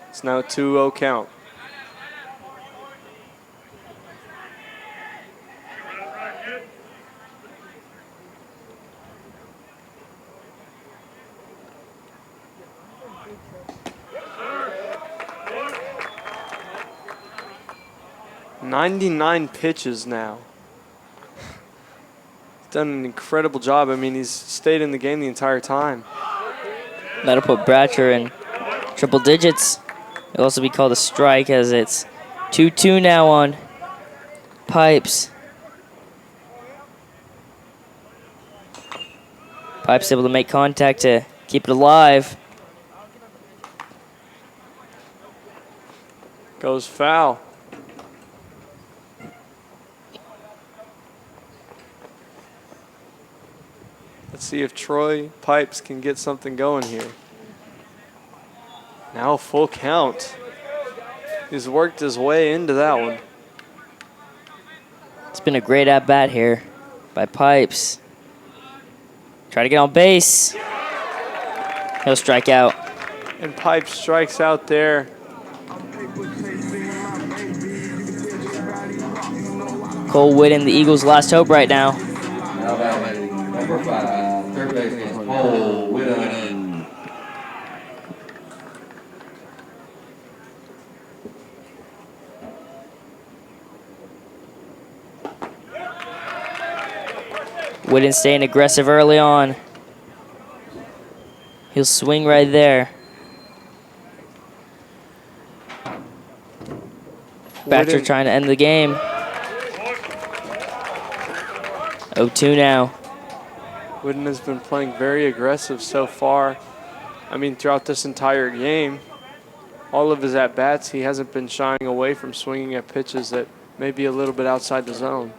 It's now a 2-0 count. "99 pitches now." He's done an incredible job. I mean, he's stayed in the game the entire time. That'll put Bratcher in triple digits. It'll also be called a strike as it's 2-2 now on Pipes. Pipes able to make contact to keep it alive. Goes foul. Let's see if Troy Pipes can get something going here. Now full count. He's worked his way into that one. It's been a great at-bat here by Pipes. Try to get on base. He'll strike out. And Pipes strikes out there. Cole Whitten, the Eagles' last hope right now. Now batting number 5, third baseman Cole Whitten. Whitten staying aggressive early on. He'll swing right there. Batcher Whitten. trying to end the game. 0-2 now. Whitten has been playing very aggressive so far. I mean, throughout this entire game, all of his at-bats, he hasn't been shying away from swinging at pitches that may be a little bit outside the zone.